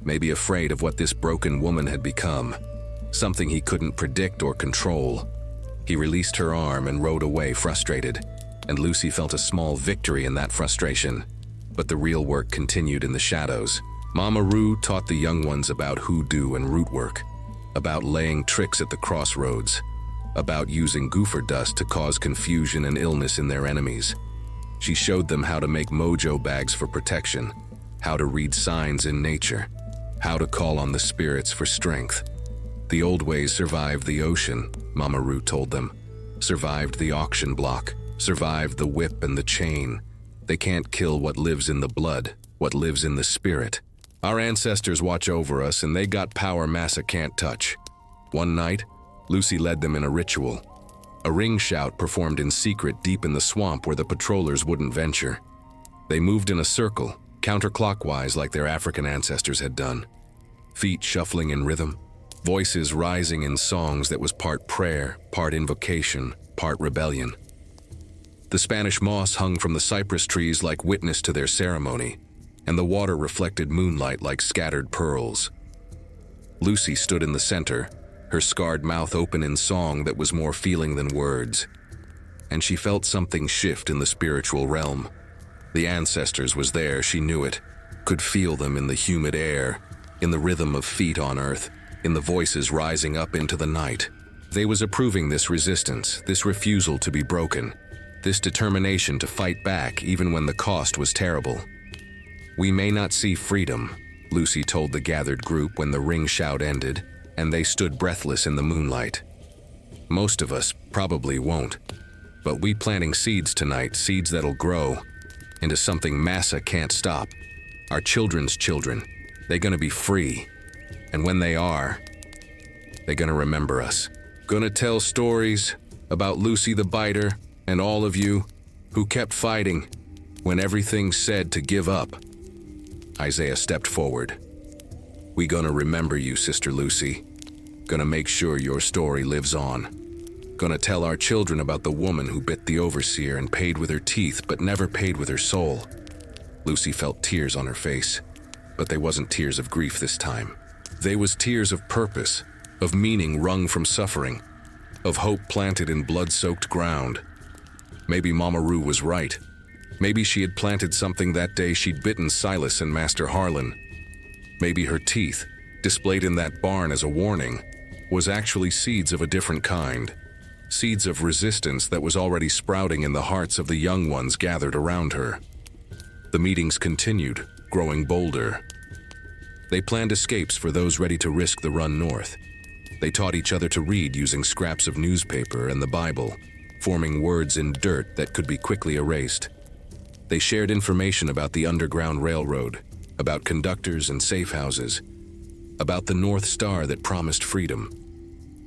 Maybe afraid of what this broken woman had become. Something he couldn't predict or control. He released her arm and rode away frustrated, and Lucy felt a small victory in that frustration. But the real work continued in the shadows. Mama Roo taught the young ones about hoodoo and root work, about laying tricks at the crossroads, about using gopher dust to cause confusion and illness in their enemies. She showed them how to make mojo bags for protection, how to read signs in nature, how to call on the spirits for strength. The old ways survived the ocean, Mama Roo told them, survived the auction block, survived the whip and the chain. They can't kill what lives in the blood, what lives in the spirit. Our ancestors watch over us and they got power massa can't touch. One night, Lucy led them in a ritual. A ring shout performed in secret deep in the swamp where the patrollers wouldn't venture. They moved in a circle, counterclockwise like their African ancestors had done. Feet shuffling in rhythm, voices rising in songs that was part prayer, part invocation, part rebellion. The Spanish moss hung from the cypress trees like witness to their ceremony, and the water reflected moonlight like scattered pearls. Lucy stood in the center, her scarred mouth open in song that was more feeling than words. And she felt something shift in the spiritual realm. The ancestors was there, she knew it, could feel them in the humid air, in the rhythm of feet on earth, in the voices rising up into the night. They was approving this resistance, this refusal to be broken, this determination to fight back even when the cost was terrible. "We may not see freedom," Lucy told the gathered group when the ring shout ended, and they stood breathless in the moonlight. "Most of us probably won't, but we planting seeds tonight, seeds that'll grow into something massa can't stop. Our children's children, they gonna be free, and when they are, they gonna remember us. Gonna tell stories about Lucy the Biter and all of you who kept fighting when everything said to give up." Isaiah stepped forward. "We gonna remember you, Sister Lucy. Gonna make sure your story lives on. Gonna tell our children about the woman who bit the overseer and paid with her teeth but never paid with her soul." Lucy felt tears on her face, but they wasn't tears of grief this time. They was tears of purpose, of meaning wrung from suffering, of hope planted in blood-soaked ground. Maybe Mama Roo was right. Maybe she had planted something that day she'd bitten Silas and Master Harlan. Maybe her teeth, displayed in that barn as a warning, was actually seeds of a different kind. Seeds of resistance that was already sprouting in the hearts of the young ones gathered around her. The meetings continued, growing bolder. They planned escapes for those ready to risk the run north. They taught each other to read using scraps of newspaper and the Bible, forming words in dirt that could be quickly erased. They shared information about the Underground Railroad, about conductors and safe houses, about the North Star that promised freedom.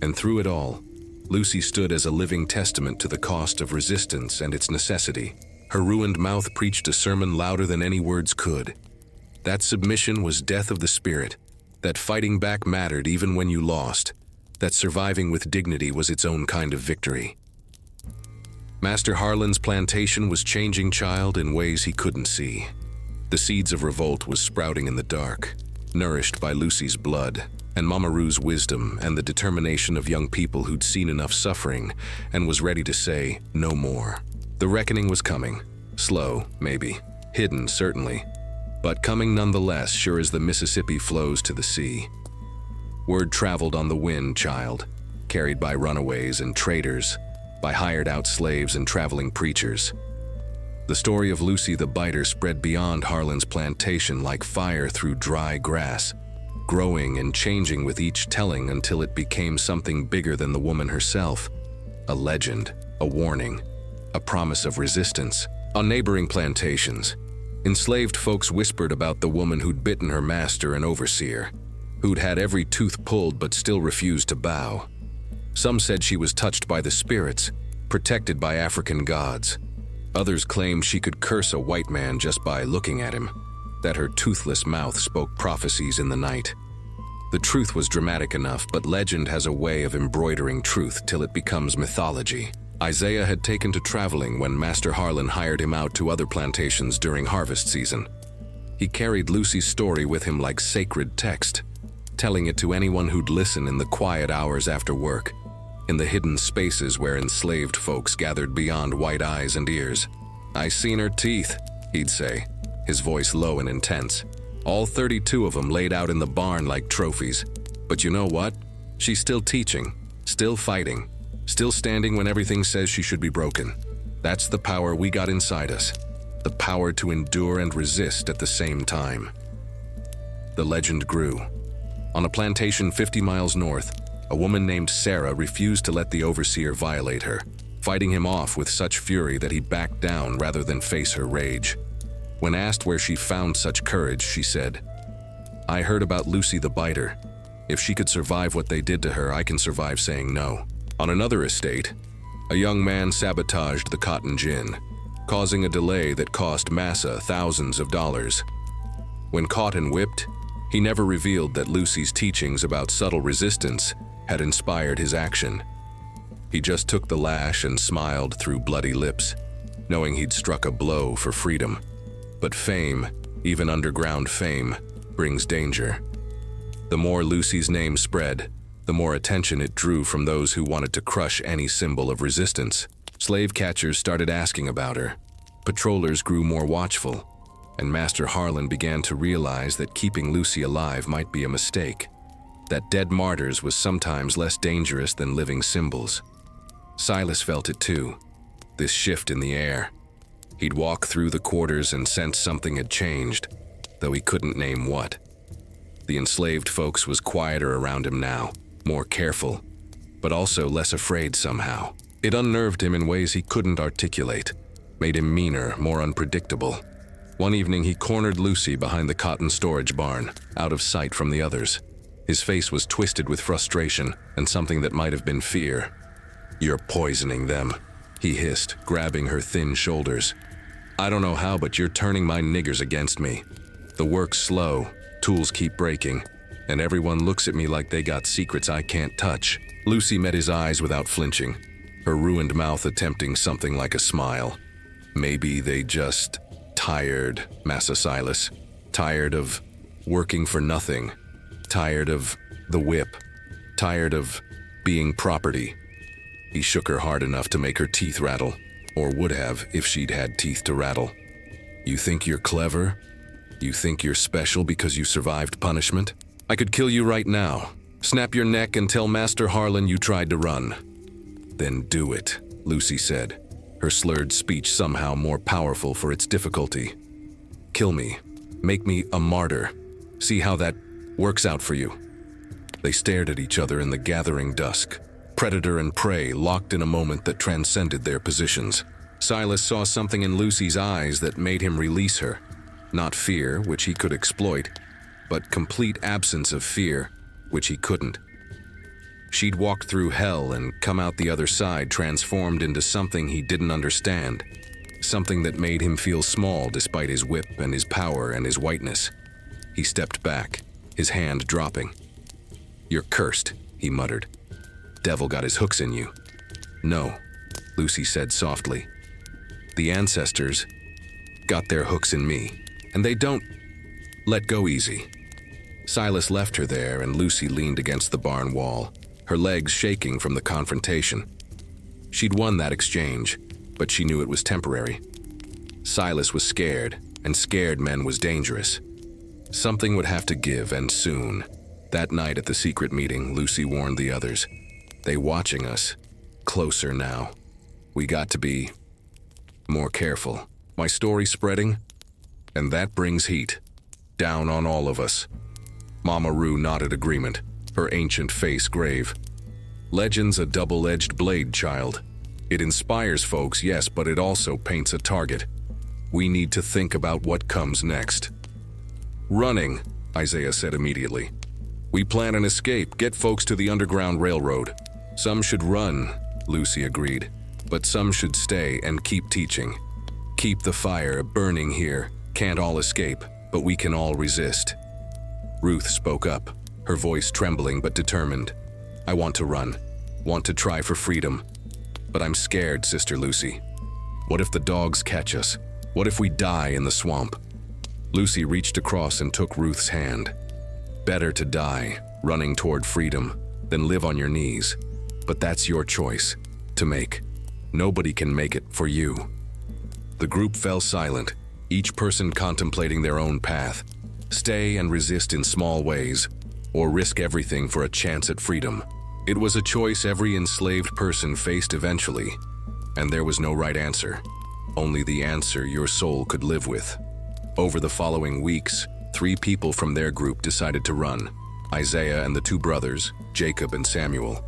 And through it all, Lucy stood as a living testament to the cost of resistance and its necessity. Her ruined mouth preached a sermon louder than any words could. That submission was death of the spirit, that fighting back mattered even when you lost, that surviving with dignity was its own kind of victory. Master Harlan's plantation was changing Child in ways he couldn't see. The seeds of revolt was sprouting in the dark, nourished by Lucy's blood, and Mama Rue's wisdom and the determination of young people who'd seen enough suffering and was ready to say no more. The reckoning was coming. Slow, maybe. Hidden, certainly. But coming nonetheless, sure as the Mississippi flows to the sea. Word traveled on the wind, Child, carried by runaways and traders, by hired-out slaves and traveling preachers. The story of Lucy the Biter spread beyond Harlan's plantation like fire through dry grass, growing and changing with each telling until it became something bigger than the woman herself. A legend, a warning, a promise of resistance. On neighboring plantations, enslaved folks whispered about the woman who'd bitten her master and overseer, who'd had every tooth pulled but still refused to bow. Some said she was touched by the spirits, protected by African gods. Others claimed she could curse a white man just by looking at him, that her toothless mouth spoke prophecies in the night. The truth was dramatic enough, but legend has a way of embroidering truth till it becomes mythology. Isaiah had taken to traveling when Master Harlan hired him out to other plantations during harvest season. He carried Lucy's story with him like sacred text, telling it to anyone who'd listen in the quiet hours after work, in the hidden spaces where enslaved folks gathered beyond white eyes and ears. "I seen her teeth," he'd say, his voice low and intense. "All 32 of them laid out in the barn like trophies. But you know what? She's still teaching, still fighting, still standing when everything says she should be broken. That's the power we got inside us, the power to endure and resist at the same time." The legend grew. On a plantation 50 miles north, a woman named Sarah refused to let the overseer violate her, fighting him off with such fury that he backed down rather than face her rage. When asked where she found such courage, she said, "I heard about Lucy the Biter. If she could survive what they did to her, I can survive saying no." On another estate, a young man sabotaged the cotton gin, causing a delay that cost Massa thousands of dollars. When caught and whipped, he never revealed that Lucy's teachings about subtle resistance had inspired his action. He just took the lash and smiled through bloody lips, knowing he'd struck a blow for freedom. But fame, even underground fame, brings danger. The more Lucy's name spread, the more attention it drew from those who wanted to crush any symbol of resistance. Slave catchers started asking about her. Patrollers grew more watchful, and Master Harlan began to realize that keeping Lucy alive might be a mistake, that dead martyrs was sometimes less dangerous than living symbols. Silas felt it too, this shift in the air. He'd walk through the quarters and sense something had changed, though he couldn't name what. The enslaved folks was quieter around him now, more careful, but also less afraid somehow. It unnerved him in ways he couldn't articulate, made him meaner, more unpredictable. One evening he cornered Lucy behind the cotton storage barn, out of sight from the others. His face was twisted with frustration and something that might have been fear. "You're poisoning them," he hissed, grabbing her thin shoulders. "I don't know how, but you're turning my niggers against me. The work's slow, tools keep breaking, and everyone looks at me like they got secrets I can't touch." Lucy met his eyes without flinching, her ruined mouth attempting something like a smile. "Maybe they just tired, Massa Silas. Tired of working for nothing. Tired of the whip. Tired of being property." He shook her hard enough to make her teeth rattle, or would have if she'd had teeth to rattle. "You think you're clever? You think you're special because you survived punishment? I could kill you right now, snap your neck and tell Master Harlan you tried to run." "Then do it," Lucy said, her slurred speech somehow more powerful for its difficulty. "Kill me. Make me a martyr. See how that Works out for you." They stared at each other in the gathering dusk, predator and prey locked in a moment that transcended their positions. Silas saw something in Lucy's eyes that made him release her. Not fear, which he could exploit, but complete absence of fear, which he couldn't. She'd walked through hell and come out the other side transformed into something he didn't understand. Something that made him feel small despite his whip and his power and his whiteness. He stepped back, his hand dropping. "You're cursed," he muttered. "Devil got his hooks in you." "No," Lucy said softly. "The ancestors got their hooks in me, and they don't let go easy." Silas left her there, and Lucy leaned against the barn wall, her legs shaking from the confrontation. She'd won that exchange, but she knew it was temporary. Silas was scared, and scared men was dangerous. Something would have to give, and soon. That night at the secret meeting, Lucy warned the others. "They watching us. Closer now. We got to be more careful. My story spreading, and that brings heat. Down on all of us." Mama Rue nodded agreement, her ancient face grave. "Legend's a double-edged blade, child. It inspires folks, yes, but it also paints a target. We need to think about what comes next." "Running," Isaiah said immediately. "We plan an escape, get folks to the Underground Railroad." "Some should run," Lucy agreed, "but some should stay and keep teaching. Keep the fire burning here. Can't all escape, but we can all resist." Ruth spoke up, her voice trembling but determined. "I want to run, want to try for freedom. But I'm scared, Sister Lucy. What if the dogs catch us? What if we die in the swamp?" Lucy reached across and took Ruth's hand. "Better to die, running toward freedom, than live on your knees. But that's your choice to make. Nobody can make it for you." The group fell silent, each person contemplating their own path. Stay and resist in small ways, or risk everything for a chance at freedom. It was a choice every enslaved person faced eventually, and there was no right answer, only the answer your soul could live with. Over the following weeks, 3 people from their group decided to run: Isaiah and the 2 brothers, Jacob and Samuel.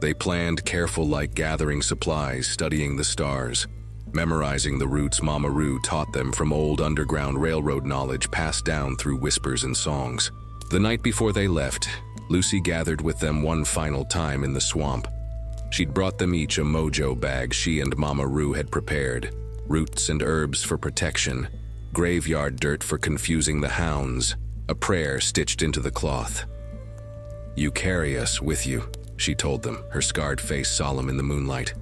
They planned careful like gathering supplies, studying the stars, memorizing the routes Mama Rue taught them from old Underground Railroad knowledge passed down through whispers and songs. The night before they left, Lucy gathered with them one final time in the swamp. She'd brought them each a mojo bag she and Mama Rue had prepared, roots and herbs for protection, graveyard dirt for confusing the hounds, a prayer stitched into the cloth. "You carry us with you," she told them, her scarred face solemn in the moonlight.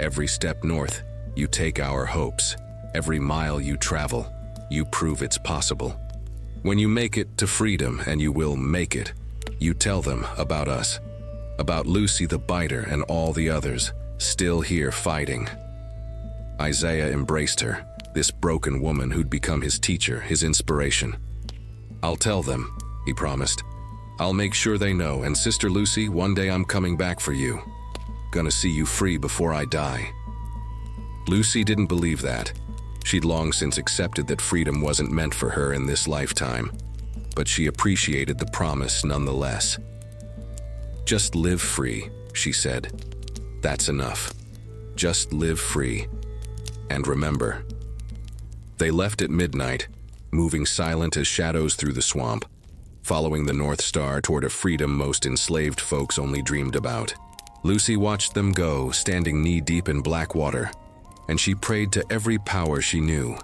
"Every step north, you take our hopes. Every mile you travel, you prove it's possible. When you make it to freedom, and you will make it, you tell them about us, about Lucy the biter and all the others, still here fighting." Isaiah embraced her, this broken woman who'd become his teacher, his inspiration. "I'll tell them," he promised. "I'll make sure they know, and Sister Lucy, one day I'm coming back for you. Gonna see you free before I die." Lucy didn't believe that. She'd long since accepted that freedom wasn't meant for her in this lifetime, but she appreciated the promise nonetheless. "Just live free," she said. "That's enough. Just live free. And remember." They left at midnight, moving silent as shadows through the swamp, following the North Star toward a freedom most enslaved folks only dreamed about. Lucy watched them go, standing knee-deep in black water, and she prayed to every power she knew,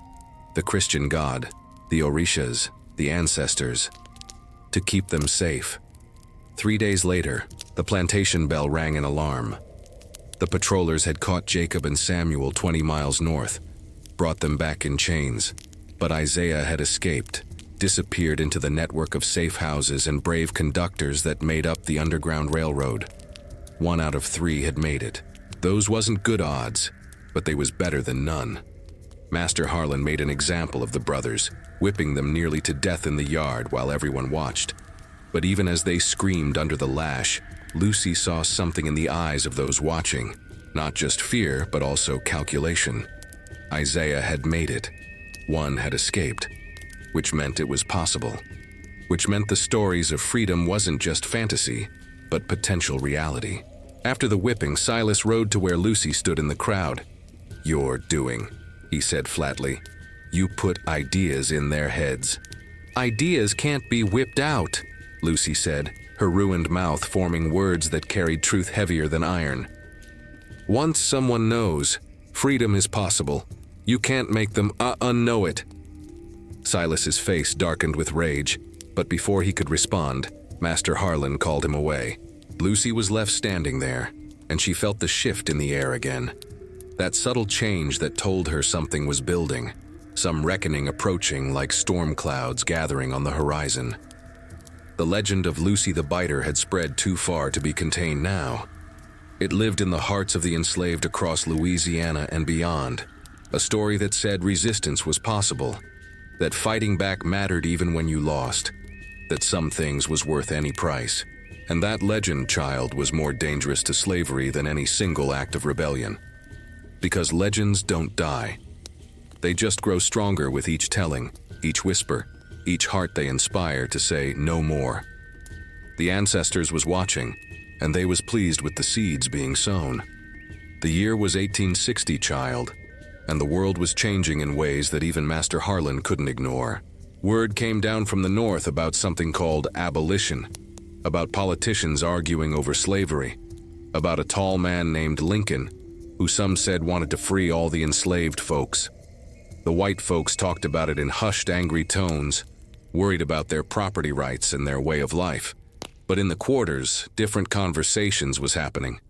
the Christian God, the Overseer'S, the ancestors, to keep them safe. 3 days later, the plantation bell rang an alarm. The patrollers had caught Jacob and Samuel 20 miles north, brought them back in chains, but Isaiah had escaped, disappeared into the network of safe houses and brave conductors that made up the Underground Railroad. 1 out of 3 had made it. Those wasn't good odds, but they was better than none. Master Harlan made an example of the brothers, whipping them nearly to death in the yard while everyone watched. But even as they screamed under the lash, Lucy saw something in the eyes of those watching, not just fear, but also calculation. Isaiah had made it. 1 had escaped, which meant it was possible. which meant the stories of freedom wasn't just fantasy, but potential reality. After the whipping, Silas rode to where Lucy stood in the crowd. "You're doing," he said flatly. "You put ideas in their heads." "Ideas can't be whipped out," Lucy said, her ruined mouth forming words that carried truth heavier than iron. "Once someone knows, freedom is possible. You can't make them unknow it." Silas's face darkened with rage, but before he could respond, Master Harlan called him away. Lucy was left standing there, and she felt the shift in the air again. That subtle change that told her something was building, some reckoning approaching like storm clouds gathering on the horizon. The legend of Lucy the Biter had spread too far to be contained now. It lived in the hearts of the enslaved across Louisiana and beyond, a story that said resistance was possible, that fighting back mattered even when you lost, that some things was worth any price, and that legend, child, was more dangerous to slavery than any single act of rebellion. Because legends don't die. They just grow stronger with each telling, each whisper, each heart they inspire to say no more. The ancestors was watching, and they was pleased with the seeds being sown. The year was 1860, child, and the world was changing in ways that even Master Harlan couldn't ignore. Word came down from the north about something called abolition, about politicians arguing over slavery, about a tall man named Lincoln, who some said wanted to free all the enslaved folks. The white folks talked about it in hushed, angry tones, worried about their property rights and their way of life. But in the quarters, different conversations was happening.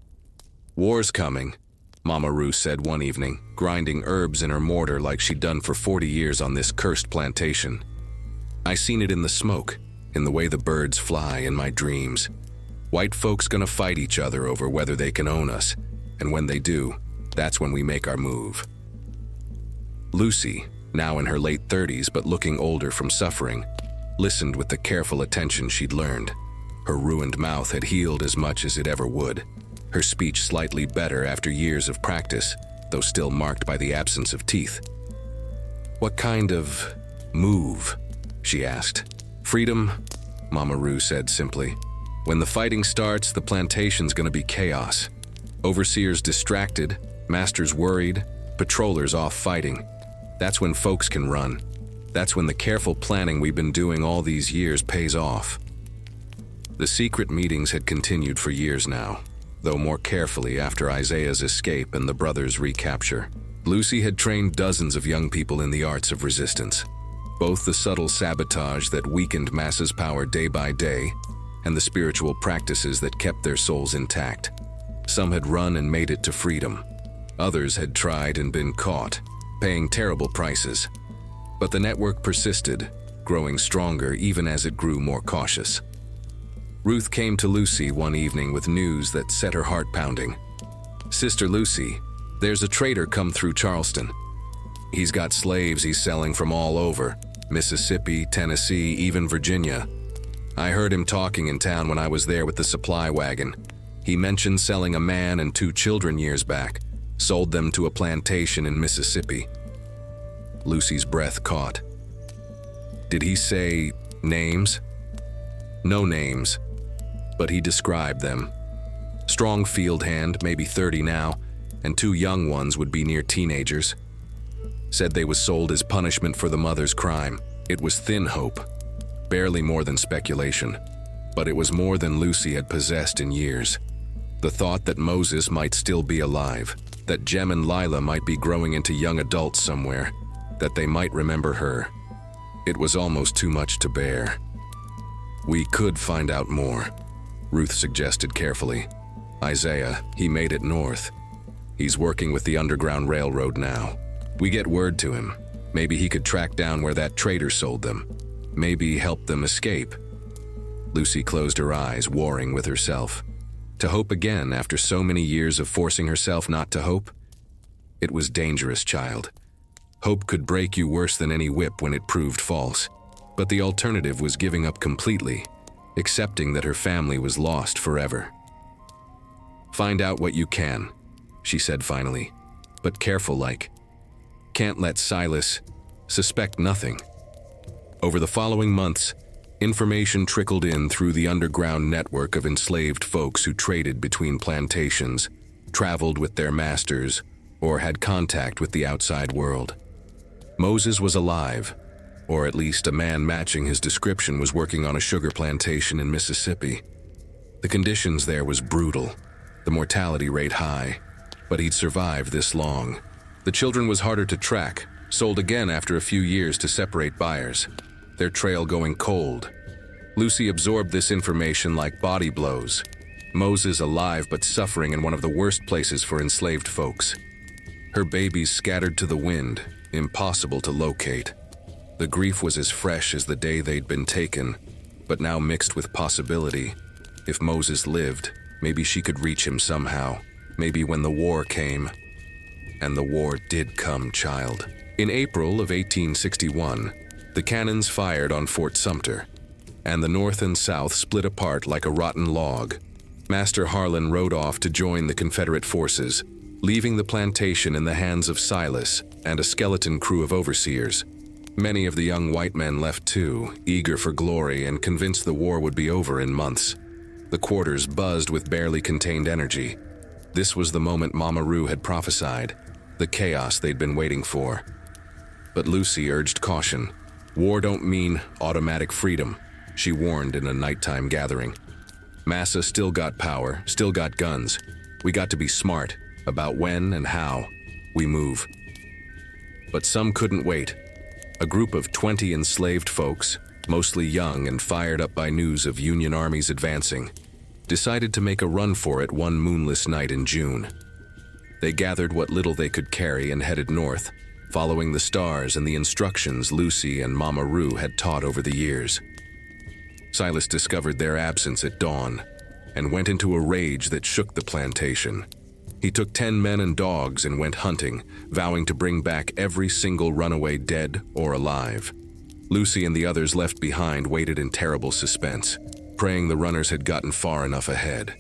"War's coming," Mama Ruth said one evening, grinding herbs in her mortar like she'd done for 40 years on this cursed plantation. "I seen it in the smoke, in the way the birds fly in my dreams. White folks gonna fight each other over whether they can own us, and when they do, that's when we make our move." Lucy, now in her late 30s but looking older from suffering, listened with the careful attention she'd learned. Her ruined mouth had healed as much as it ever would, her speech slightly better after years of practice, though still marked by the absence of teeth. "What kind of move?" she asked. "Freedom," Mama Roo said simply. "When the fighting starts, the plantation's gonna be chaos. Overseers distracted, masters worried, patrollers off fighting. That's when folks can run. That's when the careful planning we've been doing all these years pays off." The secret meetings had continued for years now, though more carefully after Isaiah's escape and the brothers' recapture. Lucy had trained dozens of young people in the arts of resistance, both the subtle sabotage that weakened masses' power day by day and the spiritual practices that kept their souls intact. Some had run and made it to freedom. Others had tried and been caught, paying terrible prices. But the network persisted, growing stronger even as it grew more cautious. Ruth came to Lucy one evening with news that set her heart pounding. "Sister Lucy, there's a trader come through Charleston. He's got slaves he's selling from all over, Mississippi, Tennessee, even Virginia. I heard him talking in town when I was there with the supply wagon. He mentioned selling a man and 2 children years back, sold them to a plantation in Mississippi." Lucy's breath caught. "Did he say names?" "No names, but he described them. Strong field hand, maybe 30 now, and 2 young ones would be near teenagers. Said they was sold as punishment for the mother's crime. It was thin hope, barely more than speculation, but it was more than Lucy had possessed in years. The thought that Moses might still be alive, that Jem and Lila might be growing into young adults somewhere, that they might remember her. It was almost too much to bear. "We could find out more," Ruth suggested carefully. "Isaiah, he made it north. He's working with the Underground Railroad now. We get word to him. Maybe he could track down where that trader sold them. Maybe help them escape." Lucy closed her eyes, warring with herself. To hope again after so many years of forcing herself not to hope? It was dangerous, child. Hope could break you worse than any whip when it proved false. But the alternative was giving up completely, accepting that her family was lost forever. "Find out what you can," she said finally, "but careful like. Can't let Silas suspect nothing." Over the following months, Information trickled in through the underground network of enslaved folks who traded between plantations, traveled with their masters, or had contact with the outside world. Moses was alive, or at least a man matching his description was working on a sugar plantation in Mississippi. The conditions there was brutal, the mortality rate high, but he'd survived this long. The children was harder to track, sold again after a few years to separate buyers, their trail going cold. Lucy absorbed this information like body blows. Moses alive but suffering in one of the worst places for enslaved folks. Her babies scattered to the wind, impossible to locate. The grief was as fresh as the day they'd been taken, but now mixed with possibility. If Moses lived, maybe she could reach him somehow. Maybe when the war came. And the war did come, child. In April of 1861, the cannons fired on Fort Sumter, and the North and South split apart like a rotten log. Master Harlan rode off to join the Confederate forces, leaving the plantation in the hands of Silas and a skeleton crew of overseers. Many of the young white men left too, eager for glory and convinced the war would be over in months. The quarters buzzed with barely contained energy. This was the moment Mama Rue had prophesied, the chaos they'd been waiting for. But Lucy urged caution. War don't mean automatic freedom, she warned in a nighttime gathering. Massa still got power, still got guns. We got to be smart about when and how we move. But some couldn't wait. A group of 20 enslaved folks, mostly young and fired up by news of Union armies advancing, decided to make a run for it one moonless night in June. They gathered what little they could carry and headed north, following the stars and the instructions Lucy and Mama Rue had taught over the years. Silas discovered their absence at dawn and went into a rage that shook the plantation. He took 10 men and dogs and went hunting, vowing to bring back every single runaway dead or alive. Lucy and the others left behind waited in terrible suspense, praying the runners had gotten far enough ahead.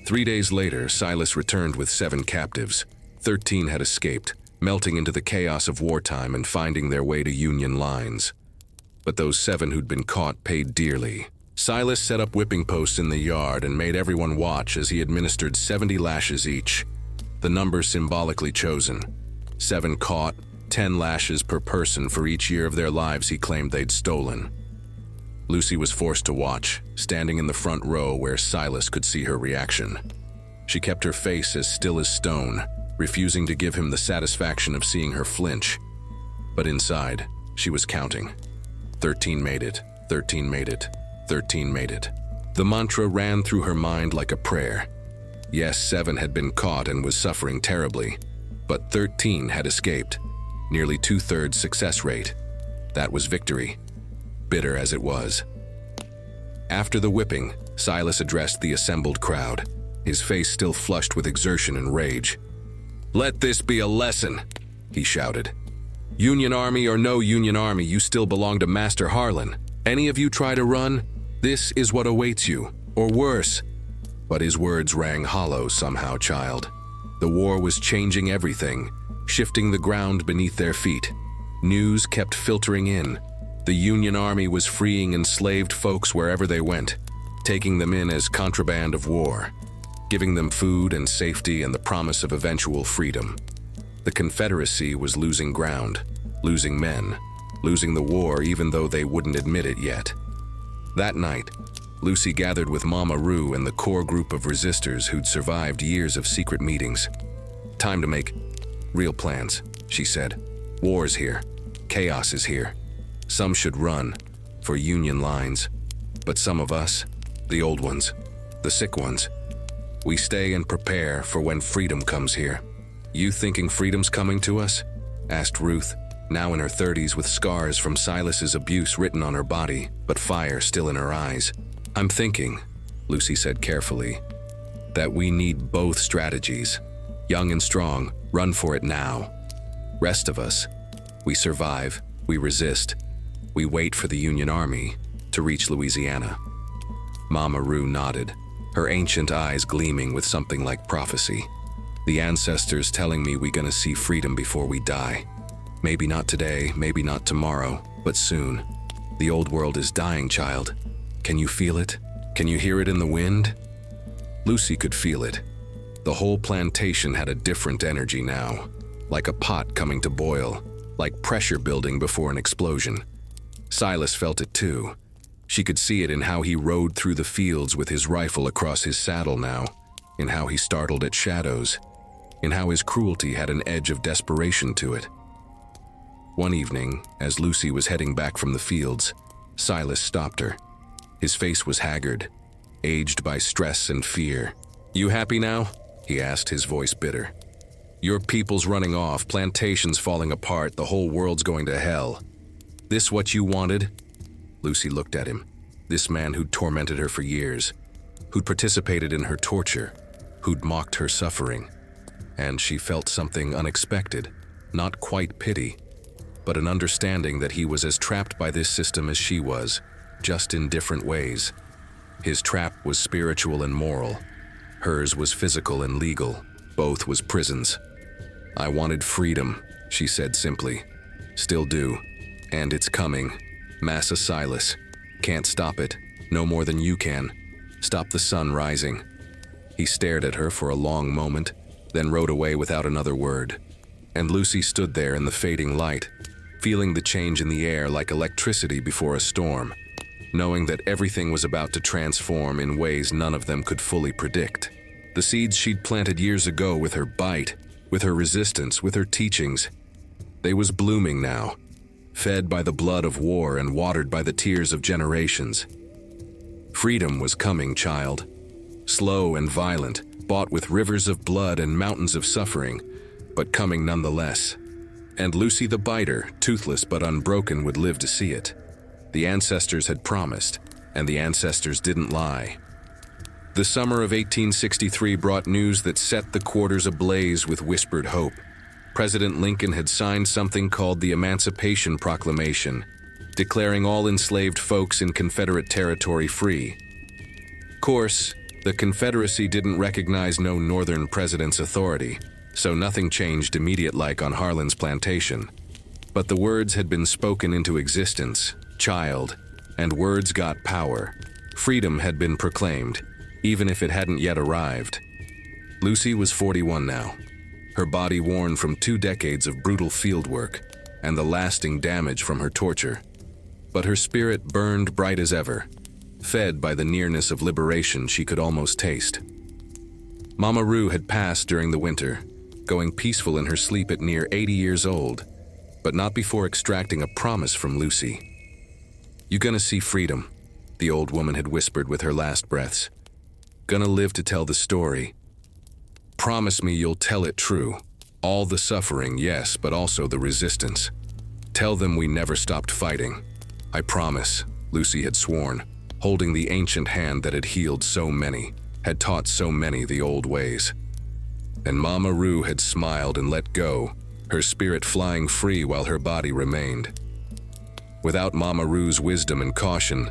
3 days later, Silas returned with 7 captives. 13 had escaped, melting into the chaos of wartime and finding their way to Union lines. But those 7 who'd been caught paid dearly. Silas set up whipping posts in the yard and made everyone watch as he administered 70 lashes each, the number symbolically chosen. 7 caught, 10 lashes per person for each year of their lives he claimed they'd stolen. Lucy was forced to watch, standing in the front row where Silas could see her reaction. She kept her face as still as stone, refusing to give him the satisfaction of seeing her flinch. But inside, she was counting. 13 made it, 13 made it, 13 made it. The mantra ran through her mind like a prayer. Yes, 7 had been caught and was suffering terribly, but 13 had escaped. Nearly 2/3 success rate. That was victory, bitter as it was. After the whipping, Silas addressed the assembled crowd, his face still flushed with exertion and rage. "Let this be a lesson," he shouted. "Union Army or no Union Army, you still belong to Master Harlan. Any of you try to run, this is what awaits you, or worse." But his words rang hollow somehow, child. The war was changing everything, shifting the ground beneath their feet. News kept filtering in. The Union Army was freeing enslaved folks wherever they went, taking them in as contraband of war, giving them food and safety and the promise of eventual freedom. The Confederacy was losing ground, losing men, losing the war even though they wouldn't admit it yet. That night, Lucy gathered with Mama Rue and the core group of resistors who'd survived years of secret meetings. "Time to make real plans," she said. "War's here. Chaos is here. Some should run for Union lines, but some of us, the old ones, the sick ones, we stay and prepare for when freedom comes here." "You thinking freedom's coming to us?" asked Ruth, now in her 30s with scars from Silas's abuse written on her body, but fire still in her eyes. "I'm thinking," Lucy said carefully, "that we need both strategies. Young and strong, run for it now. Rest of us, we survive, we resist, we wait for the Union Army to reach Louisiana." Mama Rue nodded, her ancient eyes gleaming with something like prophecy. "The ancestors telling me we gonna see freedom before we die. Maybe not today, maybe not tomorrow, but soon. The old world is dying, child. Can you feel it? Can you hear it in the wind? Lucy could feel it. The whole plantation had a different energy now, like a pot coming to boil, like pressure building before an explosion. Silas felt it too. She could see it in how he rode through the fields with his rifle across his saddle now, in how he startled at shadows, in how his cruelty had an edge of desperation to it. One evening, as Lucy was heading back from the fields, Silas stopped her. His face was haggard, aged by stress and fear. "You happy now?" he asked, his voice bitter. "Your people's running off, plantations falling apart, the whole world's going to hell. This what you wanted?" Lucy looked at him. This man who'd tormented her for years, who'd participated in her torture, who'd mocked her suffering. And she felt something unexpected, not quite pity, but an understanding that he was as trapped by this system as she was, just in different ways. His trap was spiritual and moral. Hers was physical and legal. Both was prisons. "I wanted freedom," she said simply. "Still do. And it's coming. Massa Silas. Can't stop it. No more than you can. Stop the sun rising." He stared at her for a long moment, then rode away without another word. And Lucy stood there in the fading light, feeling the change in the air like electricity before a storm, knowing that everything was about to transform in ways none of them could fully predict. The seeds she'd planted years ago with her bite, with her resistance, with her teachings, they was blooming now, fed by the blood of war and watered by the tears of generations. Freedom was coming, child. Slow and violent, bought with rivers of blood and mountains of suffering, but coming nonetheless. And Lucy the biter, toothless but unbroken, would live to see it. The ancestors had promised, and the ancestors didn't lie. The summer of 1863 brought news that set the quarters ablaze with whispered hope. President Lincoln had signed something called the Emancipation Proclamation, declaring all enslaved folks in Confederate territory free. Of course, the Confederacy didn't recognize no Northern president's authority, so nothing changed immediate like on Harlan's plantation. But the words had been spoken into existence, child, and words got power. Freedom had been proclaimed, even if it hadn't yet arrived. Lucy was 41 now, her body worn from 2 decades of brutal field work and the lasting damage from her torture. But her spirit burned bright as ever, fed by the nearness of liberation she could almost taste. Mama Rue had passed during the winter, going peaceful in her sleep at near 80 years old, but not before extracting a promise from Lucy. "You gonna see freedom," the old woman had whispered with her last breaths. "Gonna live to tell the story. Promise me you'll tell it true. All the suffering, yes, but also the resistance. Tell them we never stopped fighting. I promise," Lucy had sworn, holding the ancient hand that had healed so many, had taught so many the old ways. And Mama Rue had smiled and let go, her spirit flying free while her body remained. Without Mama Rue's wisdom and caution,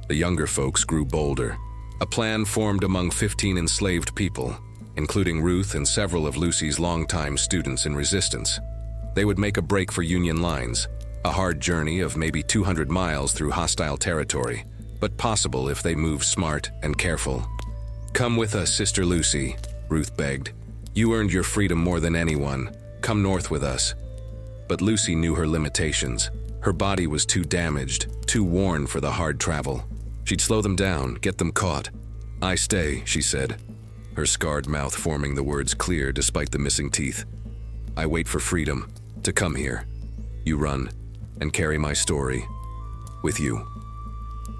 the younger folks grew bolder. A plan formed among 15 enslaved people, including Ruth and several of Lucy's longtime students in resistance. They would make a break for Union lines, a hard journey of maybe 200 miles through hostile territory, but possible if they moved smart and careful. "Come with us, Sister Lucy," Ruth begged. "You earned your freedom more than anyone. Come north with us." But Lucy knew her limitations. Her body was too damaged, too worn for the hard travel. She'd slow them down, get them caught. "I stay," she said, her scarred mouth forming the words clear despite the missing teeth. "I wait for freedom to come here. You run and carry my story with you."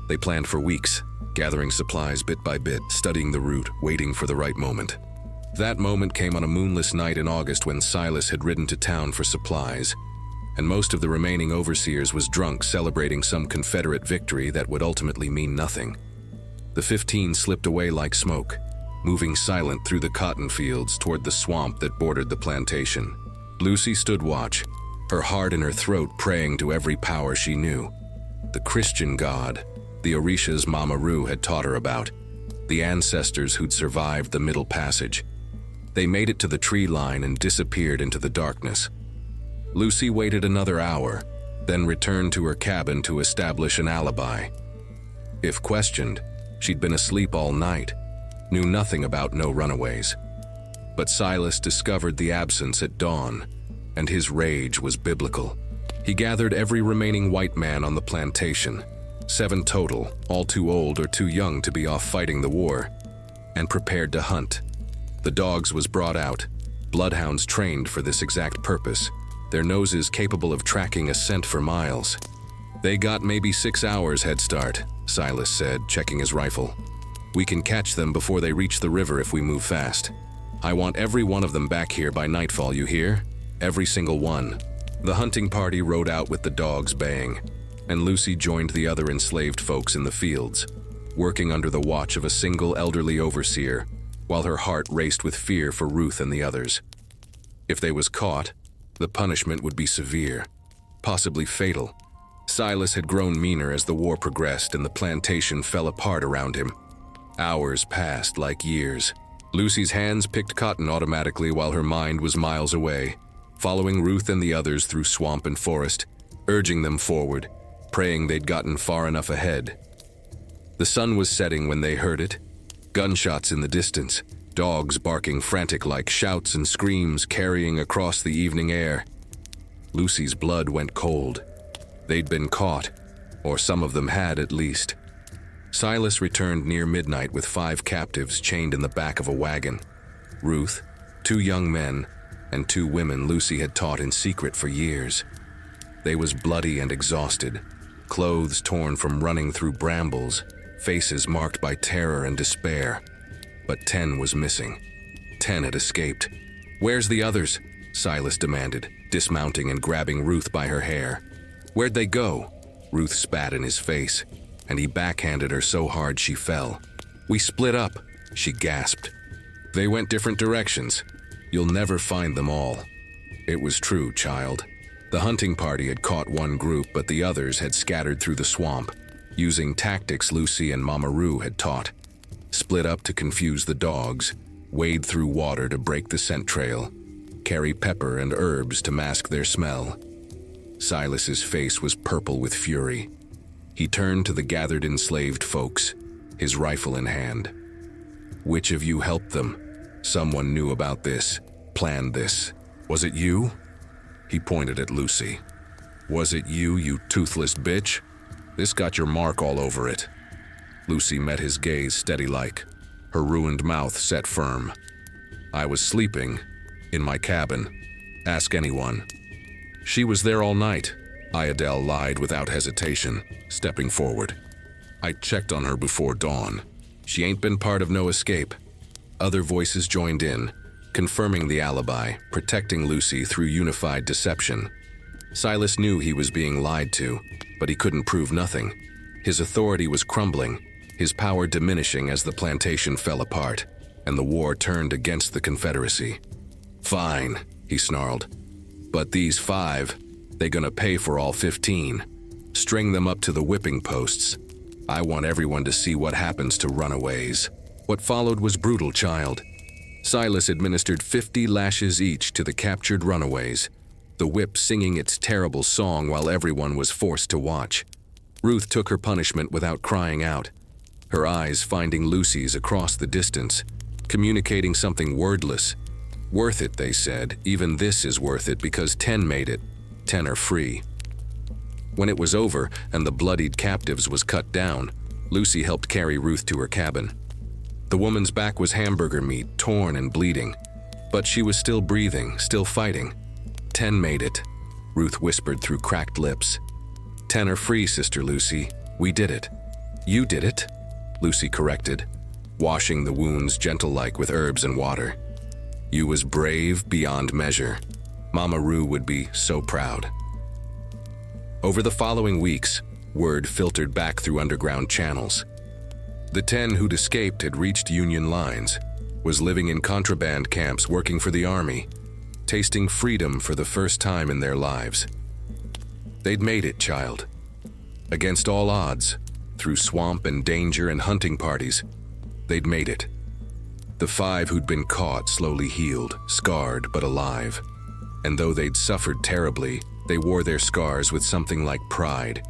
They planned for weeks, gathering supplies bit by bit, studying the route, waiting for the right moment. That moment came on a moonless night in August when Silas had ridden to town for supplies, and most of the remaining Overseer'S was drunk celebrating some Confederate victory that would ultimately mean nothing. The 15 slipped away like smoke, moving silent through the cotton fields toward the swamp that bordered the plantation. Lucy stood watch, her heart in her throat praying to every power she knew. The Christian God, the Orishas Mama Rue had taught her about, the ancestors who'd survived the Middle Passage. They made it to the tree line and disappeared into the darkness. Lucy waited another hour, then returned to her cabin to establish an alibi. If questioned, she'd been asleep all night, knew nothing about no runaways. But Silas discovered the absence at dawn, and his rage was biblical. He gathered every remaining white man on the plantation, 7 total, all too old or too young to be off fighting the war, and prepared to hunt. The dogs was brought out, bloodhounds trained for this exact purpose, their noses capable of tracking a scent for miles. They got maybe 6 hours head start, Silas said, checking his rifle. We can catch them before they reach the river if we move fast. I want every one of them back here by nightfall, you hear? Every single one. The hunting party rode out with the dogs baying, and Lucy joined the other enslaved folks in the fields, working under the watch of a single elderly overseer, while her heart raced with fear for Ruth and the others. If they was caught, the punishment would be severe, possibly fatal. Silas had grown meaner as the war progressed and the plantation fell apart around him. Hours passed like years. Lucy's hands picked cotton automatically while her mind was miles away, following Ruth and the others through swamp and forest, urging them forward, praying they'd gotten far enough ahead. The sun was setting when they heard it. Gunshots in the distance, dogs barking frantic-like, shouts and screams carrying across the evening air. Lucy's blood went cold. They'd been caught, or some of them had at least. Silas returned near midnight with 5 captives chained in the back of a wagon. Ruth, 2 young men, and 2 women Lucy had taught in secret for years. They was bloody and exhausted, clothes torn from running through brambles, faces marked by terror and despair. But 10 was missing. 10 had escaped. Where's the others? Silas demanded, dismounting and grabbing Ruth by her hair. Where'd they go? Ruth spat in his face, and he backhanded her so hard she fell. We split up, she gasped. They went different directions. You'll never find them all. It was true, child. The hunting party had caught one group, but the others had scattered through the swamp, using tactics Lucy and Mama Roo had taught. Split up to confuse the dogs, wade through water to break the scent trail, carry pepper and herbs to mask their smell. Silas's face was purple with fury. He turned to the gathered enslaved folks, his rifle in hand. Which of you helped them? Someone knew about this, planned this. Was it you? He pointed at Lucy. Was it you, you toothless bitch? This got your mark all over it. Lucy met his gaze steady-like, her ruined mouth set firm. I was sleeping, in my cabin. Ask anyone. She was there all night, Iadel lied without hesitation, stepping forward. I checked on her before dawn. She ain't been part of no escape. Other voices joined in, confirming the alibi, protecting Lucy through unified deception. Silas knew he was being lied to, but he couldn't prove nothing. His authority was crumbling, his power diminishing as the plantation fell apart, and the war turned against the Confederacy. Fine, he snarled. But these 5, they gonna pay for all 15. String them up to the whipping posts. I want everyone to see what happens to runaways. What followed was brutal, child. Silas administered 50 lashes each to the captured runaways, the whip singing its terrible song while everyone was forced to watch. Ruth took her punishment without crying out, her eyes finding Lucy's across the distance, communicating something wordless. Worth it, they said. Even this is worth it because 10 made it. 10 are free. When it was over and the bloodied captives was cut down, Lucy helped carry Ruth to her cabin. The woman's back was hamburger meat, torn and bleeding, but she was still breathing, still fighting. 10 made it, Ruth whispered through cracked lips. 10 are free, Sister Lucy. We did it. You did it, Lucy corrected, washing the wounds gentle-like with herbs and water. You was brave beyond measure. Mama Roo would be so proud. Over the following weeks, word filtered back through underground channels. The 10 who'd escaped had reached Union lines, was living in contraband camps working for the army, tasting freedom for the first time in their lives. They'd made it, child. Against all odds, through swamp and danger and hunting parties, they'd made it. The 5 who'd been caught slowly healed, scarred but alive. And though they'd suffered terribly, They wore their scars with something like pride,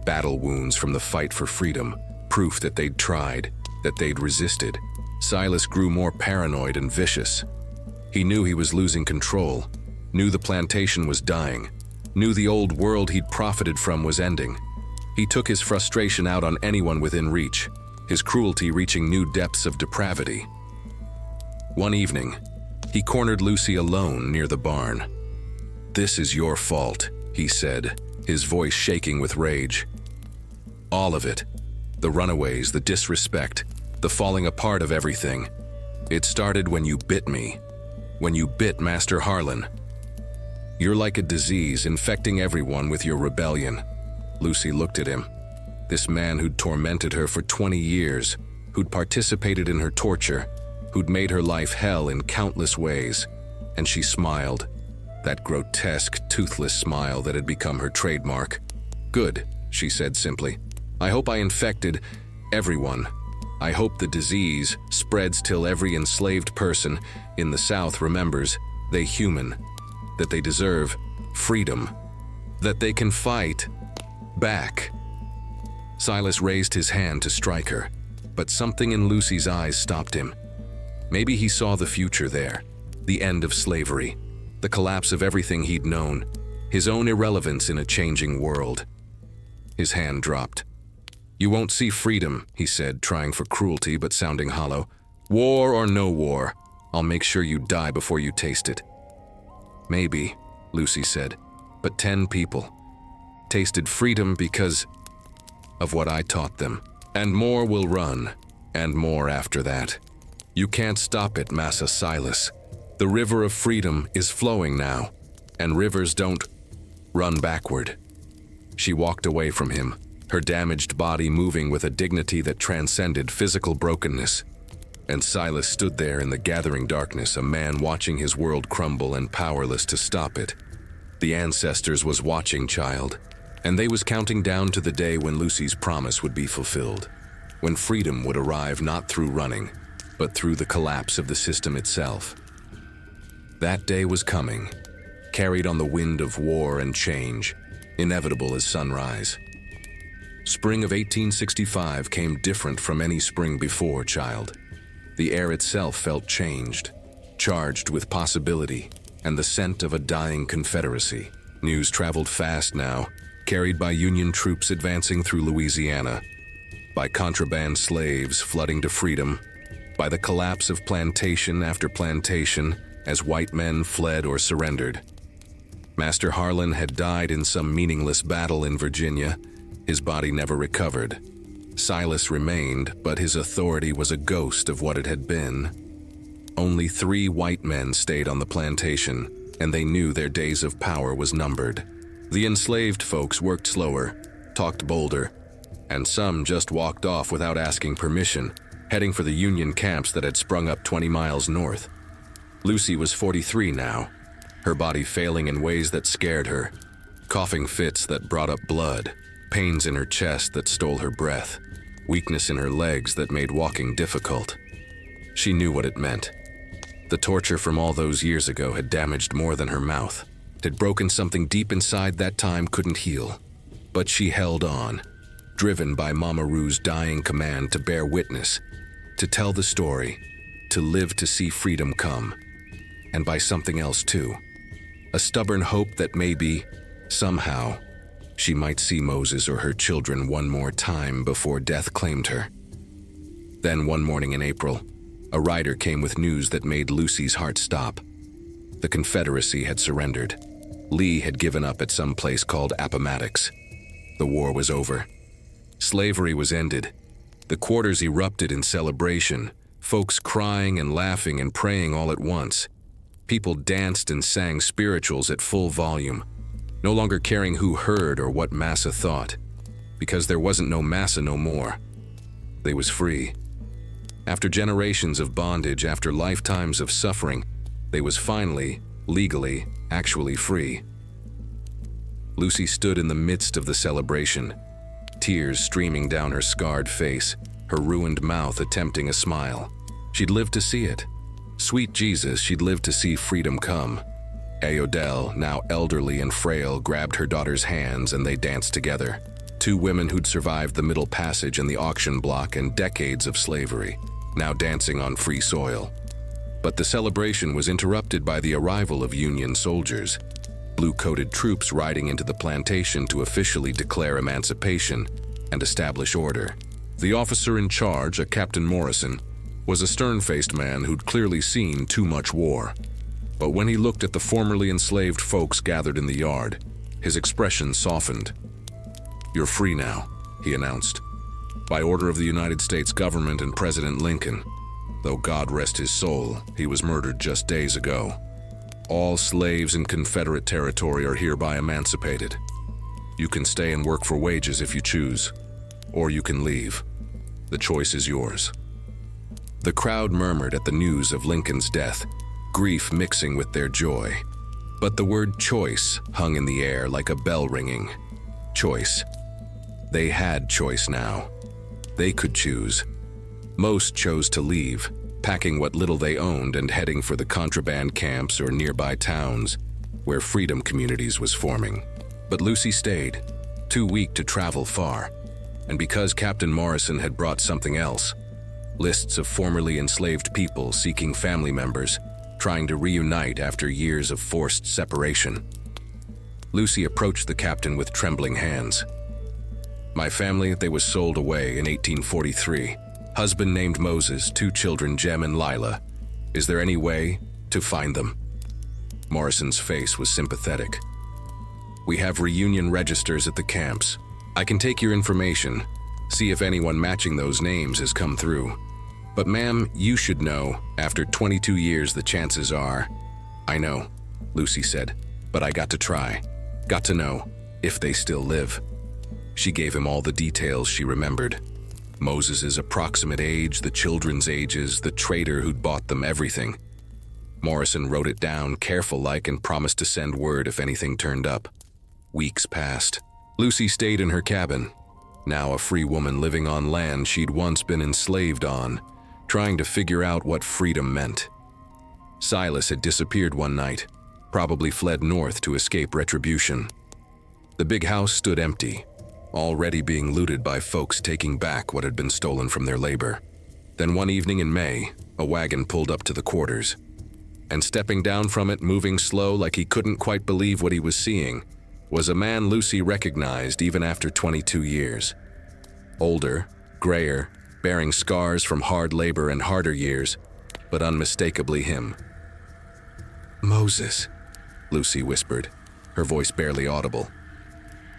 battle wounds from the fight for freedom, proof that they'd tried, that they'd resisted. Silas grew more paranoid and vicious. He knew he was losing control, knew the plantation was dying, knew the old world he'd profited from was ending. He took his frustration out on anyone within reach, his cruelty reaching new depths of depravity. One evening, he cornered Lucy alone near the barn. "This is your fault," he said, his voice shaking with rage. "All of it. The runaways, the disrespect, the falling apart of everything. It started when you bit me. When you bit Master Harlan. You're like a disease infecting everyone with your rebellion." Lucy looked at him. This man who'd tormented her for 20 years, who'd participated in her torture, who'd made her life hell in countless ways. And she smiled, that grotesque, toothless smile that had become her trademark. "Good," she said simply. "I hope I infected everyone. I hope the disease spreads till every enslaved person in the South remembers they human, that they deserve freedom, that they can fight back." Silas raised his hand to strike her, but something in Lucy's eyes stopped him. Maybe he saw the future there, the end of slavery, the collapse of everything he'd known, his own irrelevance in a changing world. His hand dropped. "You won't see freedom," he said, trying for cruelty but sounding hollow. "War or no war, I'll make sure you die before you taste it." "Maybe," Lucy said, "but 10 people tasted freedom because of what I taught them. And more will run, and more after that. You can't stop it, Massa Silas. The river of freedom is flowing now, and rivers don't run backward." She walked away from him, her damaged body moving with a dignity that transcended physical brokenness. And Silas stood there in the gathering darkness, a man watching his world crumble and powerless to stop it. The ancestors was watching, child, and they was counting down to the day when Lucy's promise would be fulfilled, when freedom would arrive not through running, but through the collapse of the system itself. That day was coming, carried on the wind of war and change, inevitable as sunrise. Spring of 1865 came different from any spring before, child. The air itself felt changed, charged with possibility and the scent of a dying Confederacy. News traveled fast now, carried by Union troops advancing through Louisiana, by contraband slaves flooding to freedom, by the collapse of plantation after plantation as white men fled or surrendered. Master Harlan had died in some meaningless battle in Virginia. His body never recovered. Silas remained, but his authority was a ghost of what it had been. Only 3 white men stayed on the plantation, and they knew their days of power was numbered. The enslaved folks worked slower, talked bolder, and some just walked off without asking permission, heading for the Union camps that had sprung up 20 miles north. Lucy was 43 now, her body failing in ways that scared her, coughing fits that brought up blood, pains in her chest that stole her breath, weakness in her legs that made walking difficult. She knew what it meant. The torture from all those years ago had damaged more than her mouth. It had broken something deep inside that time couldn't heal. But she held on, driven by Mama Rue's dying command to bear witness, to tell the story, to live to see freedom come. And by something else too. A stubborn hope that maybe, somehow, she might see Moses or her children one more time before death claimed her. Then one morning in April, a rider came with news that made Lucy's heart stop. The Confederacy had surrendered. Lee had given up at some place called Appomattox. The war was over. Slavery was ended. The quarters erupted in celebration, folks crying and laughing and praying all at once. People danced and sang spirituals at full volume, no longer caring who heard or what Massa thought, because there wasn't no Massa no more. They was free. After generations of bondage, after lifetimes of suffering, they was finally, legally, actually free. Lucy stood in the midst of the celebration, tears streaming down her scarred face, her ruined mouth attempting a smile. She'd lived to see it. Sweet Jesus, she'd lived to see freedom come. Ayodele, now elderly and frail, grabbed her daughter's hands and they danced together. Two women who'd survived the Middle Passage and the auction block and decades of slavery, now dancing on free soil. But the celebration was interrupted by the arrival of Union soldiers, blue-coated troops riding into the plantation to officially declare emancipation and establish order. The officer in charge, a Captain Morrison, was a stern-faced man who'd clearly seen too much war. But when he looked at the formerly enslaved folks gathered in the yard, his expression softened. "You're free now," he announced. "By order of the United States government and President Lincoln. Though God rest his soul, he was murdered just days ago. All slaves in Confederate territory are hereby emancipated. You can stay and work for wages if you choose, or you can leave. The choice is yours." The crowd murmured at the news of Lincoln's death, grief mixing with their joy. But the word choice hung in the air like a bell ringing. Choice. They had choice now. They could choose. Most chose to leave, packing what little they owned and heading for the contraband camps or nearby towns where freedom communities was forming. But Lucy stayed, too weak to travel far. And because Captain Morrison had brought something else, lists of formerly enslaved people seeking family members, trying to reunite after years of forced separation. Lucy approached the captain with trembling hands. "My family, they was sold away in 1843. Husband named Moses, two children, Jem and Lila. Is there any way to find them?" Morrison's face was sympathetic. "We have reunion registers at the camps. I can take your information, see if anyone matching those names has come through. But ma'am, you should know, after 22 years the chances are—" "I know," Lucy said, "but I got to try. Got to know if they still live." She gave him all the details she remembered. Moses's approximate age, the children's ages, the trader who'd bought them, everything. Morrison wrote it down, careful-like, and promised to send word if anything turned up. Weeks passed. Lucy stayed in her cabin, now a free woman living on land she'd once been enslaved on, trying to figure out what freedom meant. Silas had disappeared one night, probably fled north to escape retribution. The big house stood empty, already being looted by folks taking back what had been stolen from their labor. Then one evening in May, a wagon pulled up to the quarters. And stepping down from it, moving slow like he couldn't quite believe what he was seeing, was a man Lucy recognized even after 22 years. Older, grayer, bearing scars from hard labor and harder years, but unmistakably him. "Moses," Lucy whispered, her voice barely audible.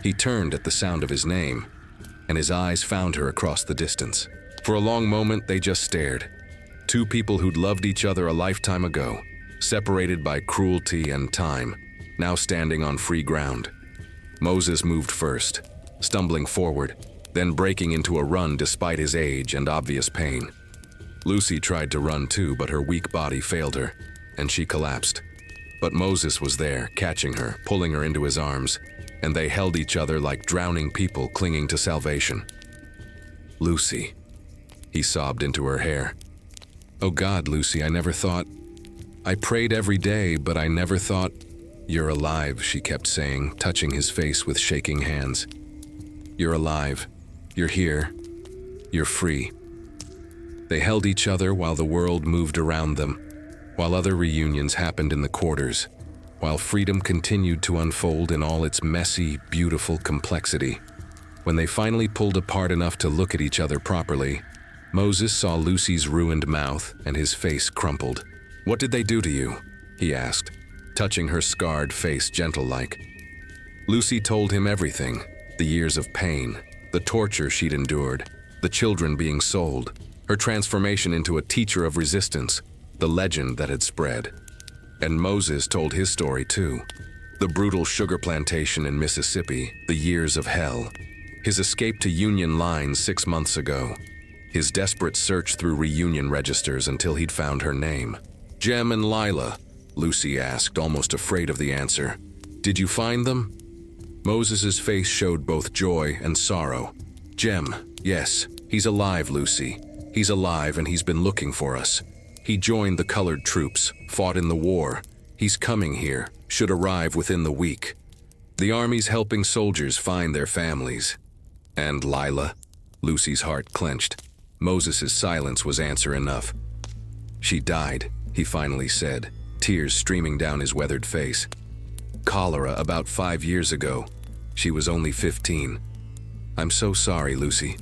He turned at the sound of his name, and his eyes found her across the distance. For a long moment, they just stared. Two people who'd loved each other a lifetime ago, separated by cruelty and time, now standing on free ground. Moses moved first, stumbling forward, then breaking into a run despite his age and obvious pain. Lucy tried to run too, but her weak body failed her, and she collapsed. But Moses was there, catching her, pulling her into his arms, and they held each other like drowning people clinging to salvation. "Lucy," he sobbed into her hair. "Oh God, Lucy, I never thought. I prayed every day, but I never thought—" "You're alive," she kept saying, touching his face with shaking hands. "You're alive. You're here. You're free." They held each other while the world moved around them, while other reunions happened in the quarters, while freedom continued to unfold in all its messy, beautiful complexity. When they finally pulled apart enough to look at each other properly, Moses saw Lucy's ruined mouth and his face crumpled. "What did they do to you?" he asked, touching her scarred face gentle-like. Lucy told him everything, the years of pain, the torture she'd endured, the children being sold, her transformation into a teacher of resistance, the legend that had spread. And Moses told his story too. The brutal sugar plantation in Mississippi, the years of hell, his escape to Union lines 6 months ago, his desperate search through reunion registers until he'd found her name. "Jem and Lila," Lucy asked, almost afraid of the answer. "Did you find them?" Moses's face showed both joy and sorrow. "Jem, yes, he's alive, Lucy. He's alive and he's been looking for us. He joined the colored troops, fought in the war. He's coming here, should arrive within the week. The army's helping soldiers find their families. And Lila? Lucy's heart clenched. Moses' silence was answer enough. She died, he finally said, tears streaming down his weathered face. Cholera about 5 years ago. She was only 15. I'm so sorry, Lucy.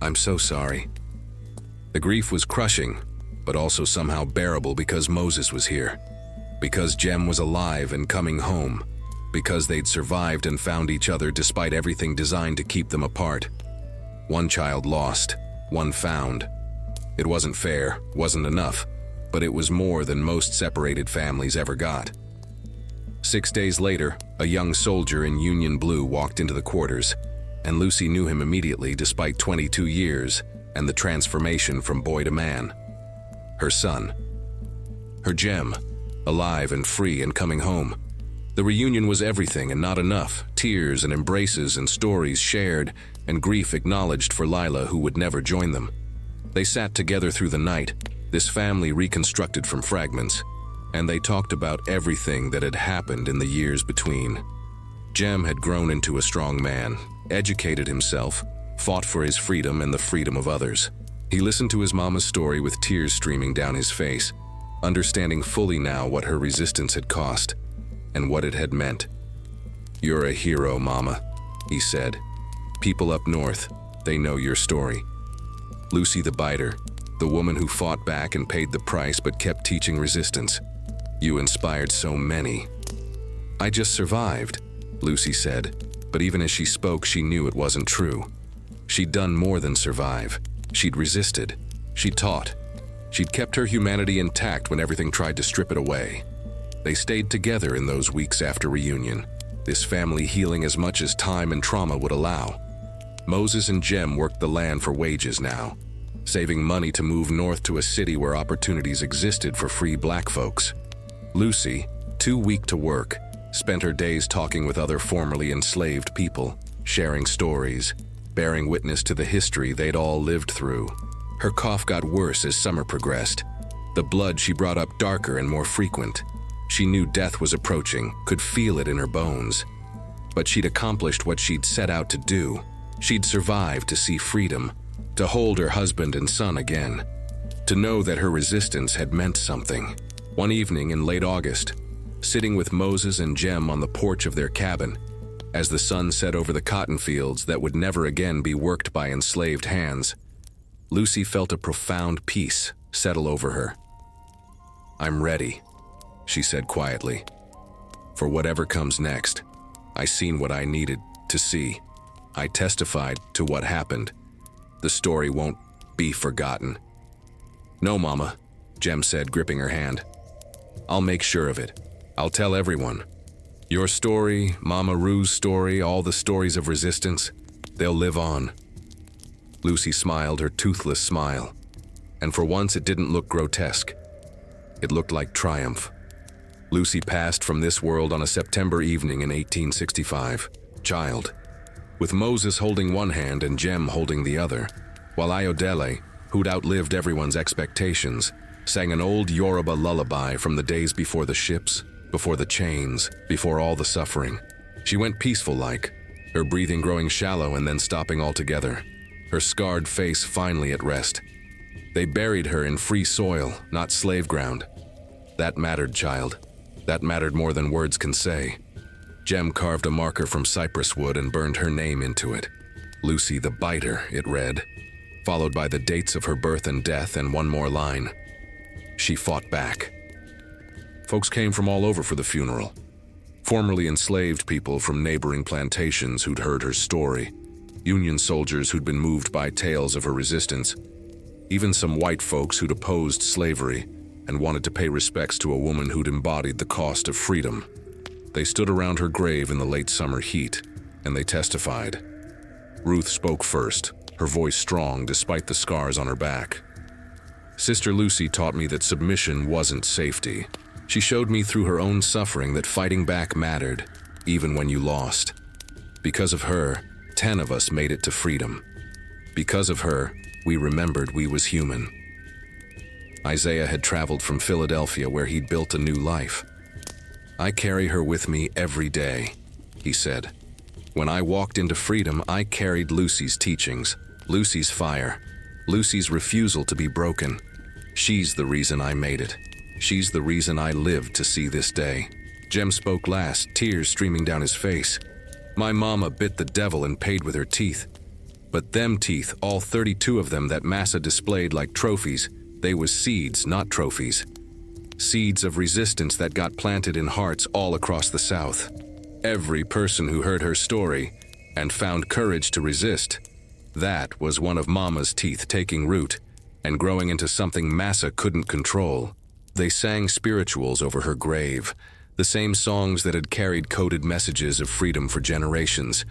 I'm so sorry. The grief was crushing, but also somehow bearable because Moses was here. Because Jem was alive and coming home. Because they'd survived and found each other despite everything designed to keep them apart. One child lost, one found. It wasn't fair, wasn't enough, but it was more than most separated families ever got. 6 days later, a young soldier in Union blue walked into the quarters, and Lucy knew him immediately despite 22 years and the transformation from boy to man. Her son. Her Jem, alive and free and coming home. The reunion was everything and not enough, tears and embraces and stories shared and grief acknowledged for Lila who would never join them. They sat together through the night, this family reconstructed from fragments, and they talked about everything that had happened in the years between. Jem had grown into a strong man, educated himself, fought for his freedom and the freedom of others. He listened to his mama's story with tears streaming down his face, understanding fully now what her resistance had cost and what it had meant. You're a hero, Mama, he said. People up north, they know your story. Lucy the biter, the woman who fought back and paid the price but kept teaching resistance. You inspired so many. I just survived, Lucy said, but even as she spoke, she knew it wasn't true. She'd done more than survive. She'd resisted. She'd taught. She'd kept her humanity intact when everything tried to strip it away. They stayed together in those weeks after reunion, this family healing as much as time and trauma would allow. Moses and Jem worked the land for wages now, saving money to move north to a city where opportunities existed for free black folks. Lucy, too weak to work, spent her days talking with other formerly enslaved people, sharing stories, bearing witness to the history they'd all lived through. Her cough got worse as summer progressed. The blood she brought up darker and more frequent. She knew death was approaching, could feel it in her bones. But she'd accomplished what she'd set out to do. She'd survived to see freedom, to hold her husband and son again, to know that her resistance had meant something. One evening in late August, sitting with Moses and Jem on the porch of their cabin, as the sun set over the cotton fields that would never again be worked by enslaved hands, Lucy felt a profound peace settle over her. I'm ready, she said quietly. For whatever comes next, I seen what I needed to see. I testified to what happened. The story won't be forgotten. No, Mama, Jem said, gripping her hand. I'll make sure of it. I'll tell everyone. Your story, Mama Rue's story, all the stories of resistance, they'll live on. Lucy smiled her toothless smile, and for once it didn't look grotesque. It looked like triumph. Lucy passed from this world on a September evening in 1865, child, with Moses holding one hand and Jem holding the other, while Ayodele, who'd outlived everyone's expectations, sang an old Yoruba lullaby from the days before the ships, before the chains, before all the suffering. She went peaceful-like, her breathing growing shallow and then stopping altogether, her scarred face finally at rest. They buried her in free soil, not slave ground. That mattered, child. That mattered more than words can say. Jem carved a marker from cypress wood and burned her name into it. Lucy the Biter, it read, followed by the dates of her birth and death and one more line. She fought back. Folks came from all over for the funeral. Formerly enslaved people from neighboring plantations who'd heard her story, Union soldiers who'd been moved by tales of her resistance, even some white folks who'd opposed slavery and wanted to pay respects to a woman who'd embodied the cost of freedom. They stood around her grave in the late summer heat, and they testified. Ruth spoke first, her voice strong despite the scars on her back. Sister Lucy taught me that submission wasn't safety. She showed me through her own suffering that fighting back mattered, even when you lost. Because of her, 10 of us made it to freedom. Because of her, we remembered we was human. Isaiah had traveled from Philadelphia where he'd built a new life. "I carry her with me every day," he said. "When I walked into freedom, I carried Lucy's teachings, Lucy's fire, Lucy's refusal to be broken. She's the reason I made it. She's the reason I lived to see this day." Jem spoke last, tears streaming down his face. "My mama bit the devil and paid with her teeth. But them teeth, all 32 of them that Massa displayed like trophies, they was seeds, not trophies. Seeds of resistance that got planted in hearts all across the South. Every person who heard her story and found courage to resist, that was one of Mama's teeth taking root and growing into something Massa couldn't control." They sang spirituals over her grave, the same songs that had carried coded messages of freedom for generations.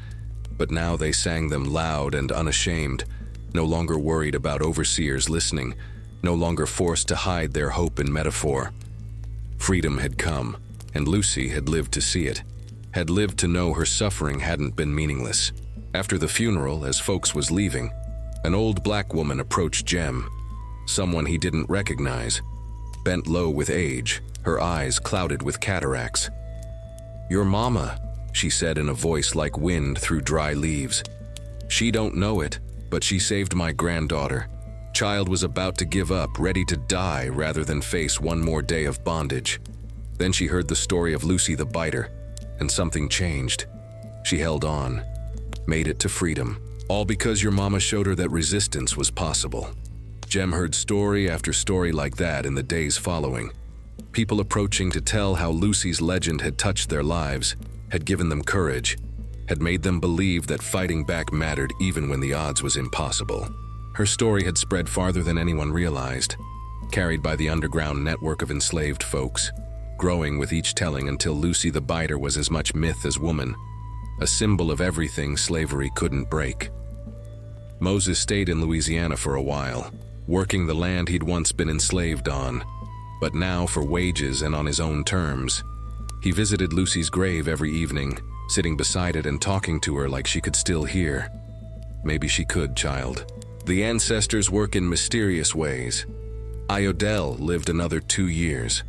But now they sang them loud and unashamed, no longer worried about overseers listening, no longer forced to hide their hope in metaphor. Freedom had come, and Lucy had lived to see it, had lived to know her suffering hadn't been meaningless. After the funeral, as folks was leaving, an old black woman approached Jem, someone he didn't recognize, bent low with age, her eyes clouded with cataracts. "Your mama," she said in a voice like wind through dry leaves. "She don't know it, but she saved my granddaughter. Child was about to give up, ready to die rather than face one more day of bondage." Then she heard the story of Lucy the Biter, and something changed. She held on, made it to freedom, all because your mama showed her that resistance was possible. Jem heard story after story like that in the days following. People approaching to tell how Lucy's legend had touched their lives, had given them courage, had made them believe that fighting back mattered even when the odds was impossible. Her story had spread farther than anyone realized, carried by the underground network of enslaved folks, growing with each telling until Lucy the Biter was as much myth as woman, a symbol of everything slavery couldn't break. Moses stayed in Louisiana for a while, working the land he'd once been enslaved on, but now for wages and on his own terms. He visited Lucy's grave every evening, sitting beside it and talking to her like she could still hear. "Maybe she could, child. The ancestors work in mysterious ways." Iodell lived another 2 years,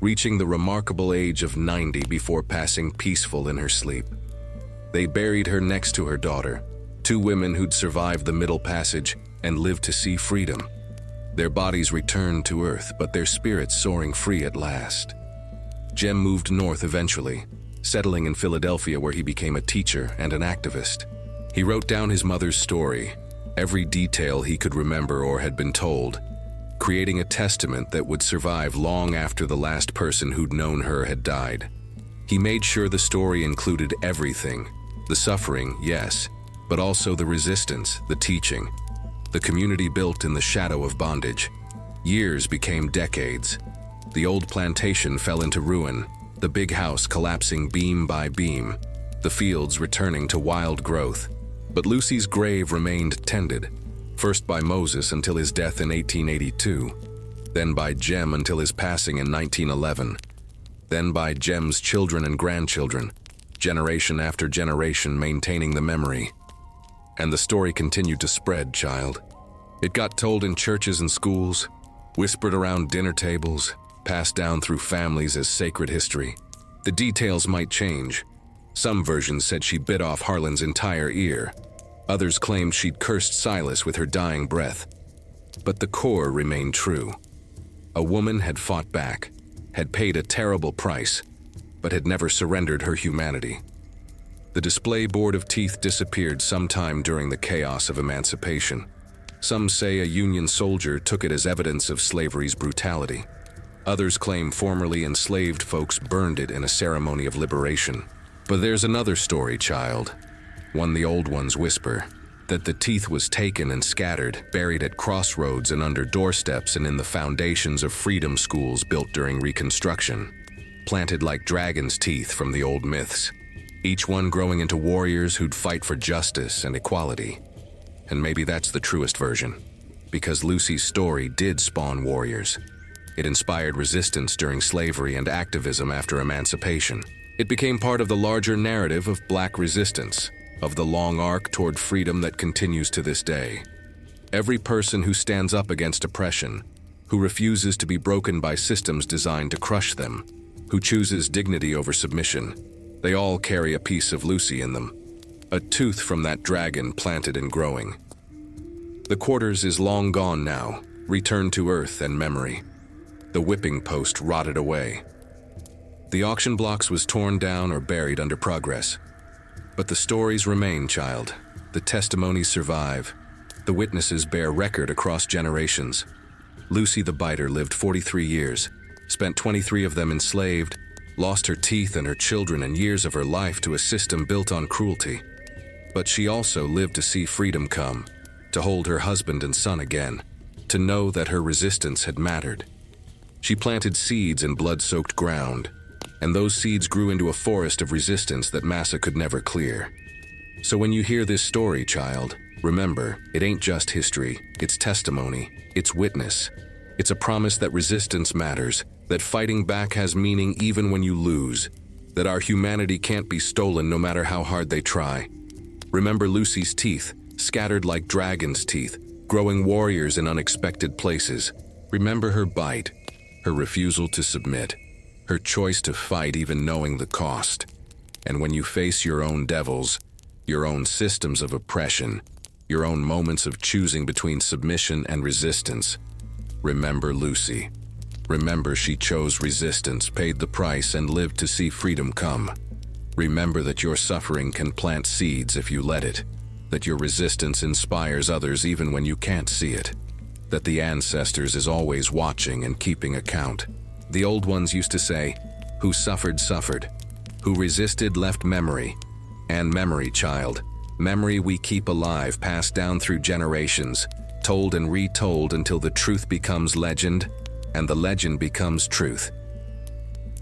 reaching the remarkable age of 90 before passing peaceful in her sleep. They buried her next to her daughter, 2 women who'd survived the Middle Passage and lived to see freedom. Their bodies returned to Earth, but their spirits soaring free at last. Jem moved north eventually, settling in Philadelphia where he became a teacher and an activist. He wrote down his mother's story, every detail he could remember or had been told, creating a testament that would survive long after the last person who'd known her had died. He made sure the story included everything, the suffering, yes, but also the resistance, the teaching, the community built in the shadow of bondage. Years became decades. The old plantation fell into ruin, the big house collapsing beam by beam, the fields returning to wild growth. But Lucy's grave remained tended, first by Moses until his death in 1882, then by Jem until his passing in 1911, then by Jem's children and grandchildren, generation after generation maintaining the memory. And the story continued to spread, child. It got told in churches and schools, whispered around dinner tables, passed down through families as sacred history. The details might change. Some versions said she bit off Harlan's entire ear. Others claimed she'd cursed Silas with her dying breath. But the core remained true. A woman had fought back, had paid a terrible price, but had never surrendered her humanity. The display board of teeth disappeared sometime during the chaos of emancipation. Some say a Union soldier took it as evidence of slavery's brutality. Others claim formerly enslaved folks burned it in a ceremony of liberation. But there's another story, child, one the old ones whisper, that the teeth was taken and scattered, buried at crossroads and under doorsteps and in the foundations of freedom schools built during Reconstruction, planted like dragon's teeth from the old myths, each one growing into warriors who'd fight for justice and equality. And maybe that's the truest version, because Lucy's story did spawn warriors. It inspired resistance during slavery and activism after emancipation. It became part of the larger narrative of Black resistance, of the long arc toward freedom that continues to this day. Every person who stands up against oppression, who refuses to be broken by systems designed to crush them, who chooses dignity over submission. They all carry a piece of Lucy in them, a tooth from that dragon planted and growing. The quarters is long gone now, returned to earth and memory. The whipping post rotted away. The auction blocks was torn down or buried under progress. But the stories remain, child. The testimonies survive. The witnesses bear record across generations. Lucy the Biter lived 43 years, spent 23 of them enslaved, lost her teeth and her children and years of her life to a system built on cruelty. But she also lived to see freedom come, to hold her husband and son again, to know that her resistance had mattered. She planted seeds in blood-soaked ground, and those seeds grew into a forest of resistance that massa could never clear. So when you hear this story, child, remember, it ain't just history, it's testimony, it's witness. It's a promise that resistance matters, that fighting back has meaning even when you lose, that our humanity can't be stolen no matter how hard they try. Remember Lucy's teeth, scattered like dragon's teeth, growing warriors in unexpected places. Remember her bite, her refusal to submit, her choice to fight even knowing the cost. And when you face your own devils, your own systems of oppression, your own moments of choosing between submission and resistance, remember Lucy. Remember she chose resistance, paid the price, and lived to see freedom come. Remember that your suffering can plant seeds if you let it, that your resistance inspires others even when you can't see it, that the ancestors is always watching and keeping account. The old ones used to say, "Who suffered, suffered. Who resisted, left memory." And memory, child, memory we keep alive, passed down through generations, told and retold until the truth becomes legend, and the legend becomes truth.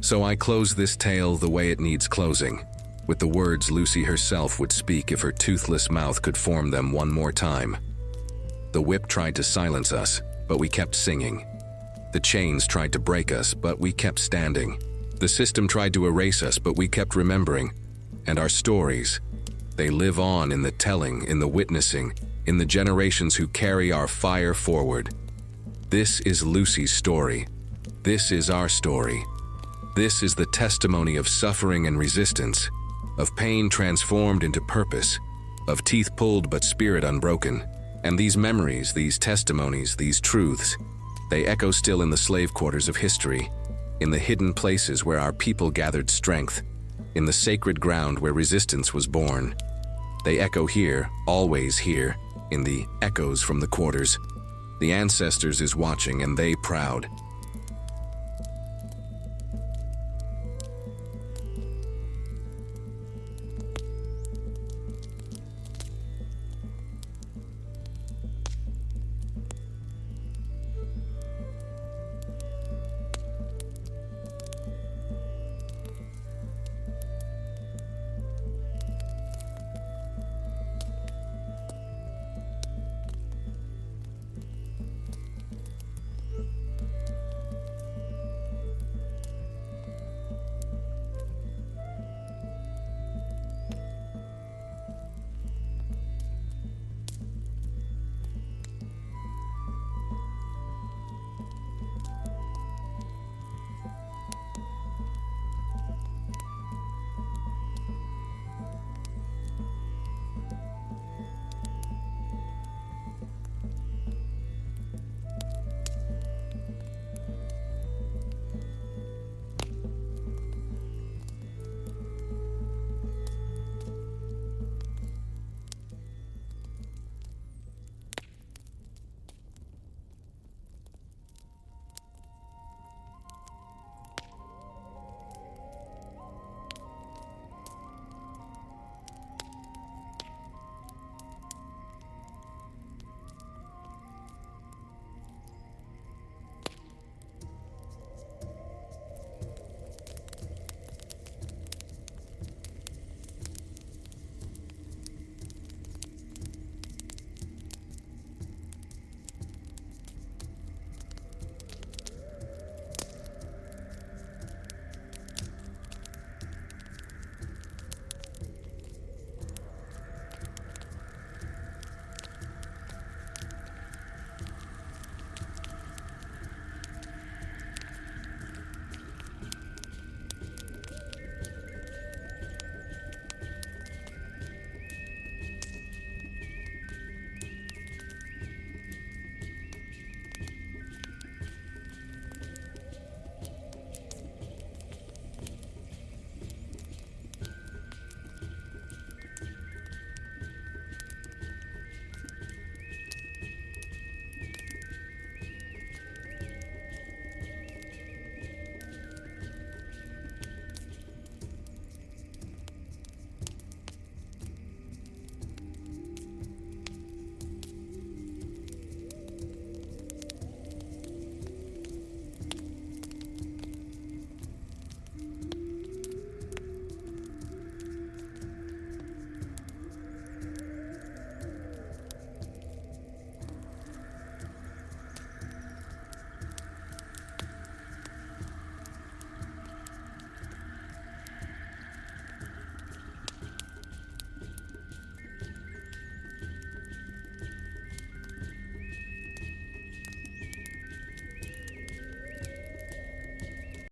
So I close this tale the way it needs closing, with the words Lucy herself would speak if her toothless mouth could form them one more time. The whip tried to silence us, but we kept singing. The chains tried to break us, but we kept standing. The system tried to erase us, but we kept remembering. And our stories, they live on in the telling, in the witnessing, in the generations who carry our fire forward. This is Lucy's story. This is our story. This is the testimony of suffering and resistance, of pain transformed into purpose, of teeth pulled but spirit unbroken. And these memories, these testimonies, these truths, they echo still in the slave quarters of history, in the hidden places where our people gathered strength, in the sacred ground where resistance was born. They echo here, always here, in the echoes from the quarters. The ancestors is watching and they proud,